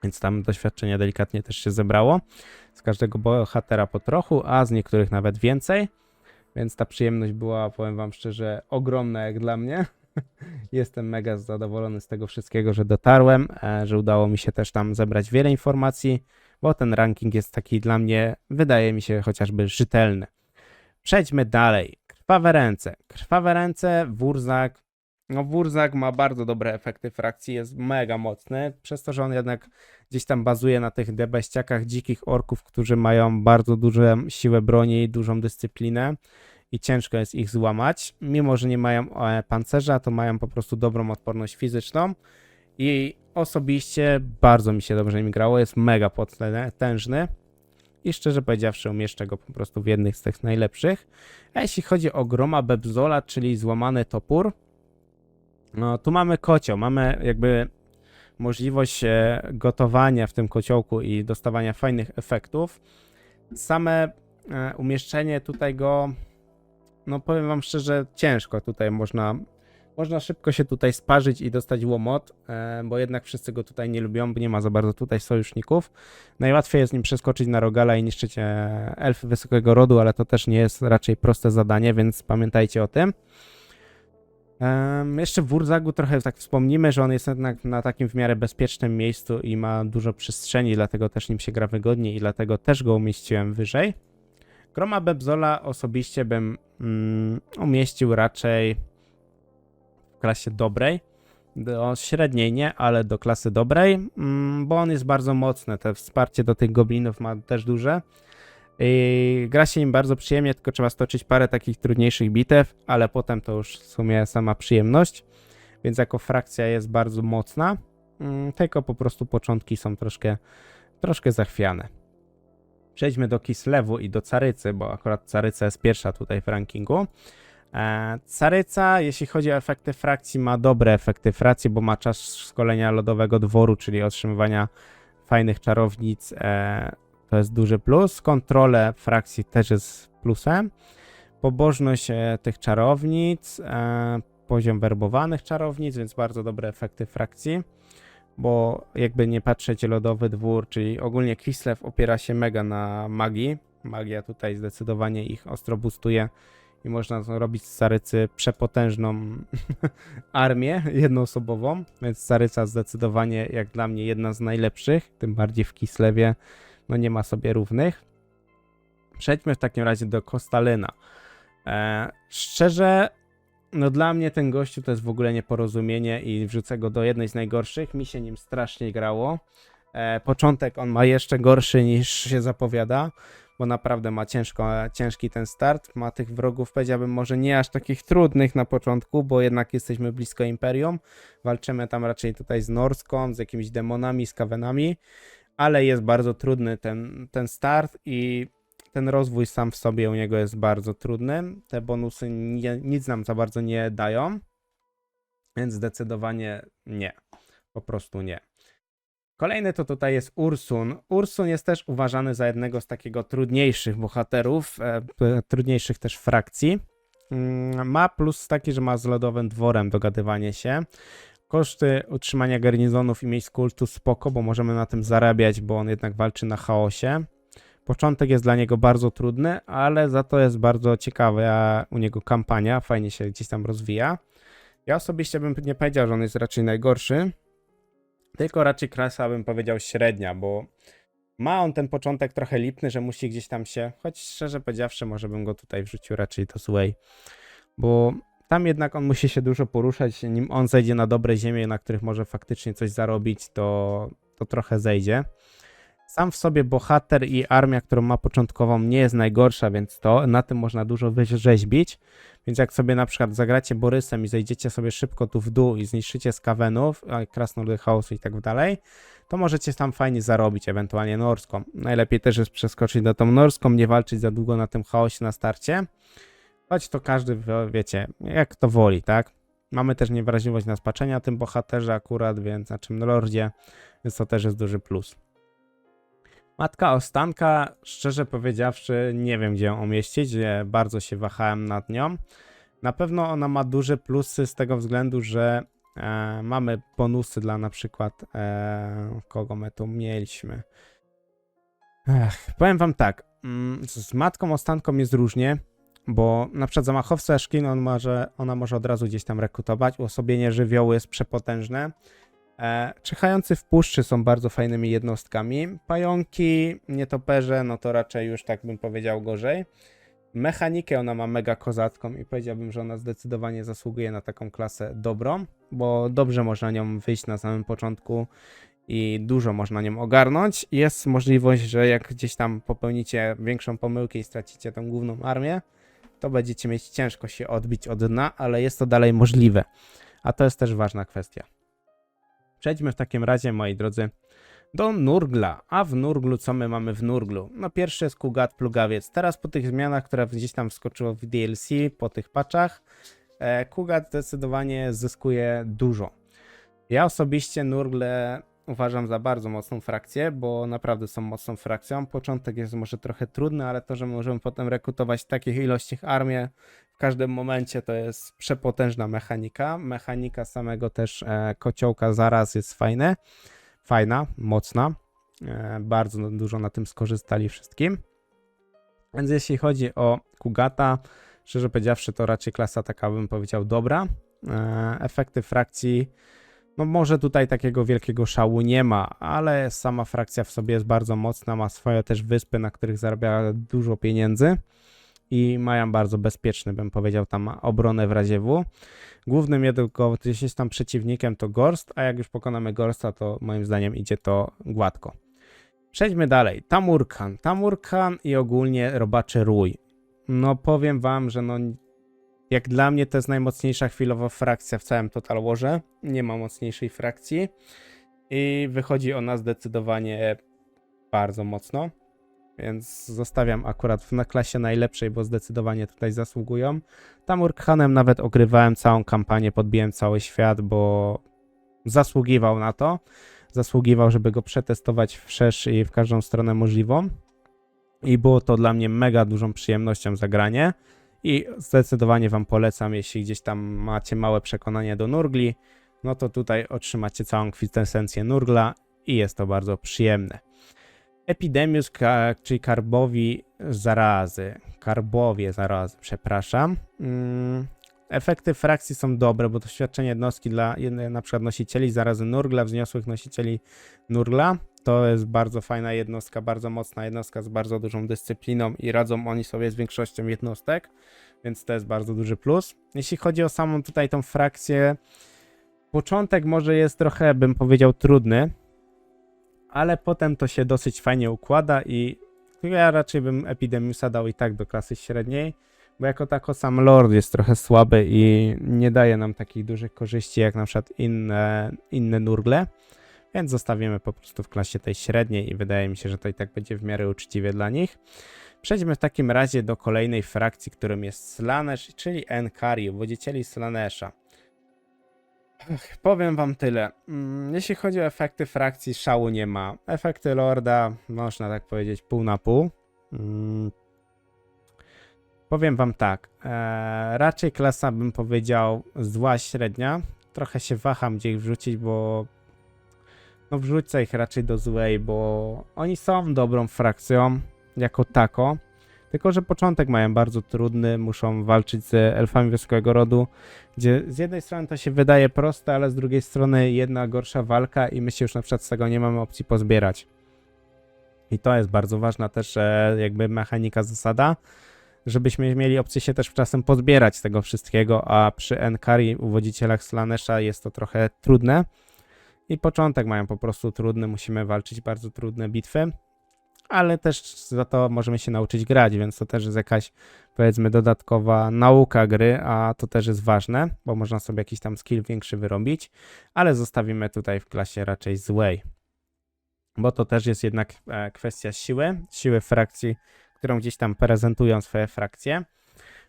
więc tam doświadczenia delikatnie też się zebrało. Z każdego bohatera po trochu, a z niektórych nawet więcej, więc ta przyjemność była, powiem wam szczerze, ogromna jak dla mnie. Jestem mega zadowolony z tego wszystkiego, że dotarłem, że udało mi się też tam zebrać wiele informacji, bo ten ranking jest taki dla mnie, wydaje mi się, chociażby rzetelny. Przejdźmy dalej. Krwawe ręce. Krwawe ręce, Wurzak. No Wurzak ma bardzo dobre efekty frakcji, jest mega mocny, przez to, że on jednak gdzieś tam bazuje na tych debeściakach dzikich orków, którzy mają bardzo dużą siłę broni i dużą dyscyplinę. I ciężko jest ich złamać, mimo że nie mają pancerza, to mają po prostu dobrą odporność fizyczną i osobiście bardzo mi się dobrze nim grało, jest mega potężny i szczerze powiedziawszy umieszczę go po prostu w jednych z tych najlepszych. A jeśli chodzi o Groma Bebzola, czyli złamany topór, no tu mamy kocioł, mamy jakby możliwość gotowania w tym kociołku i dostawania fajnych efektów. Same umieszczenie tutaj go, no powiem wam szczerze, ciężko tutaj można szybko się tutaj sparzyć i dostać łomot, bo jednak wszyscy go tutaj nie lubią, bo nie ma za bardzo tutaj sojuszników. Najłatwiej jest nim przeskoczyć na Rogala i niszczyć elfy wysokiego rodu, ale to też nie jest raczej proste zadanie, więc pamiętajcie o tym. Jeszcze w Wurzagu trochę tak wspomnimy, że on jest jednak na takim w miarę bezpiecznym miejscu i ma dużo przestrzeni, dlatego też nim się gra wygodniej i dlatego też go umieściłem wyżej. Groma Bebzola osobiście bym umieścił raczej w klasie dobrej, do średniej nie, ale do klasy dobrej, bo on jest bardzo mocny, te wsparcie do tych goblinów ma też duże. I gra się nim bardzo przyjemnie, tylko trzeba stoczyć parę takich trudniejszych bitew, ale potem to już w sumie sama przyjemność, więc jako frakcja jest bardzo mocna, tylko po prostu początki są troszkę zachwiane. Przejdźmy do Kislewu i do Carycy, bo akurat Caryca jest pierwsza tutaj w rankingu. Caryca, jeśli chodzi o efekty frakcji, ma dobre efekty frakcji, bo ma czas szkolenia lodowego dworu, czyli otrzymywania fajnych czarownic. To jest duży plus. Kontrolę frakcji też jest plusem. Pobożność tych czarownic, poziom werbowanych czarownic, więc bardzo dobre efekty frakcji. bo jakby nie patrzeć, Lodowy Dwór, czyli ogólnie Kislev opiera się mega na magii. Magia tutaj zdecydowanie ich ostro boostuje i można robić z Sarycy przepotężną armię jednoosobową, więc Saryca zdecydowanie jak dla mnie jedna z najlepszych, tym bardziej w Kislewie, no nie ma sobie równych. Przejdźmy w takim razie do Kostalyna. Szczerze, no dla mnie ten gościu to jest w ogóle nieporozumienie i wrzucę go do jednej z najgorszych. Mi się nim strasznie grało. Początek on ma jeszcze gorszy niż się zapowiada, bo naprawdę ma ciężki ten start. Ma tych wrogów, powiedziałbym, może nie aż takich trudnych na początku, bo jednak jesteśmy blisko Imperium. Walczymy tam raczej tutaj z Norską, z jakimiś demonami, z Kawenami, ale jest bardzo trudny ten start i ten rozwój sam w sobie u niego jest bardzo trudny. Te bonusy nic nam za bardzo nie dają, więc zdecydowanie nie. Po prostu nie. Kolejny to tutaj jest Ursun. Ursun jest też uważany za jednego z takiego trudniejszych bohaterów, trudniejszych też frakcji. Ma plus taki, że ma z Lodowym Dworem dogadywanie się. Koszty utrzymania garnizonów i miejsc kultu spoko, bo możemy na tym zarabiać, bo on jednak walczy na chaosie. Początek jest dla niego bardzo trudny, ale za to jest bardzo ciekawa u niego kampania, fajnie się gdzieś tam rozwija. Ja osobiście bym nie powiedział, że on jest raczej najgorszy, tylko raczej klasa bym powiedział średnia, bo ma on ten początek trochę lipny, że musi gdzieś tam się, choć szczerze powiedziawszy, może bym go tutaj wrzucił raczej do złej, bo tam jednak on musi się dużo poruszać, nim on zejdzie na dobre ziemie, na których może faktycznie coś zarobić, to trochę zejdzie. Sam w sobie bohater i armia, którą ma początkową, nie jest najgorsza, więc na tym można dużo wyrzeźbić. Więc jak sobie na przykład zagracie Borysem i zejdziecie sobie szybko tu w dół i zniszczycie Skawenów, Krasnoludy Chaosu i tak dalej, to możecie tam fajnie zarobić, ewentualnie Norską. Najlepiej też jest przeskoczyć do tą Norską, nie walczyć za długo na tym chaosie na starcie. Choć to każdy, wiecie, jak to woli, tak? Mamy też niewrażliwość na spaczenia tym bohaterze akurat, więc na czym Lordzie, więc to też jest duży plus. Matka Ostanka, szczerze powiedziawszy, nie wiem gdzie ją umieścić, bardzo się wahałem nad nią. Na pewno ona ma duże plusy z tego względu, że mamy bonusy dla na przykład, kogo my tu mieliśmy. Powiem wam tak, z Matką Ostanką jest różnie, bo na przykład zamachowca Eszkin, ona może od razu gdzieś tam rekrutować, uosobienie żywiołu jest przepotężne. Czyhający w puszczy są bardzo fajnymi jednostkami. Pająki, nietoperze, no to raczej już tak bym powiedział gorzej. Mechanikę ona ma mega kozacką i powiedziałbym, że ona zdecydowanie zasługuje na taką klasę dobrą, bo dobrze można nią wyjść na samym początku i dużo można nią ogarnąć. Jest możliwość, że jak gdzieś tam popełnicie większą pomyłkę i stracicie tą główną armię, to będziecie mieć ciężko się odbić od dna, ale jest to dalej możliwe. A to jest też ważna kwestia. Przejdźmy w takim razie, moi drodzy, do Nurgla. A w Nurglu, co my mamy w Nurglu? No pierwszy jest Kugat Plugawiec. Teraz po tych zmianach, które gdzieś tam wskoczyło w DLC, po tych patchach, Kugat zdecydowanie zyskuje dużo. Ja osobiście Nurgle uważam za bardzo mocną frakcję, bo naprawdę są mocną frakcją. Początek jest może trochę trudny, ale to, że możemy potem rekrutować takich ilościach armię w każdym momencie, to jest przepotężna mechanika. Mechanika samego też kociołka zaraz jest fajna, mocna. Bardzo dużo na tym skorzystali wszystkim. Więc jeśli chodzi o Kugata, szczerze powiedziawszy, to raczej klasa taka, bym powiedział, dobra. Efekty frakcji, no może tutaj takiego wielkiego szału nie ma, ale sama frakcja w sobie jest bardzo mocna, ma swoje też wyspy, na których zarabia dużo pieniędzy i mają bardzo bezpieczny, bym powiedział, tam obronę w razie W. Głównym jeśli jest tam przeciwnikiem, to Gorst, a jak już pokonamy Gorsta, to moim zdaniem idzie to gładko. Przejdźmy dalej. Tamurkhan i ogólnie Robaczy Rój. No powiem wam, że no jak dla mnie to jest najmocniejsza chwilowo frakcja w całym Total Warze. Nie ma mocniejszej frakcji i wychodzi ona zdecydowanie bardzo mocno. Więc zostawiam akurat na klasie najlepszej, bo zdecydowanie tutaj zasługują. Tamurkhanem nawet ogrywałem całą kampanię, podbiłem cały świat, bo zasługiwał na to. Zasługiwał, żeby go przetestować wszerz i w każdą stronę możliwą. I było to dla mnie mega dużą przyjemnością zagranie. I zdecydowanie wam polecam, jeśli gdzieś tam macie małe przekonanie do Nurgli, no to tutaj otrzymacie całą kwintesencję Nurgla i jest to bardzo przyjemne. Epidemius, czyli karbowie zarazy, przepraszam. Efekty frakcji są dobre, bo doświadczenie jednostki dla na przykład nosicieli zarazy Nurgla, wzniosłych nosicieli Nurgla. To jest bardzo fajna jednostka, bardzo mocna jednostka z bardzo dużą dyscypliną i radzą oni sobie z większością jednostek, więc to jest bardzo duży plus. Jeśli chodzi o samą tutaj tą frakcję, początek może jest trochę, bym powiedział, trudny, ale potem to się dosyć fajnie układa i ja raczej bym Epidemiusa dał i tak do klasy średniej, bo jako tako sam Lord jest trochę słaby i nie daje nam takich dużych korzyści jak na przykład inne Nurgle, więc zostawimy po prostu w klasie tej średniej i wydaje mi się, że to i tak będzie w miarę uczciwie dla nich. Przejdźmy w takim razie do kolejnej frakcji, którą jest Slaanesh, czyli Enkari, wodzicieli Slaanesha. Powiem wam tyle. Jeśli chodzi o efekty frakcji, szału nie ma. Efekty Lorda, można tak powiedzieć, pół na pół. Powiem wam tak. Raczej klasa, bym powiedział, zła średnia. Trochę się waham, gdzie ich wrzucić, bo no wrzucę ich raczej do złej, bo oni są dobrą frakcją jako tako. Tylko że początek mają bardzo trudny, muszą walczyć z elfami wysokiego rodu, gdzie z jednej strony to się wydaje proste, ale z drugiej strony jedna gorsza walka i my się już na przykład z tego nie mamy opcji pozbierać. I to jest bardzo ważna też jakby mechanika, zasada, żebyśmy mieli opcję się też czasem pozbierać z tego wszystkiego, a przy Enkari u wodzicielach Slaanesha jest to trochę trudne. I początek mają po prostu trudny, musimy walczyć bardzo trudne bitwy. Ale też za to możemy się nauczyć grać, więc to też jest jakaś, powiedzmy, dodatkowa nauka gry, a to też jest ważne, bo można sobie jakiś tam skill większy wyrobić, ale zostawimy tutaj w klasie raczej złej, bo to też jest jednak kwestia siły frakcji, którą gdzieś tam prezentują swoje frakcje.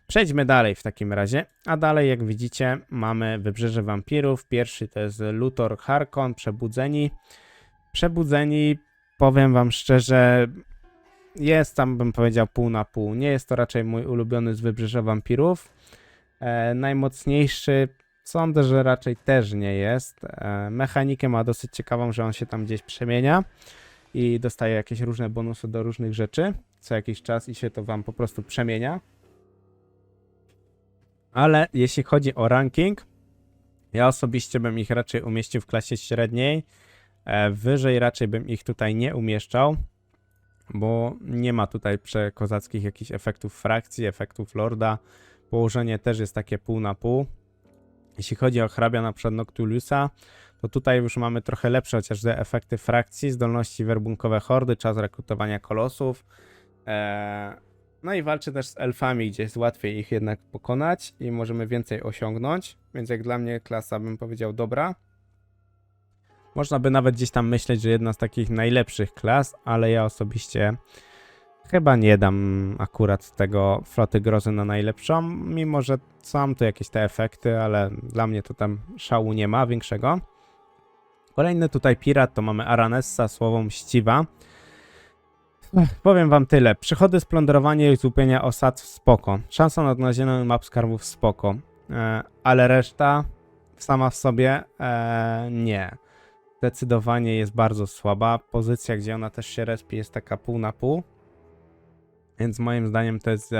Przejdźmy dalej w takim razie, a dalej jak widzicie mamy Wybrzeże Wampirów, pierwszy to jest Luthor Harkon, Przebudzeni, powiem wam szczerze, jest tam, bym powiedział, pół na pół. Nie jest to raczej mój ulubiony z Wybrzeża Wampirów. Najmocniejszy sądzę, że raczej też nie jest. Mechanikę ma dosyć ciekawą, że on się tam gdzieś przemienia i dostaje jakieś różne bonusy do różnych rzeczy co jakiś czas i się to wam po prostu przemienia. Ale jeśli chodzi o ranking, ja osobiście bym ich raczej umieścił w klasie średniej. Wyżej raczej bym ich tutaj nie umieszczał, bo nie ma tutaj przekozackich jakichś efektów frakcji, efektów Lorda. Położenie też jest takie pół na pół. Jeśli chodzi o hrabia na przykład Noctulusa, to tutaj już mamy trochę lepsze chociaż efekty frakcji, zdolności werbunkowe hordy, czas rekrutowania kolosów. No i walczy też z elfami, gdzie jest łatwiej ich jednak pokonać i możemy więcej osiągnąć, więc jak dla mnie klasa, bym powiedział, dobra. Można by nawet gdzieś tam myśleć, że jedna z takich najlepszych klas, ale ja osobiście chyba nie dam akurat tego Floty Grozy na najlepszą, mimo że są tu jakieś te efekty, ale dla mnie to tam szału nie ma większego. Kolejny tutaj pirat to mamy Aranessa, słowo mściwa. Powiem wam tyle. Przychody z plądrowania i złupienia osad spoko. Szansa na odnalezienie map skarbów spoko. Ale reszta sama w sobie nie. Zdecydowanie jest bardzo słaba. Pozycja, gdzie ona też się respi, jest taka pół na pół. Więc moim zdaniem to jest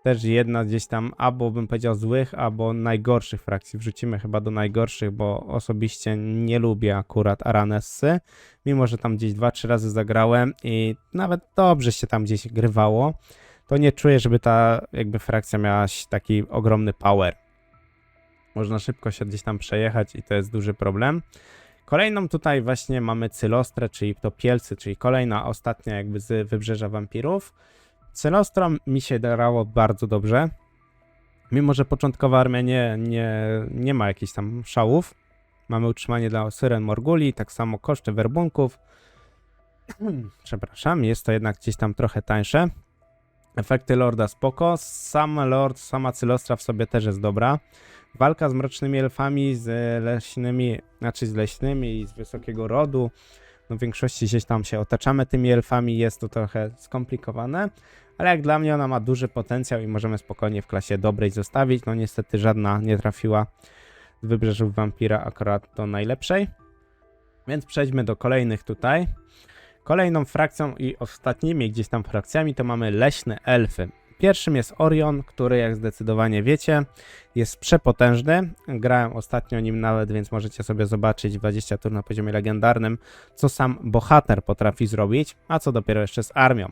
też jedna gdzieś tam, albo bym powiedział złych, albo najgorszych frakcji. Wrzucimy chyba do najgorszych, bo osobiście nie lubię akurat Aranessy. Mimo że tam gdzieś 2-3 razy zagrałem i nawet dobrze się tam gdzieś grywało, to nie czuję, żeby ta jakby frakcja miała taki ogromny power. Można szybko się gdzieś tam przejechać i to jest duży problem. Kolejną tutaj właśnie mamy Cylostrę, czyli to Pielcy, czyli kolejna, ostatnia jakby z Wybrzeża Wampirów. Cylostra mi się grało bardzo dobrze, mimo że początkowa armia nie ma jakichś tam szałów. Mamy utrzymanie dla Syren Morguli, tak samo koszty werbunków. Przepraszam, jest to jednak gdzieś tam trochę tańsze. Efekty Lorda spoko, sam Lord, sama Cylostra w sobie też jest dobra. Walka z mrocznymi elfami, z leśnymi i z wysokiego rodu. No w większości gdzieś tam się otaczamy tymi elfami, jest to trochę skomplikowane, ale jak dla mnie ona ma duży potencjał i możemy spokojnie w klasie dobrej zostawić. No niestety żadna nie trafiła z Wybrzeżów Wampira akurat do najlepszej. Więc przejdźmy do kolejnych tutaj. Kolejną frakcją i ostatnimi gdzieś tam frakcjami to mamy leśne elfy. Pierwszym jest Orion, który jak zdecydowanie wiecie jest przepotężny. Grałem ostatnio nim nawet, więc możecie sobie zobaczyć 20 tur na poziomie legendarnym, co sam bohater potrafi zrobić, a co dopiero jeszcze z armią.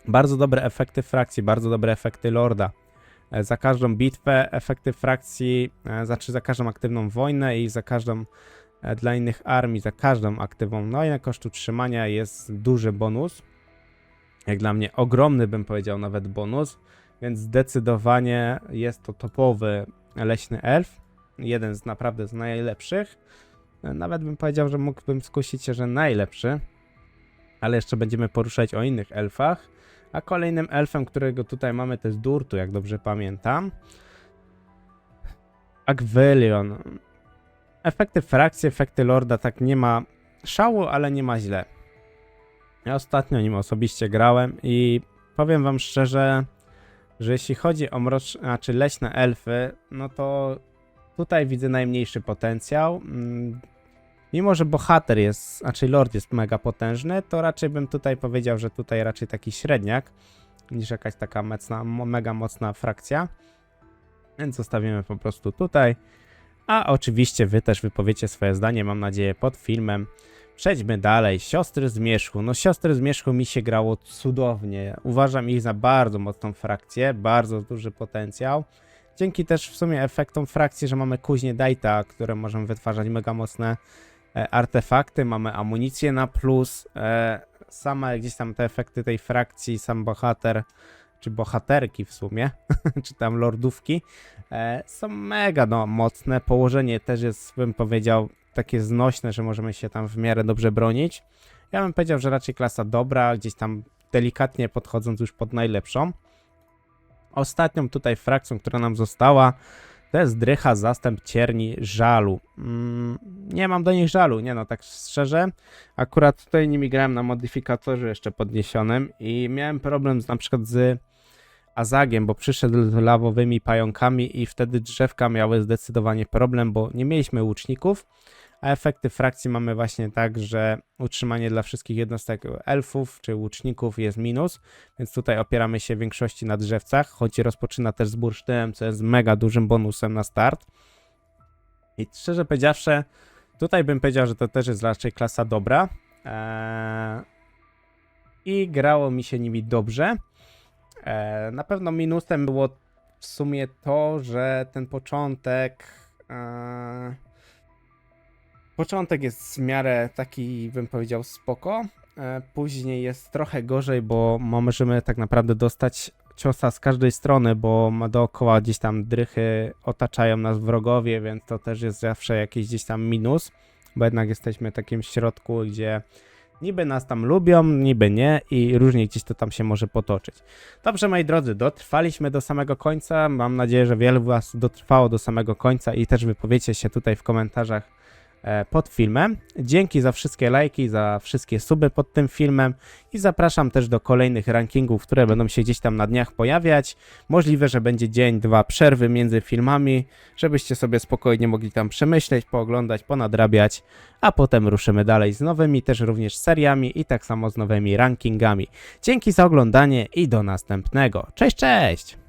Bardzo dobre efekty frakcji, bardzo dobre efekty lorda. Za każdą bitwę efekty frakcji, znaczy za każdą aktywną wojnę i za każdą dla innych armii, za każdą aktywną wojnę koszt utrzymania jest duży bonus. Jak dla mnie ogromny, bym powiedział, nawet bonus, więc zdecydowanie jest to topowy leśny elf. Jeden z naprawdę z najlepszych. Nawet bym powiedział, że mógłbym skusić się, że najlepszy. Ale jeszcze będziemy poruszać o innych elfach. A kolejnym elfem, którego tutaj mamy, to jest Durtu, jak dobrze pamiętam. Aquilion. Efekty frakcji, efekty lorda, tak nie ma szału, ale nie ma źle. Ja ostatnio nim osobiście grałem i powiem wam szczerze, że jeśli chodzi o znaczy leśne elfy, no to tutaj widzę najmniejszy potencjał. Mimo że bohater jest, znaczy lord jest mega potężny, to raczej bym tutaj powiedział, że tutaj raczej taki średniak niż jakaś taka mega mocna frakcja. Więc zostawimy po prostu tutaj. A oczywiście wy też wypowiecie swoje zdanie, mam nadzieję, pod filmem. Przejdźmy dalej. Siostry Zmierzchu. No Siostry Zmierzchu mi się grało cudownie. Uważam ich za bardzo mocną frakcję, bardzo duży potencjał. Dzięki też w sumie efektom frakcji, że mamy kuźnię Dajta, które możemy wytwarzać mega mocne artefakty, mamy amunicję na plus, same gdzieś tam te efekty tej frakcji, sam bohater, czy bohaterki w sumie, czy tam lordówki, są mega mocne. Położenie też jest, bym powiedział, takie znośne, że możemy się tam w miarę dobrze bronić. Ja bym powiedział, że raczej klasa dobra, gdzieś tam delikatnie podchodząc już pod najlepszą. Ostatnią tutaj frakcją, która nam została, to jest Drycha, Zastęp, Cierni, Żalu. Nie mam do nich żalu, nie no, tak szczerze. Akurat tutaj nimi grałem na modyfikatorze jeszcze podniesionym i miałem problem na przykład z Azagiem, bo przyszedł z lawowymi pająkami i wtedy drzewka miały zdecydowanie problem, bo nie mieliśmy łuczników, a efekty frakcji mamy właśnie tak, że utrzymanie dla wszystkich jednostek elfów czy łuczników jest minus, więc tutaj opieramy się w większości na drzewcach, choć rozpoczyna też z bursztynem, co jest mega dużym bonusem na start. I szczerze powiedziawszy, tutaj bym powiedział, że to też jest raczej klasa dobra i grało mi się nimi dobrze. Na pewno minusem było w sumie to, że ten początek jest w miarę taki, bym powiedział, spoko. Później jest trochę gorzej, bo możemy tak naprawdę dostać ciosa z każdej strony, bo dookoła gdzieś tam drychy otaczają nas wrogowie, więc to też jest zawsze jakiś gdzieś tam minus, bo jednak jesteśmy w takim środku, gdzie niby nas tam lubią, niby nie i różnie gdzieś to tam się może potoczyć. Dobrze, moi drodzy, dotrwaliśmy do samego końca. Mam nadzieję, że wielu was dotrwało do samego końca i też wypowiecie się tutaj w komentarzach pod filmem. Dzięki za wszystkie lajki, za wszystkie suby pod tym filmem i zapraszam też do kolejnych rankingów, które będą się gdzieś tam na dniach pojawiać. Możliwe, że będzie dzień, dwa przerwy między filmami, żebyście sobie spokojnie mogli tam przemyśleć, pooglądać, ponadrabiać, a potem ruszymy dalej z nowymi też również seriami i tak samo z nowymi rankingami. Dzięki za oglądanie i do następnego. Cześć, cześć!